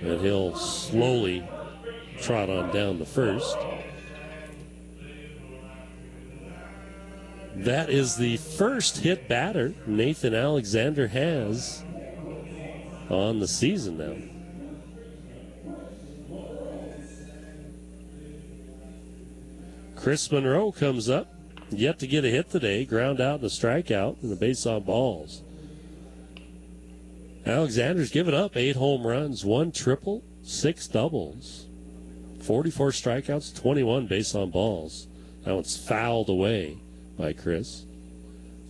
And he'll slowly trot on down the first. That is the first hit batter Nathan Alexander has on the season now. Chris Monroe comes up, yet to get a hit today, ground out and a strikeout and a base on balls. Alexander's given up 8 home runs, 1 triple, 6 doubles, 44 strikeouts, 21 base on balls. That one's fouled away by Chris.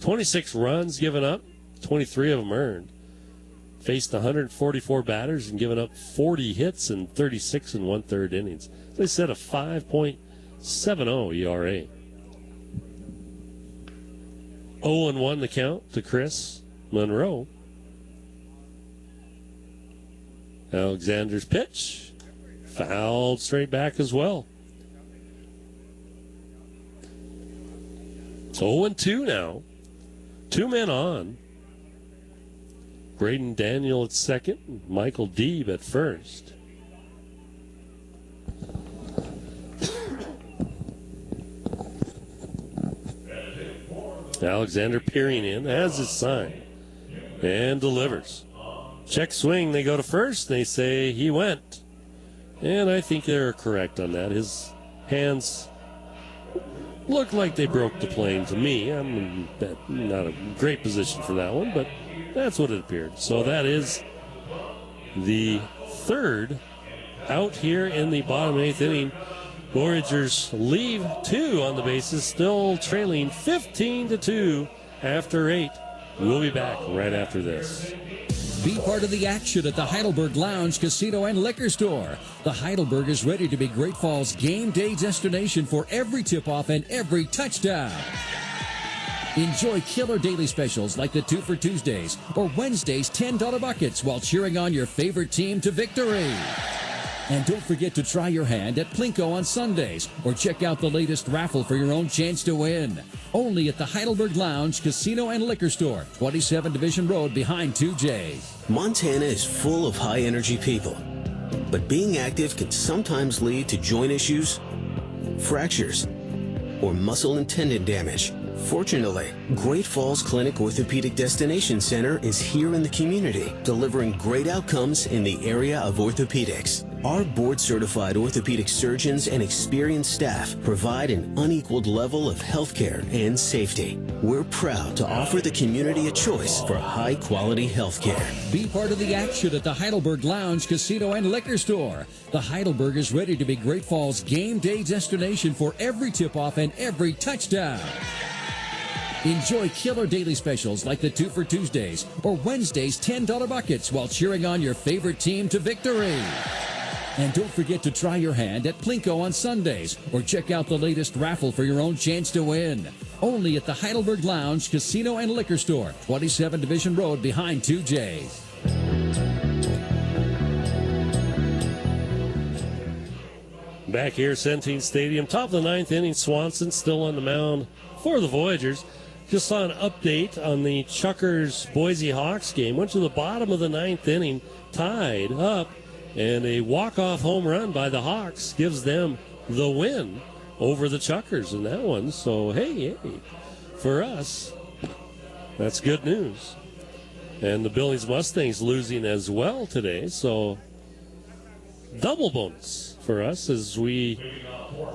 26 runs given up, 23 of them earned. Faced 144 batters and given up 40 hits in 36 and 1/3 innings. They set a 5.70 ERA. 0-1 the count to Chris Monroe. Alexander's pitch fouled straight back as well. It's 0-2 now. 2 men on. Braden Daniel at second, Michael Deeb at first. Alexander peering in, has his sign, and delivers. Check swing, they go to first, they say he went. And I think they're correct on that. His hands looked like they broke the plane to me. I'm in not a great position for that one, but that's what it appeared. So that is the third out here in the bottom 8th inning. Voyagers leave 2 on the bases, still trailing 15-2 after 8. We'll be back right after this. Be part of the action at the Heidelberg Lounge, Casino, and Liquor Store. The Heidelberg is ready to be Great Falls game day destination for every tip-off and every touchdown. Enjoy killer daily specials like the 2 for Tuesdays or Wednesday's $10 buckets while cheering on your favorite team to victory. And don't forget to try your hand at Plinko on Sundays or check out the latest raffle for your own chance to win. Only at the Heidelberg Lounge, Casino, and Liquor Store, 27 Division Road behind 2J's. Montana is full of high-energy people, but being active can sometimes lead to joint issues, fractures, or muscle and tendon damage. Fortunately, Great Falls Clinic Orthopedic Destination Center is here in the community, delivering great outcomes in the area of orthopedics. Our board-certified orthopedic surgeons and experienced staff provide an unequaled level of healthcare and safety. We're proud to offer the community a choice for high-quality healthcare. Be part of the action at the Heidelberg Lounge, Casino, and Liquor Store. The Heidelberg is ready to be Great Falls game day destination for every tip-off and every touchdown. Enjoy killer daily specials like the 2 for Tuesdays or Wednesday's $10 buckets while cheering on your favorite team to victory. And don't forget to try your hand at Plinko on Sundays or check out the latest raffle for your own chance to win. Only at the Heidelberg Lounge, Casino, and Liquor Store, 27 Division Road behind 2J's. Back here, Centene Stadium, top of the 9th inning, Swanson still on the mound for the Voyagers. Just saw an update on the Chuckers Boise Hawks game. Went to the bottom of the ninth inning, tied up, and a walk-off home run by the Hawks gives them the win over the Chuckers in that one. So, hey, for us, that's good news. And the Billings Mustangs losing as well today, so double bonus for us as we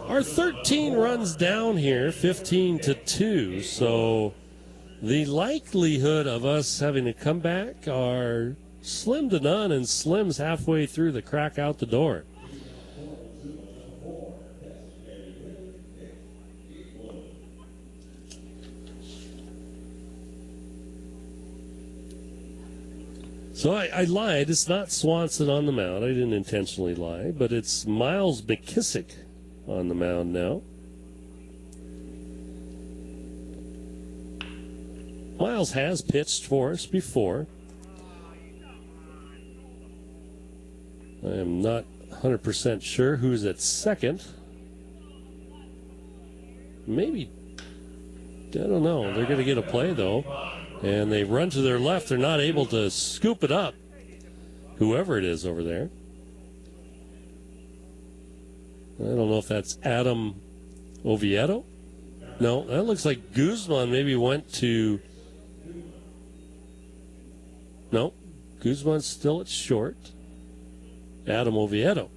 are 13 runs down here, 15-2. So the likelihood of us having to come back are slim to none, and Slim's halfway through the crack out the door. So I lied. It's not Swanson on the mound. I didn't intentionally lie, but it's Miles Mckissick on the mound now. Miles has pitched for us before. I am not 100% sure who's at second. Maybe, I don't know. They're going to get a play, though. And they run to their left. They're not able to scoop it up, whoever it is over there. I don't know if that's Adam Oviedo. No, that looks like Guzman maybe went to... No, Guzman's still at short. Adam Oviedo.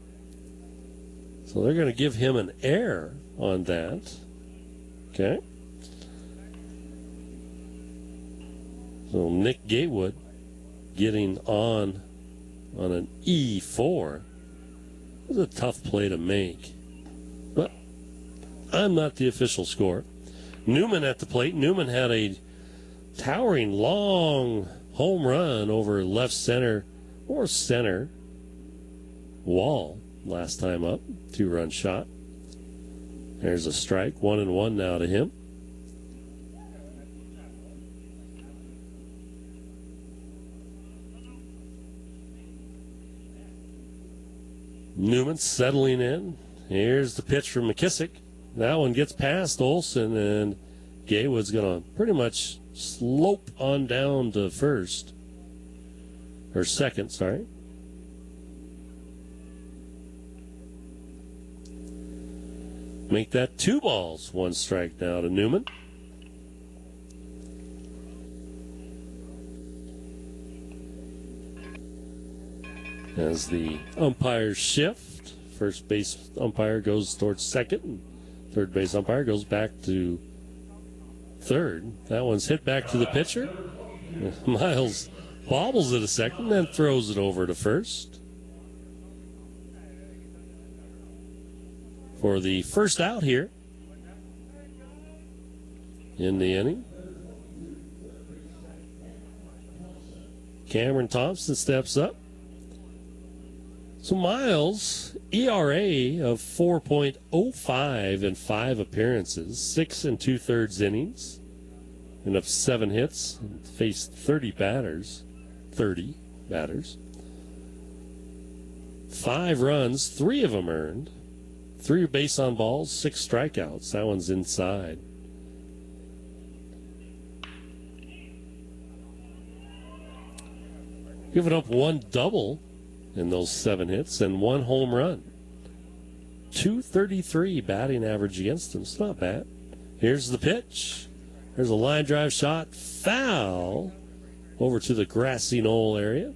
So they're going to give him an error on that. Okay. So Nick Gatewood getting on an E4. It was a tough play to make. But I'm not the official score. Newman at the plate. Newman had a towering long home run over left center or center wall last time up. 2-run shot. There's a strike. 1-1 now to him. Newman settling in. Here's the pitch from Mckissick. That one gets past Olson, and Gatewood's going to pretty much slope on down to first. Or second, sorry. Make that 2 balls, 1 strike now to Newman. As the umpires shift, first base umpire goes towards second, and third base umpire goes back to third. That one's hit back to the pitcher. Miles bobbles it a second, then throws it over to first. For the first out here in the inning. Cameron Thompson steps up. So Miles, ERA of 4.05 in 5 appearances, 6 2/3 innings, and of 7 hits, and faced 30 batters. 5 runs, 3 of them earned, 3 base on balls, 6 strikeouts. That one's inside. Giving up 1 double in those 7 hits and 1 home run. 233 batting average against him. It's not bad. Here's the pitch. There's a line drive shot. Foul over to the grassy knoll area.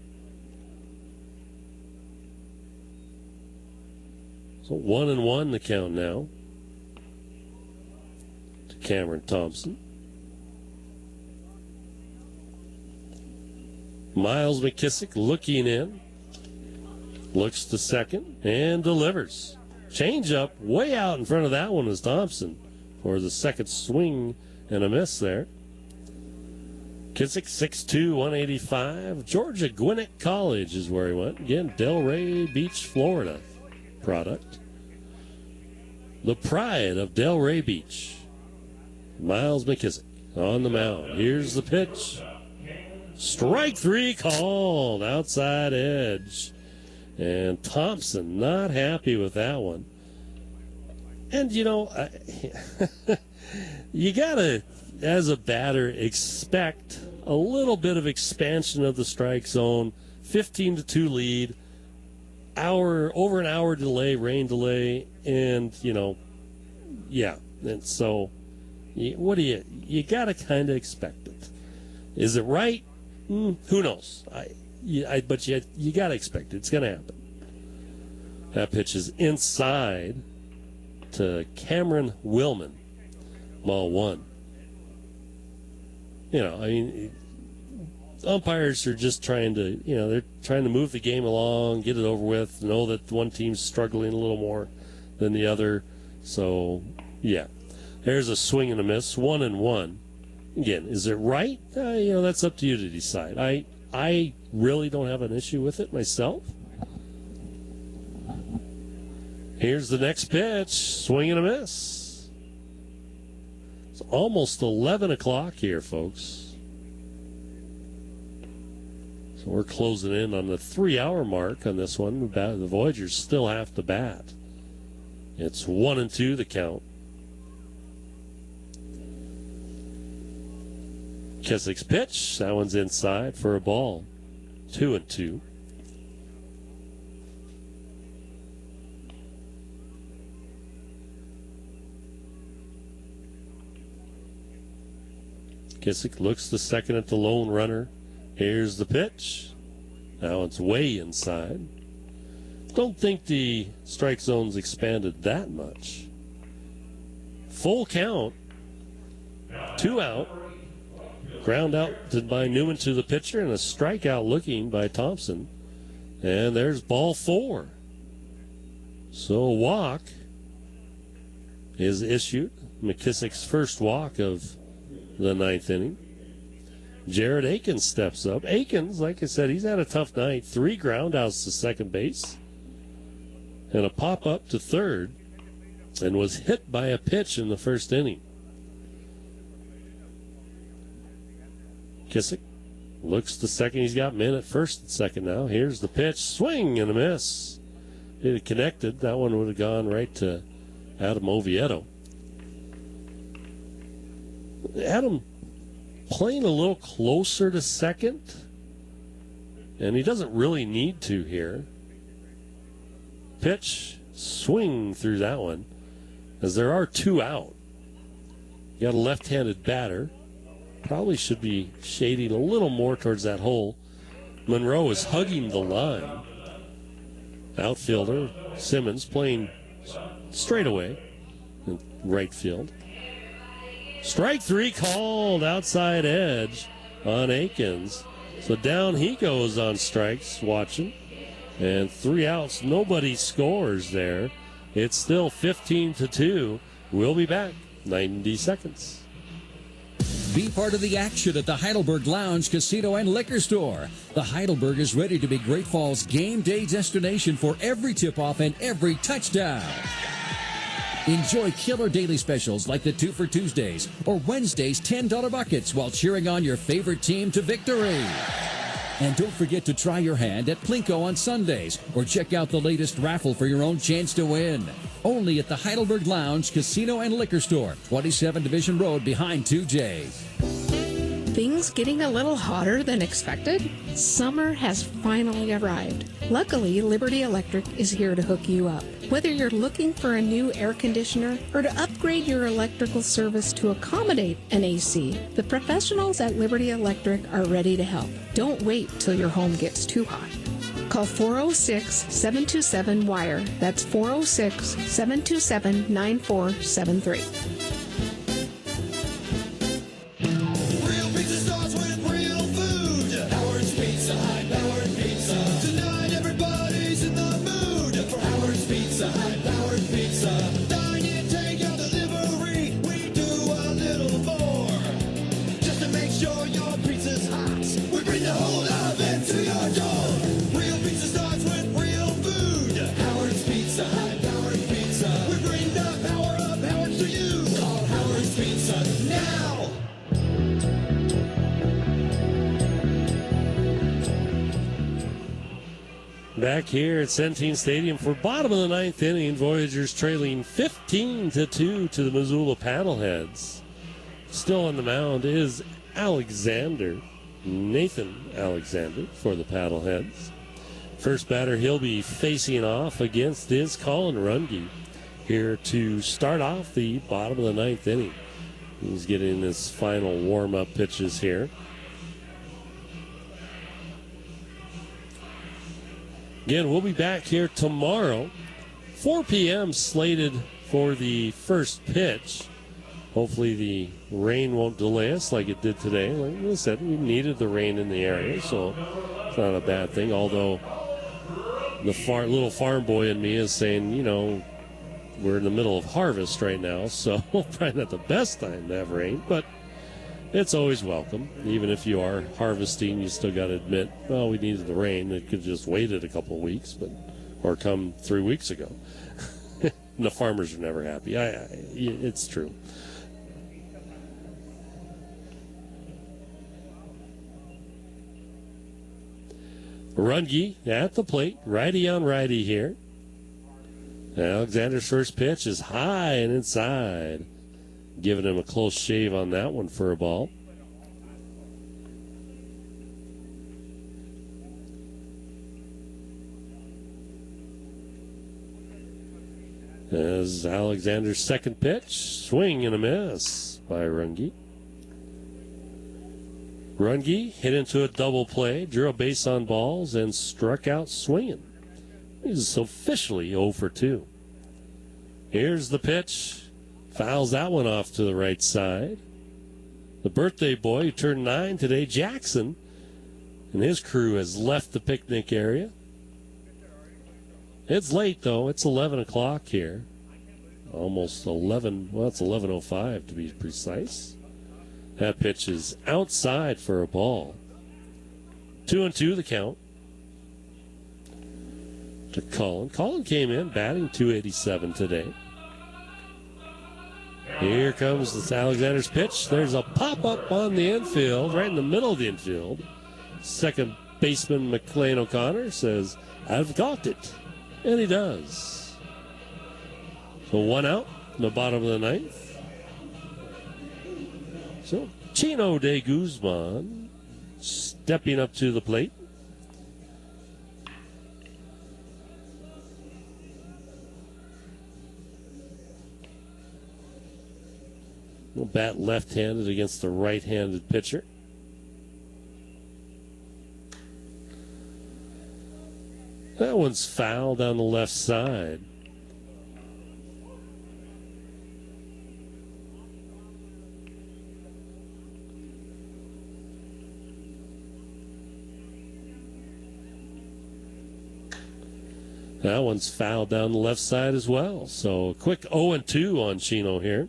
So 1-1 the count now to Cameron Thompson. Miles Mckissick looking in. Looks to second and delivers. Change up way out in front of that one is Thompson for the second swing and a miss there. Mckissick 6'2", 185. Georgia Gwinnett College is where he went. Again, Delray Beach, Florida product. The pride of Delray Beach. Miles Mckissick on the mound. Here's the pitch. Strike 3 called. Outside edge. And Thompson not happy with that one. And, you know, you got to as a batter, expect a little bit of expansion of the strike zone. 15-2 lead, over an hour delay, rain delay, and yeah. And so, what do you got to kind of expect it. Is it right? Who knows? But you got to expect it. It's going to happen. That pitch is inside to Cameron Willman. Ball one. Umpires are just trying to, they're trying to move the game along, get it over with, know that one team's struggling a little more than the other. So, yeah. There's a swing and a miss, 1-1. Again, is it right? That's up to you to decide. I really don't have an issue with it myself. Here's the next pitch, swing and a miss. It's almost 11 o'clock here, folks. So we're closing in on the 3-hour mark on this one. The Voyagers still have to bat. It's 1-2 the count. Mckissick's pitch. That one's inside for a ball. 2-2. Mckissick looks the second at the lone runner. Here's the pitch. Now it's way inside. Don't think the strike zone's expanded that much. Full count. 2 out. Ground out by Newman to the pitcher and a strikeout looking by Thompson. And there's ball 4. So a walk is issued. Mckissick's first walk of the 9th inning. Jared Akins steps up. Akins, like I said, he's had a tough night. 3 ground outs to second base and a pop up to third, and was hit by a pitch in the first inning. Mckissick looks the second. He's got men at first and second now. Here's the pitch. Swing and a miss. It had connected. That one would have gone right to Adam Oviedo. Adam playing a little closer to second, and he doesn't really need to here. Pitch, swing through that one, as there are 2 out. You got a left-handed batter. Probably should be shading a little more towards that hole. Monroe is hugging the line. Outfielder Simmons playing straight away in right field. Strike 3 called, outside edge on Akins. So down he goes on strikes, watching. And 3 outs, nobody scores there. It's still 15-2. We'll be back. 90 seconds. Be part of the action at the Heidelberg Lounge, Casino, and Liquor Store. The Heidelberg is ready to be Great Falls game day destination for every tip-off and every touchdown. Enjoy killer daily specials like the 2 for Tuesdays or Wednesday's $10 buckets while cheering on your favorite team to victory. And don't forget to try your hand at Plinko on Sundays or check out the latest raffle for your own chance to win. Only at the Heidelberg Lounge, Casino, and Liquor Store, 27 Division Road behind 2J's. Things getting a little hotter than expected? Summer has finally arrived. Luckily, Liberty Electric is here to hook you up. Whether you're looking for a new air conditioner or to upgrade your electrical service to accommodate an AC, the professionals at Liberty Electric are ready to help. Don't wait till your home gets too hot. Call 406-727-WIRE. That's 406-727-9473. Back here at Centene Stadium for bottom of the 9th inning, Voyagers trailing 15-2 to the Missoula Paddleheads. Still on the mound is Nathan Alexander for the Paddleheads. First batter he'll be facing off against is Colin Runge here to start off the bottom of the ninth inning. He's getting his final warm-up pitches here. Again, we'll be back here tomorrow. 4 p.m. slated for the first pitch. Hopefully the rain won't delay us like it did today. Like I said, we needed the rain in the area, so it's not a bad thing. Although the little farm boy in me is saying, you know, we're in the middle of harvest right now, so probably not the best time to have rain, but it's always welcome. Even if you are harvesting, you still got to admit, well, we needed the rain. It could just waited a couple of weeks, or come 3 weeks ago. And the farmers are never happy. It's true. Runge at the plate, righty on righty here. Alexander's first pitch is high and inside, giving him a close shave on that one for a ball. As Alexander's second pitch, swing and a miss by Runge. Runge hit into a double play, drew a base on balls, and struck out swinging. He's officially 0 for 2. Here's the pitch. Fouls that one off to the right side. The birthday boy who turned 9 today, Jackson, and his crew has left the picnic area. It's late, though. It's 11 o'clock here. Almost 11. Well, it's 11:05 to be precise. That pitch is outside for a ball. 2-2 the count to Colin. Colin came in batting .287 today. Here comes this Alexander's pitch. There's a pop-up on the infield, right in the middle of the infield. Second baseman McLean O'Connor says, "I've got it." And he does. So 1 out in the bottom of the ninth. So Chino De Guzman stepping up to the plate. We'll bat left-handed against the right-handed pitcher. That one's foul down the left side. That one's fouled down the left side as well. So a quick 0-2 on Chino here.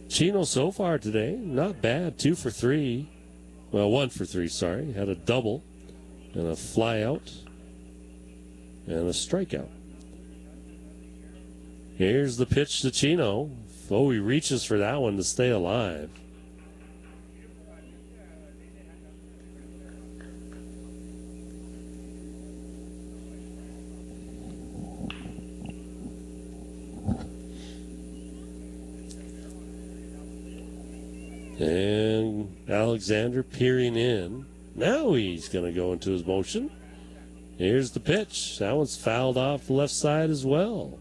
Chino so far today, not bad. 2 for 3. Well, 1 for 3, sorry. Had a double and a fly out and a strikeout. Here's the pitch to Chino. Oh, he reaches for that one to stay alive. And Alexander peering in. Now he's going to go into his motion. Here's the pitch. That one's fouled off the left side as well.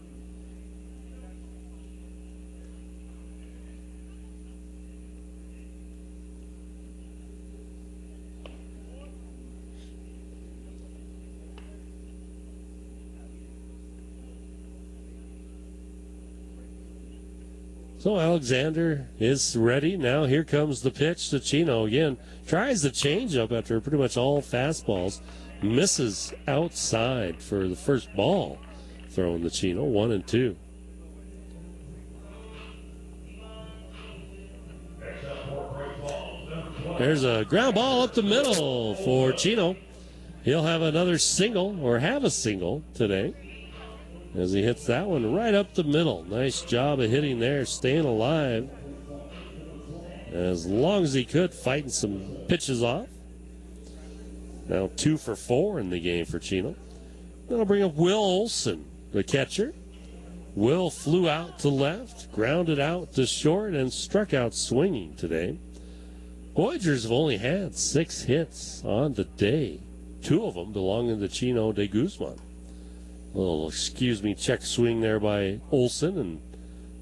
So Alexander is ready. Now here comes the pitch to Chino. Again, tries the changeup after pretty much all fastballs. Misses outside for the first ball thrown to Chino. 1-2. There's a ground ball up the middle for Chino. He'll have another single, or have a single today, as he hits that one right up the middle. Nice job of hitting there, staying alive as long as he could, fighting some pitches off. Now 2 for 4 in the game for Chino. That'll bring up Will Olson, the catcher. Will flew out to left, grounded out to short, and struck out swinging today. Voyagers have only had 6 hits on the day. 2 of them belonging to Chino De Guzman. A little, check swing there by Olson, and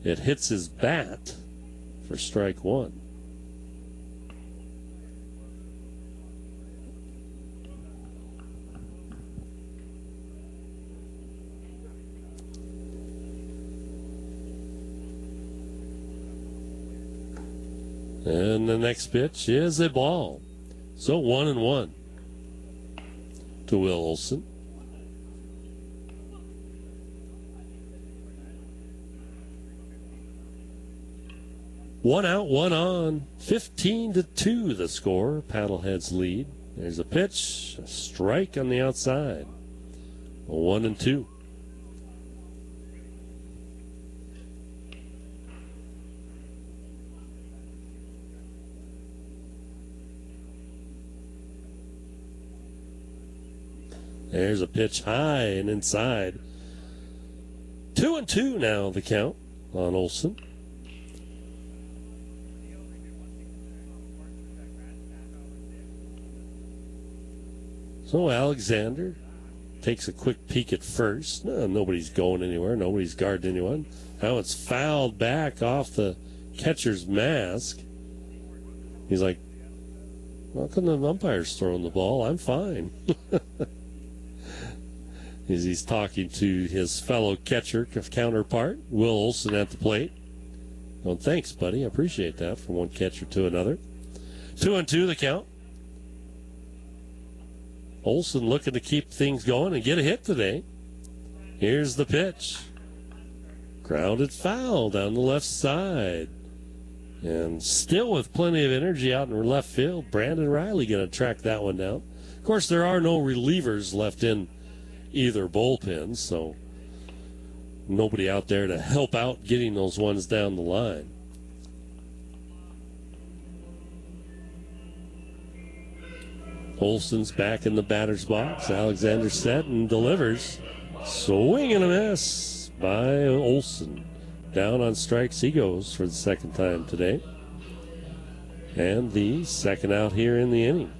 it hits his bat for strike 1. And the next pitch is a ball. So 1-1 to Will Olson. One out, one on. 15-2 the score. Paddleheads lead. There's a pitch. A strike on the outside. 1-2. There's a pitch high and inside. 2-2 now the count on Olson. So Alexander takes a quick peek at first. No, nobody's going anywhere. Nobody's guarding anyone. Now it's fouled back off the catcher's mask. He's like, how come the umpire's throwing the ball? I'm fine. As he's talking to his fellow catcher counterpart, Will Olson at the plate. Well, thanks, buddy. I appreciate that from one catcher to another. 2-2 the count. Olson looking to keep things going and get a hit today. Here's the pitch. Grounded foul down the left side. And still with plenty of energy out in left field, Brandon Reilly going to track that one down. Of course, there are no relievers left in either bullpen, so nobody out there to help out getting those ones down the line. Olson's back in the batter's box. Alexander set and delivers. Swing and a miss by Olson. Down on strikes he goes for the second time today. And the second out here in the inning.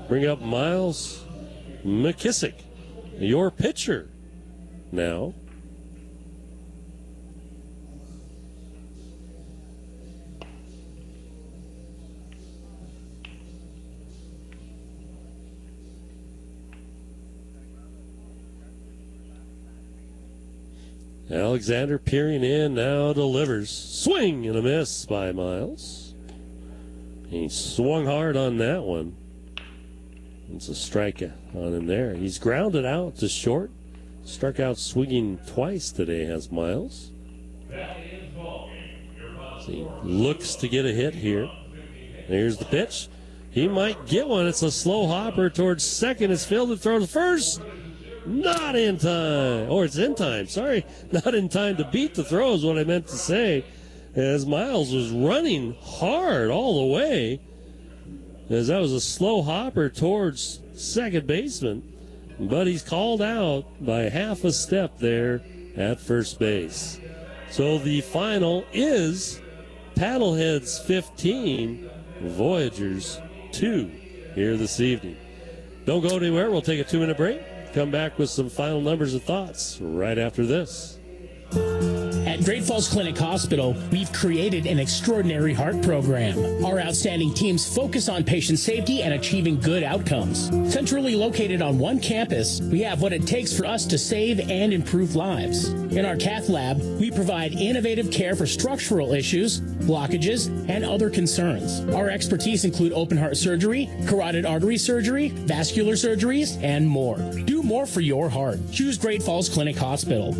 Bring up Miles Mckissick, your pitcher now. Alexander peering in, now delivers. Swing and a miss by Miles. He swung hard on that one. It's a strike on him there. He's grounded out to short. Struck out swinging twice today has Miles. So he looks to get a hit here. Here's the pitch. He might get one. It's a slow hopper towards second. It's fielded, throws first. Not in time. Or it's in time. Sorry. Not in time to beat the throw is what I meant to say. As Miles was running hard all the way. As that was a slow hopper towards second baseman. But he's called out by half a step there at first base. So the final is Paddleheads 15, Voyagers 2 here this evening. Don't go anywhere. We'll take a 2-minute break. Come back with some final numbers and thoughts right after this. At Great Falls Clinic Hospital, we've created an extraordinary heart program. Our outstanding teams focus on patient safety and achieving good outcomes. Centrally located on one campus, we have what it takes for us to save and improve lives. In our cath lab, we provide innovative care for structural issues, blockages, and other concerns. Our expertise include open heart surgery, carotid artery surgery, vascular surgeries, and more. Do more for your heart. Choose Great Falls Clinic Hospital.